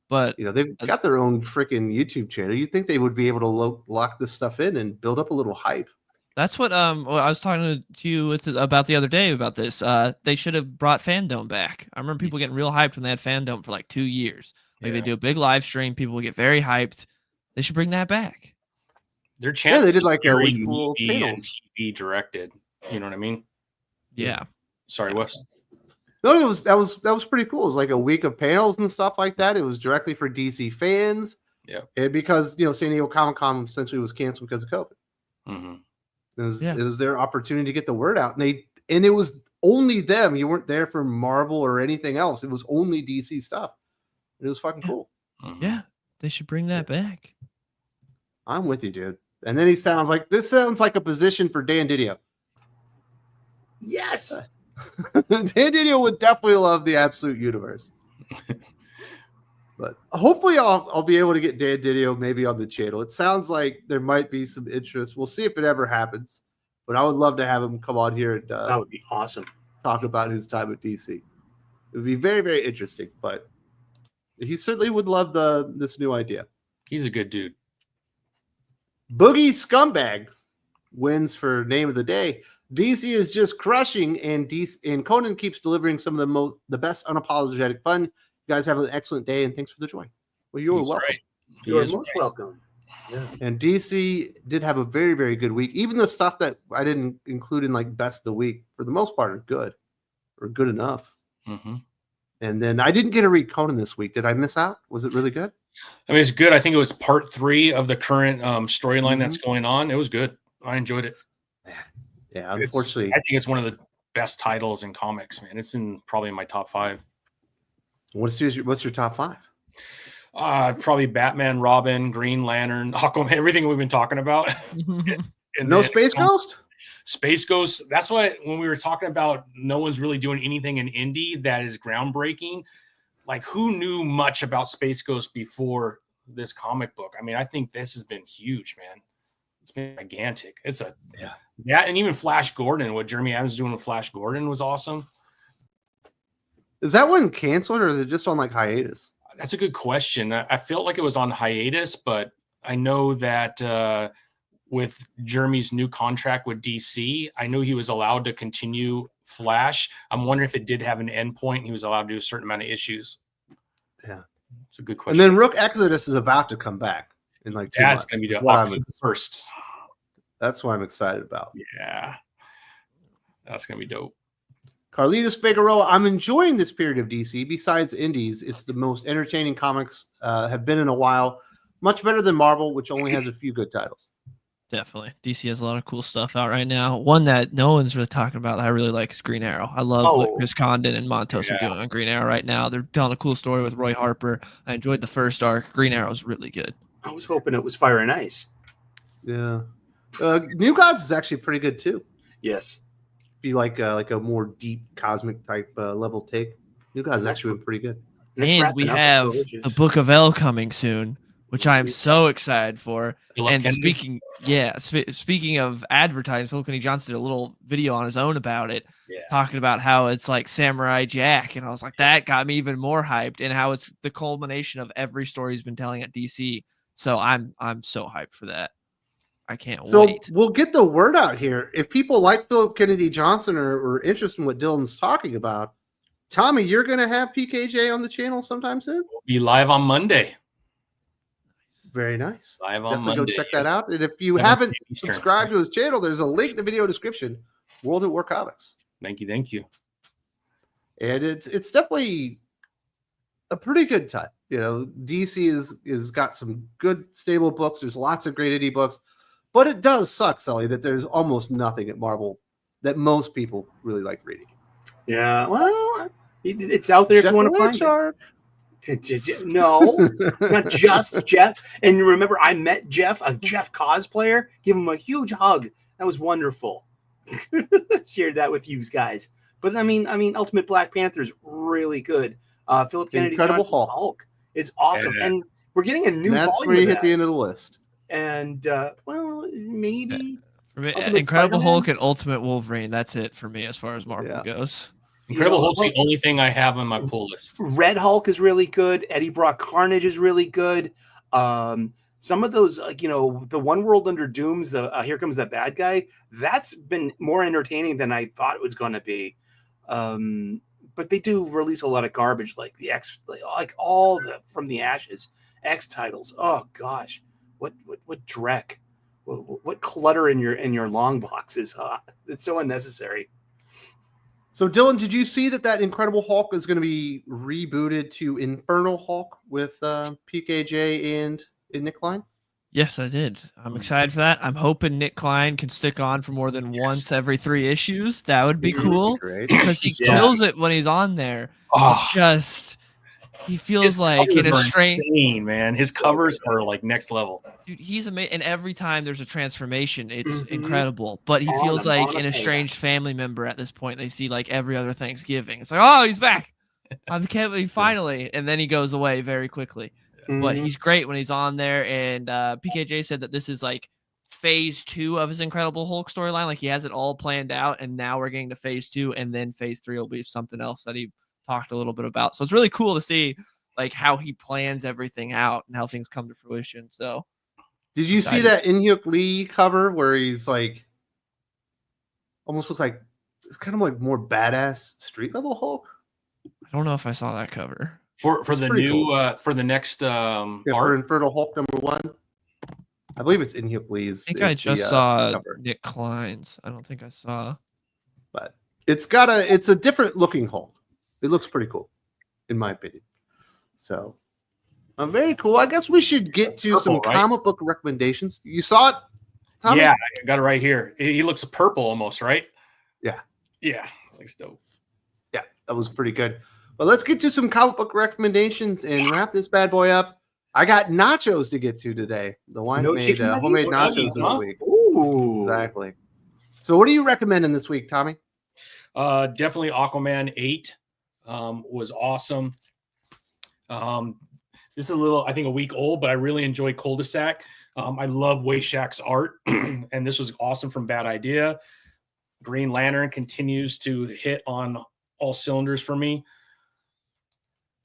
But they've got their own freaking YouTube channel. You'd think they would be able to lock this stuff in and build up a little hype. That's what I was talking to you about the other day about this. They should have brought Fandom back. I remember people getting real hyped when they had Fandom for like 2 years. Like they do a big live stream, people would get very hyped. They should bring that back. Their channel, they did like very a cool and TV directed. You know what I mean? Yeah. Sorry, Wes. No, that was pretty cool. It was like a week of panels and stuff like that. It was directly for DC fans. Yeah. And because San Diego Comic-Con essentially was canceled because of COVID. Mm-hmm. It was their opportunity to get the word out. And it was only them. You weren't there for Marvel or anything else. It was only DC stuff. It was fucking cool. Mm-hmm. Yeah. They should bring that back. I'm with you, dude. And then this sounds like a position for Dan Didio. Yes. Dan Didio would definitely love the Absolute Universe. But hopefully I'll be able to get Dan Didio maybe on the channel. It sounds like there might be some interest. We'll see if it ever happens. But I would love to have him come on here and that would be awesome. Talk about his time at DC. It would be very, very interesting. But he certainly would love this new idea. He's a good dude. Boogie Scumbag wins for name of the day. DC is just crushing, and Conan keeps delivering some of the best unapologetic fun. You guys have an excellent day, and thanks for the joy. Well, you're welcome. Right. You're most welcome. Yeah. And DC did have a very, very good week. Even the stuff that I didn't include in like best of the week, for the most part, are good or good enough. Mm-hmm. And then I didn't get to read Conan this week. Did I miss out? Was it really good? I mean, it's good. I think it was part 3 of the current storyline that's going on. It was good. I enjoyed it. Yeah, unfortunately, I think it's one of the best titles in comics, man. It's probably in my top 5. What's your top 5? Probably Batman, Robin, Green Lantern, Aquaman, everything we've been talking about. And no Space Ghost? Space Ghost. That's why when we were talking about no one's really doing anything in indie that is groundbreaking, like who knew much about Space Ghost before this comic book? I mean, I think this has been huge, man. It's been gigantic. And even Flash Gordon, what Jeremy Adams doing with Flash Gordon was awesome. Is that one canceled or is it just on like hiatus? That's a good question. I felt like it was on hiatus, but I know that with Jeremy's new contract with DC, I know he was allowed to continue Flash. I'm wondering if it did have an end point. He was allowed to do a certain amount of issues. Yeah. It's a good question. And then Rook Exodus is about to come back in like 2 months. That's going to be the October 1st. That's what I'm excited about. Yeah. That's going to be dope. Carlitos Figueroa, I'm enjoying this period of DC. Besides indies, it's the most entertaining comics have been in a while. much better than Marvel, which only has a few good titles. Definitely. DC has a lot of cool stuff out right now. One that no one's really talking about that I really like is Green Arrow. I love what Chris Condon and Montos are doing on Green Arrow right now. They're telling a cool story with Roy Harper. I enjoyed the first arc. Green Arrow is really good. I was hoping it was Fire and Ice. Yeah. New Gods is actually pretty good too. Yes. Be like a more deep cosmic type level take. New Gods is actually been pretty good. And we have the Book of L coming soon, which I am so excited for. And speaking of advertising, Philip Kennedy Johnson did a little video on his own about it, talking about how it's like Samurai Jack, and I was like, that got me even more hyped, and how it's the culmination of every story he's been telling at DC. So I'm so hyped for that. I can't wait. So we'll get the word out here. If people like Philip Kennedy Johnson or interested in what Dylan's talking about, Tommy, you're going to have PKJ on the channel sometime soon? We'll be live on Monday. Very nice. Live on Definitely Monday. Go check that out. And if you haven't subscribed to his channel, there's a link in the video description. World at War Comics. Thank you. Thank you. And it's definitely a pretty good time. You know, DC is got some good stable books. There's lots of great indie books. But it does suck, Sully, that there's almost nothing at Marvel that most people really like reading. Yeah, well, it's out there if you want to find it. No, not just Jeff. And remember, I met Jeff, a Jeff cosplayer. Give him a huge hug. That was wonderful. Shared that with you guys. But I mean, Ultimate Black Panther is really good. Philip Kennedy Johnson's Hulk is awesome, and we're getting a new. And that's where you hit the end of the list. And well, maybe for me, Incredible Hulk and Ultimate Wolverine. That's it for me as far as Marvel goes. Incredible Hulk's the only thing I have on my pull list. Red Hulk is really good. Eddie Brock Carnage is really good. Some of those, the One World Under Doom's, Here Comes the Bad Guy, that's been more entertaining than I thought it was going to be. But they do release a lot of garbage, like the X, like all the From the Ashes X titles. Oh gosh, what dreck, what clutter in your long boxes? It's so unnecessary. So, Dylan, did you see that Incredible Hulk is going to be rebooted to Infernal Hulk with PKJ and Nick Klein? Yes, I did. I'm excited for that. I'm hoping Nick Klein can stick on for more than once every 3 issues. That would be cool because he kills it when he's on there. It's just he feels like in a strange man. His covers are like next level. Dude, he's amazing, and every time there's a transformation, it's incredible. But he feels like an estranged family member at this point. They see like every other Thanksgiving. It's like, oh, he's back. I can't believe finally, and then he goes away very quickly. But he's great when he's on there. And PKJ said that this is like phase 2 of his Incredible Hulk storyline. Like he has it all planned out, and now we're getting to phase 2, and then phase 3 will be something else that he talked a little bit about. So it's really cool to see like how he plans everything out and how things come to fruition. So did you see that In-Hyuk Lee cover where he's like almost looks like it's kind of like more badass street level Hulk? I don't know if I saw that cover. For the new for the next for Infernal Hulk #1. I believe it's In-Hyuk Lee's. I think I just saw cover. Nick Klein's. I don't think I saw. But it's a different looking Hulk. It looks pretty cool, in my opinion. So very cool. I guess we should get to some comic book recommendations. You saw it, Tommy? Yeah, I got it right here. He looks purple almost, right? Yeah. Yeah, looks dope. Yeah, that was pretty good. But let's get to some comic book recommendations and wrap this bad boy up. I got nachos to get to today. The wife made homemade nachos this week. Ooh. Exactly. So what are you recommending this week, Tommy? Definitely Aquaman 8 was awesome. This is I think a week old, but I really enjoy Cul-de-sac. I love Wayshak's art, and this was awesome from Bad Idea. Green Lantern continues to hit on all cylinders for me.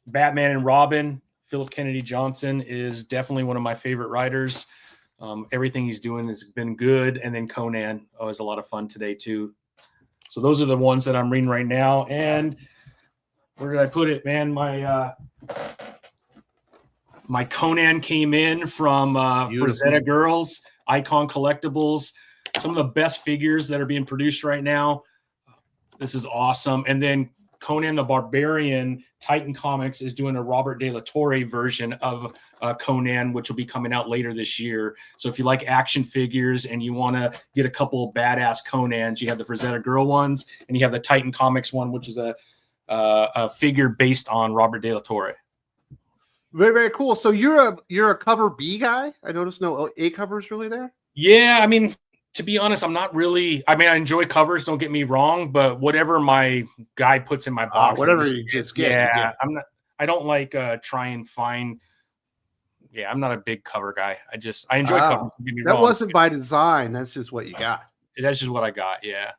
Batman and Robin, Philip Kennedy Johnson is definitely one of my favorite writers. Everything he's doing has been good. And then Conan was a lot of fun today too. So those are the ones that I'm reading right now. And where did I put it, man? My Conan came in from Frazetta Girls, Icon Collectibles, some of the best figures that are being produced right now. This is awesome. And then Conan the Barbarian, Titan Comics is doing a Robert De La Torre version of Conan, which will be coming out later this year. So if you like action figures and you want to get a couple of badass Conans, you have the Frazetta Girl ones, and you have the Titan Comics one, which is a figure based on Robert De La Torre. Very, very cool. So you're a cover B guy. I noticed no A covers really there. Yeah, I mean, to be honest, I'm not really. I mean, I enjoy covers. Don't get me wrong, but whatever my guy puts in my box, whatever you just get. Yeah, I'm not. I don't like try and find. Yeah, I'm not a big cover guy. I enjoy covers. Don't get me that wrong. Wasn't by design. That's just what you got. That's just what I got. Yeah.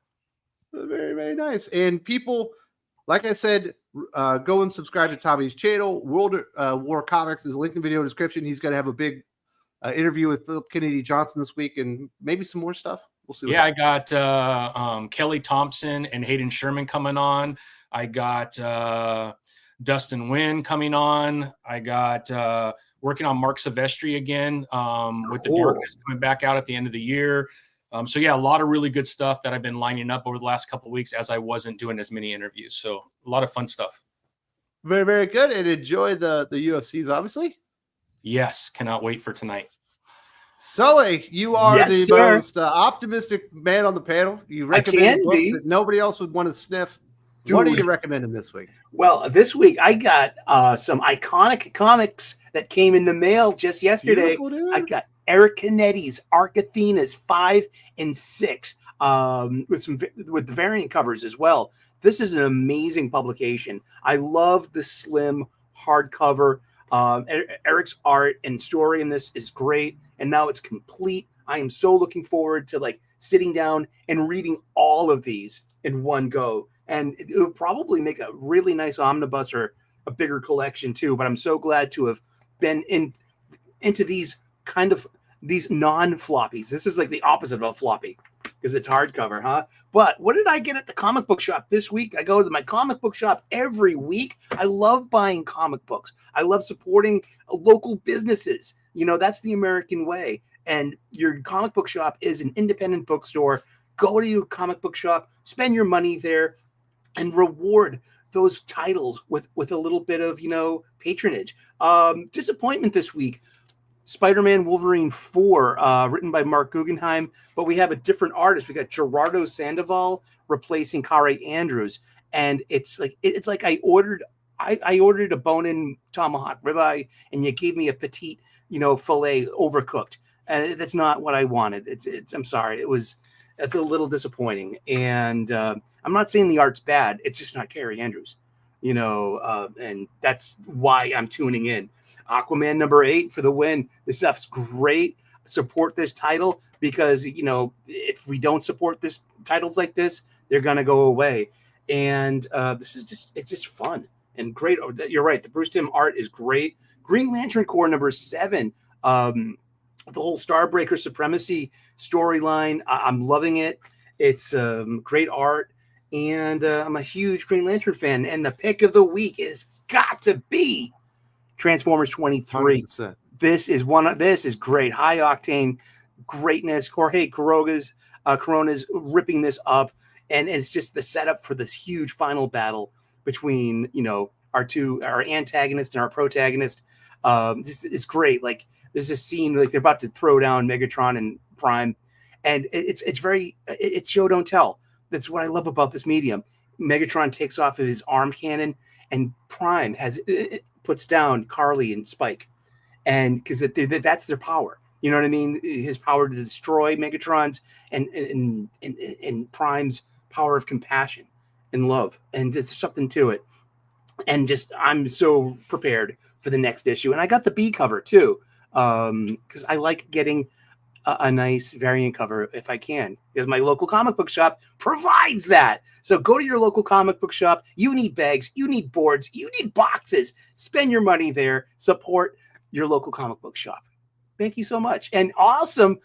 Very, very nice. And people, like I said, go and subscribe to Tommy's channel. World War Comics is linked in the video description. He's going to have a big interview with Philip Kennedy Johnson this week, and maybe some more stuff. We'll see. Yeah, I got Kelly Thompson and Hayden Sherman coming on. I got Dustin Wynn coming on. I got working on Mark Silvestri again with The Darkness coming back out at the end of the year. So yeah, a lot of really good stuff that I've been lining up over the last couple of weeks as I wasn't doing as many interviews. So a lot of fun stuff. Very, very good. And enjoy the UFCs, obviously. Yes, cannot wait for tonight. Sully, you are the most optimistic man on the panel. You recommend books that nobody else would want to sniff. Dude. What are you recommending this week? Well, this week I got some iconic comics that came in the mail just yesterday. I got Eric Canetti's Arc Athenas 5 and 6 with the variant covers as well. This is an amazing publication. I love the slim hardcover. Eric's art and story in this is great, and now it's complete. I am so looking forward to sitting down and reading all of these in one go, and it would probably make a really nice omnibus or a bigger collection too. But I'm so glad to have been into these non-floppies. This is like the opposite of a floppy because it's hardcover, huh? But what did I get at the comic book shop this week? I go to my comic book shop every week. I love buying comic books. I love supporting local businesses. You know, that's the American way. And your comic book shop is an independent bookstore. Go to your comic book shop, spend your money there, and reward those titles with a little bit of, patronage. Disappointment this week. Spider-Man Wolverine 4, written by Mark Guggenheim, but we have a different artist. We got Gerardo Sandoval replacing Kare Andrews, and it's like I ordered a bone-in tomahawk ribeye, and you gave me a petite, fillet overcooked, and that's not what I wanted. I'm sorry, it's a little disappointing, and I'm not saying the art's bad. It's just not Kare Andrews, and that's why I'm tuning in. Aquaman number 8 for the win. This stuff's great. Support this title because, if we don't support this titles like this, they're going to go away. And it's just fun and great. You're right. The Bruce Timm art is great. Green Lantern Corps number 7. The whole Starbreaker Supremacy storyline. I'm loving it. It's great art. And I'm a huge Green Lantern fan. And the pick of the week is got to be Transformers 23. 100%. This is great. High octane greatness. Jorge Corona's ripping this up, and it's just the setup for this huge final battle between our antagonist and our protagonist. It's great. Like there's this scene like they're about to throw down Megatron and Prime, and it's show don't tell. That's what I love about this medium. Megatron takes off his arm cannon, and Prime puts down Carly and Spike, and because that's their power. You know what I mean? His power to destroy Megatron's and Prime's power of compassion and love, and there's something to it. And just I'm so prepared for the next issue, and I got the B cover too, because I like getting a nice variant cover if I can, because my local comic book shop provides that. So go to your local comic book shop. You need bags, you need boards, you need boxes. Spend your money there. Support your local comic book shop. Thank you so much. And awesome.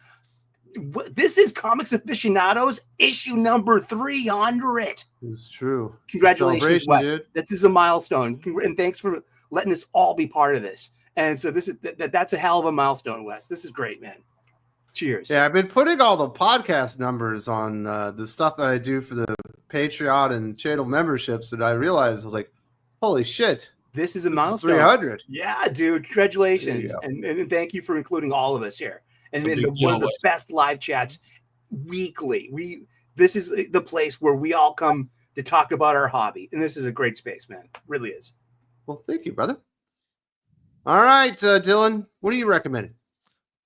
This is Comics Aficionados issue number 300. It's true. Congratulations, Wes. Dude. This is a milestone. And thanks for letting us all be part of this. And so that's a hell of a milestone, Wes. This is great, man. Cheers. Yeah, I've been putting all the podcast numbers on the stuff that I do for the Patreon and channel memberships, and I realized I was like, holy shit. This is a This is milestone. 300. Yeah, dude. Congratulations. There And thank you for including all of us here. And It's a big one of deal, the Wes. best live chats weekly. This is the place where we all come to talk about our hobby. And this is a great space, man. It really is. Well, thank you, brother. All right, Dylan, what are you recommending?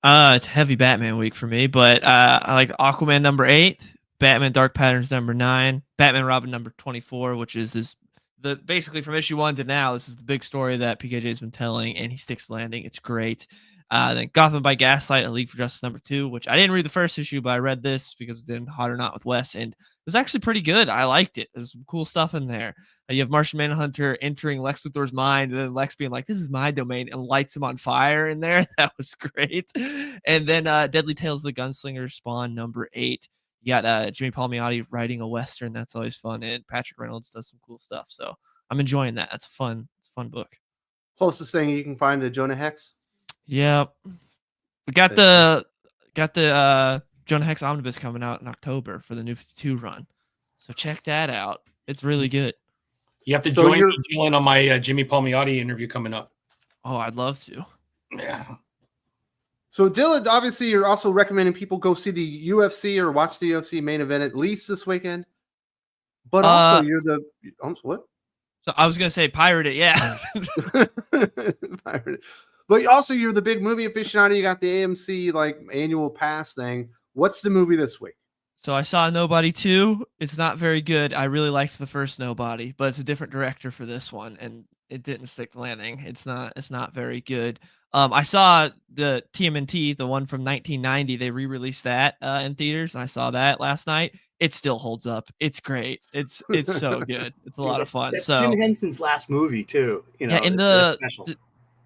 It's heavy Batman week for me, but I like Aquaman number 8, Batman Dark Patterns number 9, Batman Robin number 24, which is basically from issue 1 to now. This is the big story that PKJ's been telling, and he sticks the landing. It's great. Then Gotham by Gaslight, A League for Justice number 2, which I didn't read the first issue, but I read this because it did Hot or Not with Wes, and it was actually pretty good. I liked it. There's some cool stuff in there. You have Martian Manhunter entering Lex Luthor's mind, and then Lex being like, "This is my domain," and lights him on fire in there. That was great. And then Deadly Tales of the Gunslinger, Spawn number 8. You got Jimmy Palmiotti writing a Western. That's always fun. And Patrick Reynolds does some cool stuff. So I'm enjoying that. It's a fun book. Closest thing you can find to Jonah Hex? Yep. We got the Jonah Hex Omnibus coming out in October for the New 52 run. So check that out. It's really good. You have to So join you're- me, Dylan, on my Jimmy Palmiotti interview coming up. Oh, I'd love to. Yeah. So, Dylan, obviously, you're also recommending people go see the UFC or watch the UFC main event at least this weekend. But also, you're the what? So I was gonna say pirate it, yeah. But also, you're the big movie aficionado. You got the AMC like annual pass thing. What's the movie this week? So I saw Nobody 2. It's not very good. I really liked the first Nobody, but it's a different director for this one, and it didn't stick the landing. It's not very good. I saw the TMNT, the one from 1990. They re-released that in theaters, and I saw that last night. It still holds up. It's great. It's so good. It's a lot of fun. That's So Jim Henson's last movie too. You know, yeah, and that's special.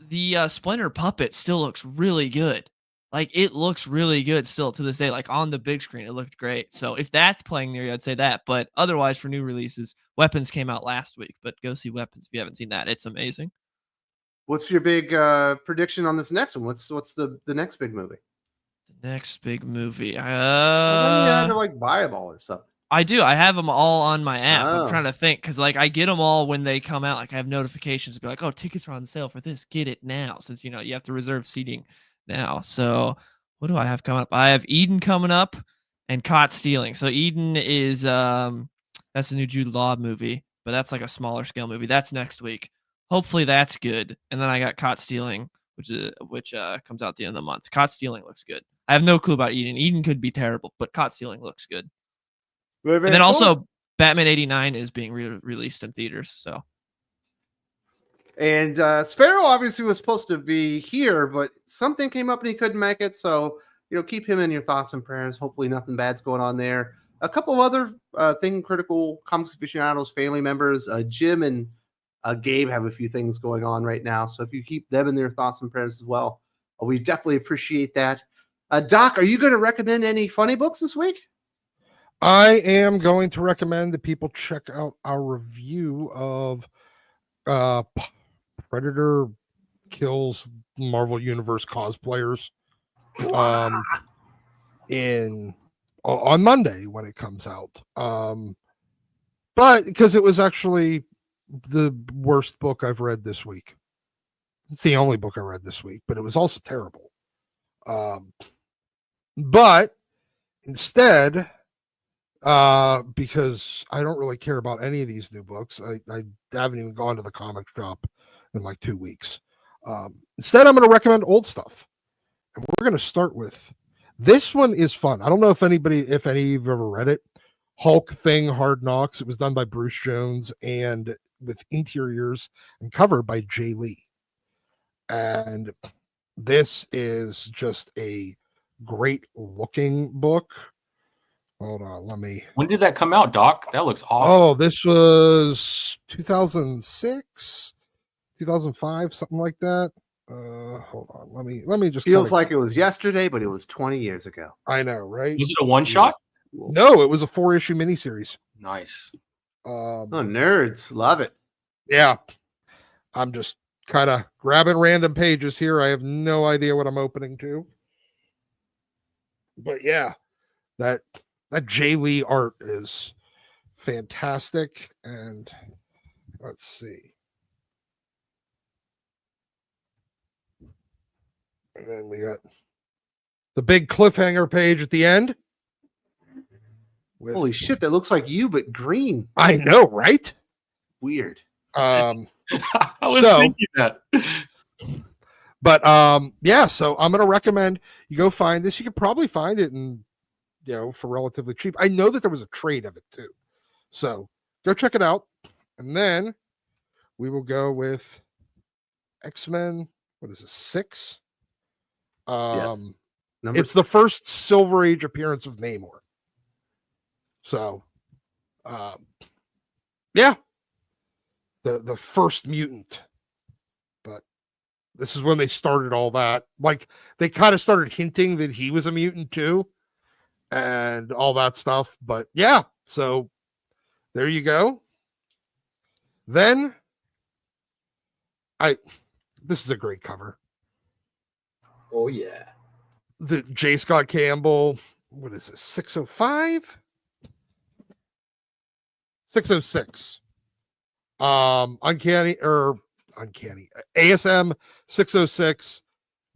the Splinter puppet still looks really good. Like it looks really good still to this day. Like on the big screen, it looked great. So if that's playing near you, I'd say that. But otherwise, for new releases, Weapons came out last week. But go see Weapons if you haven't seen that. It's amazing. What's your big prediction on this next one? What's the next big movie? The next big movie. I thought you had to like buy them all or something. I do. I have them all on my app. Oh. I'm trying to think because like I get them all when they come out. Like I have notifications to be like, oh, tickets are on sale for this. Get it now, since you know you have to reserve seating now. So what do I have coming up? I have Eden coming up and Caught Stealing. So Eden is that's a new Jude Law movie, but that's like a smaller scale movie. That's next week. Hopefully that's good. And then I got Caught Stealing, which comes out at the end of the month. Caught Stealing looks good. I have no clue about Eden. Eden could be terrible, but Caught Stealing looks good. Very, very And then cool. also Batman 89 is being released in theaters. So And Sparrow obviously was supposed to be here, but something came up and he couldn't make it. So, keep him in your thoughts and prayers. Hopefully nothing bad's going on there. A couple other Thing Critical Comics Aficionados family members, Jim and Gabe have a few things going on right now. So if you keep them in their thoughts and prayers as well, we definitely appreciate that. Doc, are you going to recommend any funny books this week? I am going to recommend that people check out our review of Predator Kills Marvel Universe cosplayers on Monday when it comes out. But because it was actually the worst book I've read this week. It's the only book I read this week, but it was also terrible. But instead, because I don't really care about any of these new books, I haven't even gone to the comic shop in like 2 weeks. Instead, I'm going to recommend old stuff. And we're going to start with this one is fun. I don't know if any of you have ever read it. Hulk Thing Hard Knocks. It was done by Bruce Jones and with interiors and cover by Jay Lee. And this is just a great looking book. Hold on, When did that come out, Doc? That looks awesome. Oh, this was 2006, 2005, something like that. Hold on, let me just Feels like it was yesterday, but it was 20 years ago. I know, right? Was it a one shot? No, it was a 4-issue miniseries. Nice. Oh, nerds. Love it. Yeah. I'm just kind of grabbing random pages here. I have no idea what I'm opening to. But yeah, that Jay Lee art is fantastic. And let's see. And then we got the big cliffhanger page at the end. Holy shit, that looks like you, but green. I know, right? Weird. I was So- thinking that. But yeah, so I'm gonna recommend you go find this. You could probably find it for relatively cheap. I know that there was a trade of it too. So go check it out. And then we will go with X-Men. What is this? 6? Yes. It's the first Silver Age appearance of Namor. So yeah. The first mutant. But this is when they started all that. Like, they kind of started hinting that he was a mutant too, and all that stuff. But yeah, so there you go. Then this is a great cover. Oh yeah. The J. Scott Campbell, what is this? 605? 606. Uncanny ASM 606.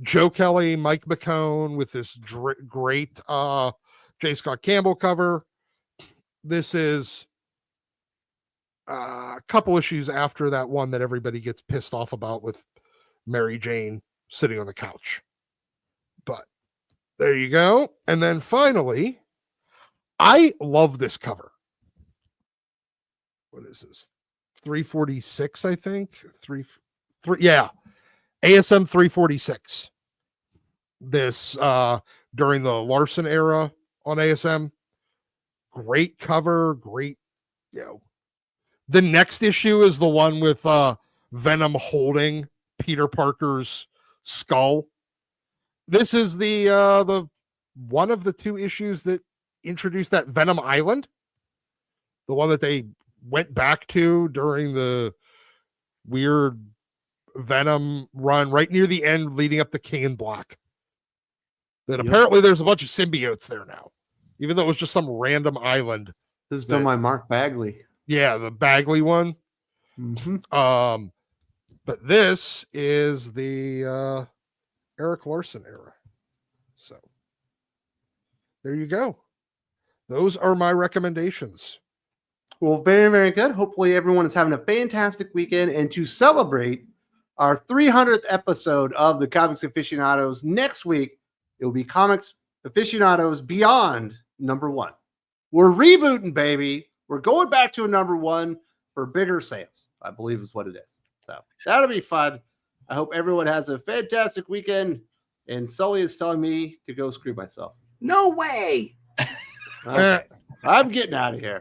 Joe Kelly, Mike McCone with this great J. Scott Campbell cover. This is a couple issues after that one that everybody gets pissed off about with Mary Jane sitting on the couch. But there you go. And then finally, I love this cover. What is this? 346, I think. Yeah. ASM 346. This during the Larson era on ASM. Great cover, great, The next issue is the one with Venom holding Peter Parker's skull. This is the one of the 2 issues that introduced that Venom Island. The one that they went back to during the weird Venom run right near the end leading up to King in Black. That apparently there's a bunch of symbiotes there now, even though it was just some random island. This is done by Mark Bagley. Yeah, the Bagley one. Mm-hmm. But this is the Eric Larson era. So there you go. Those are my recommendations. Well, very, very good. Hopefully everyone is having a fantastic weekend. And to celebrate our 300th episode of the Comics Aficionados, next week, it will be Comics Aficionados Beyond #1. We're rebooting, baby. We're going back to a #1 for bigger sales, I believe is what it is. So that'll be fun. I hope everyone has a fantastic weekend. And Sully is telling me to go screw myself. No way. Okay. I'm getting out of here.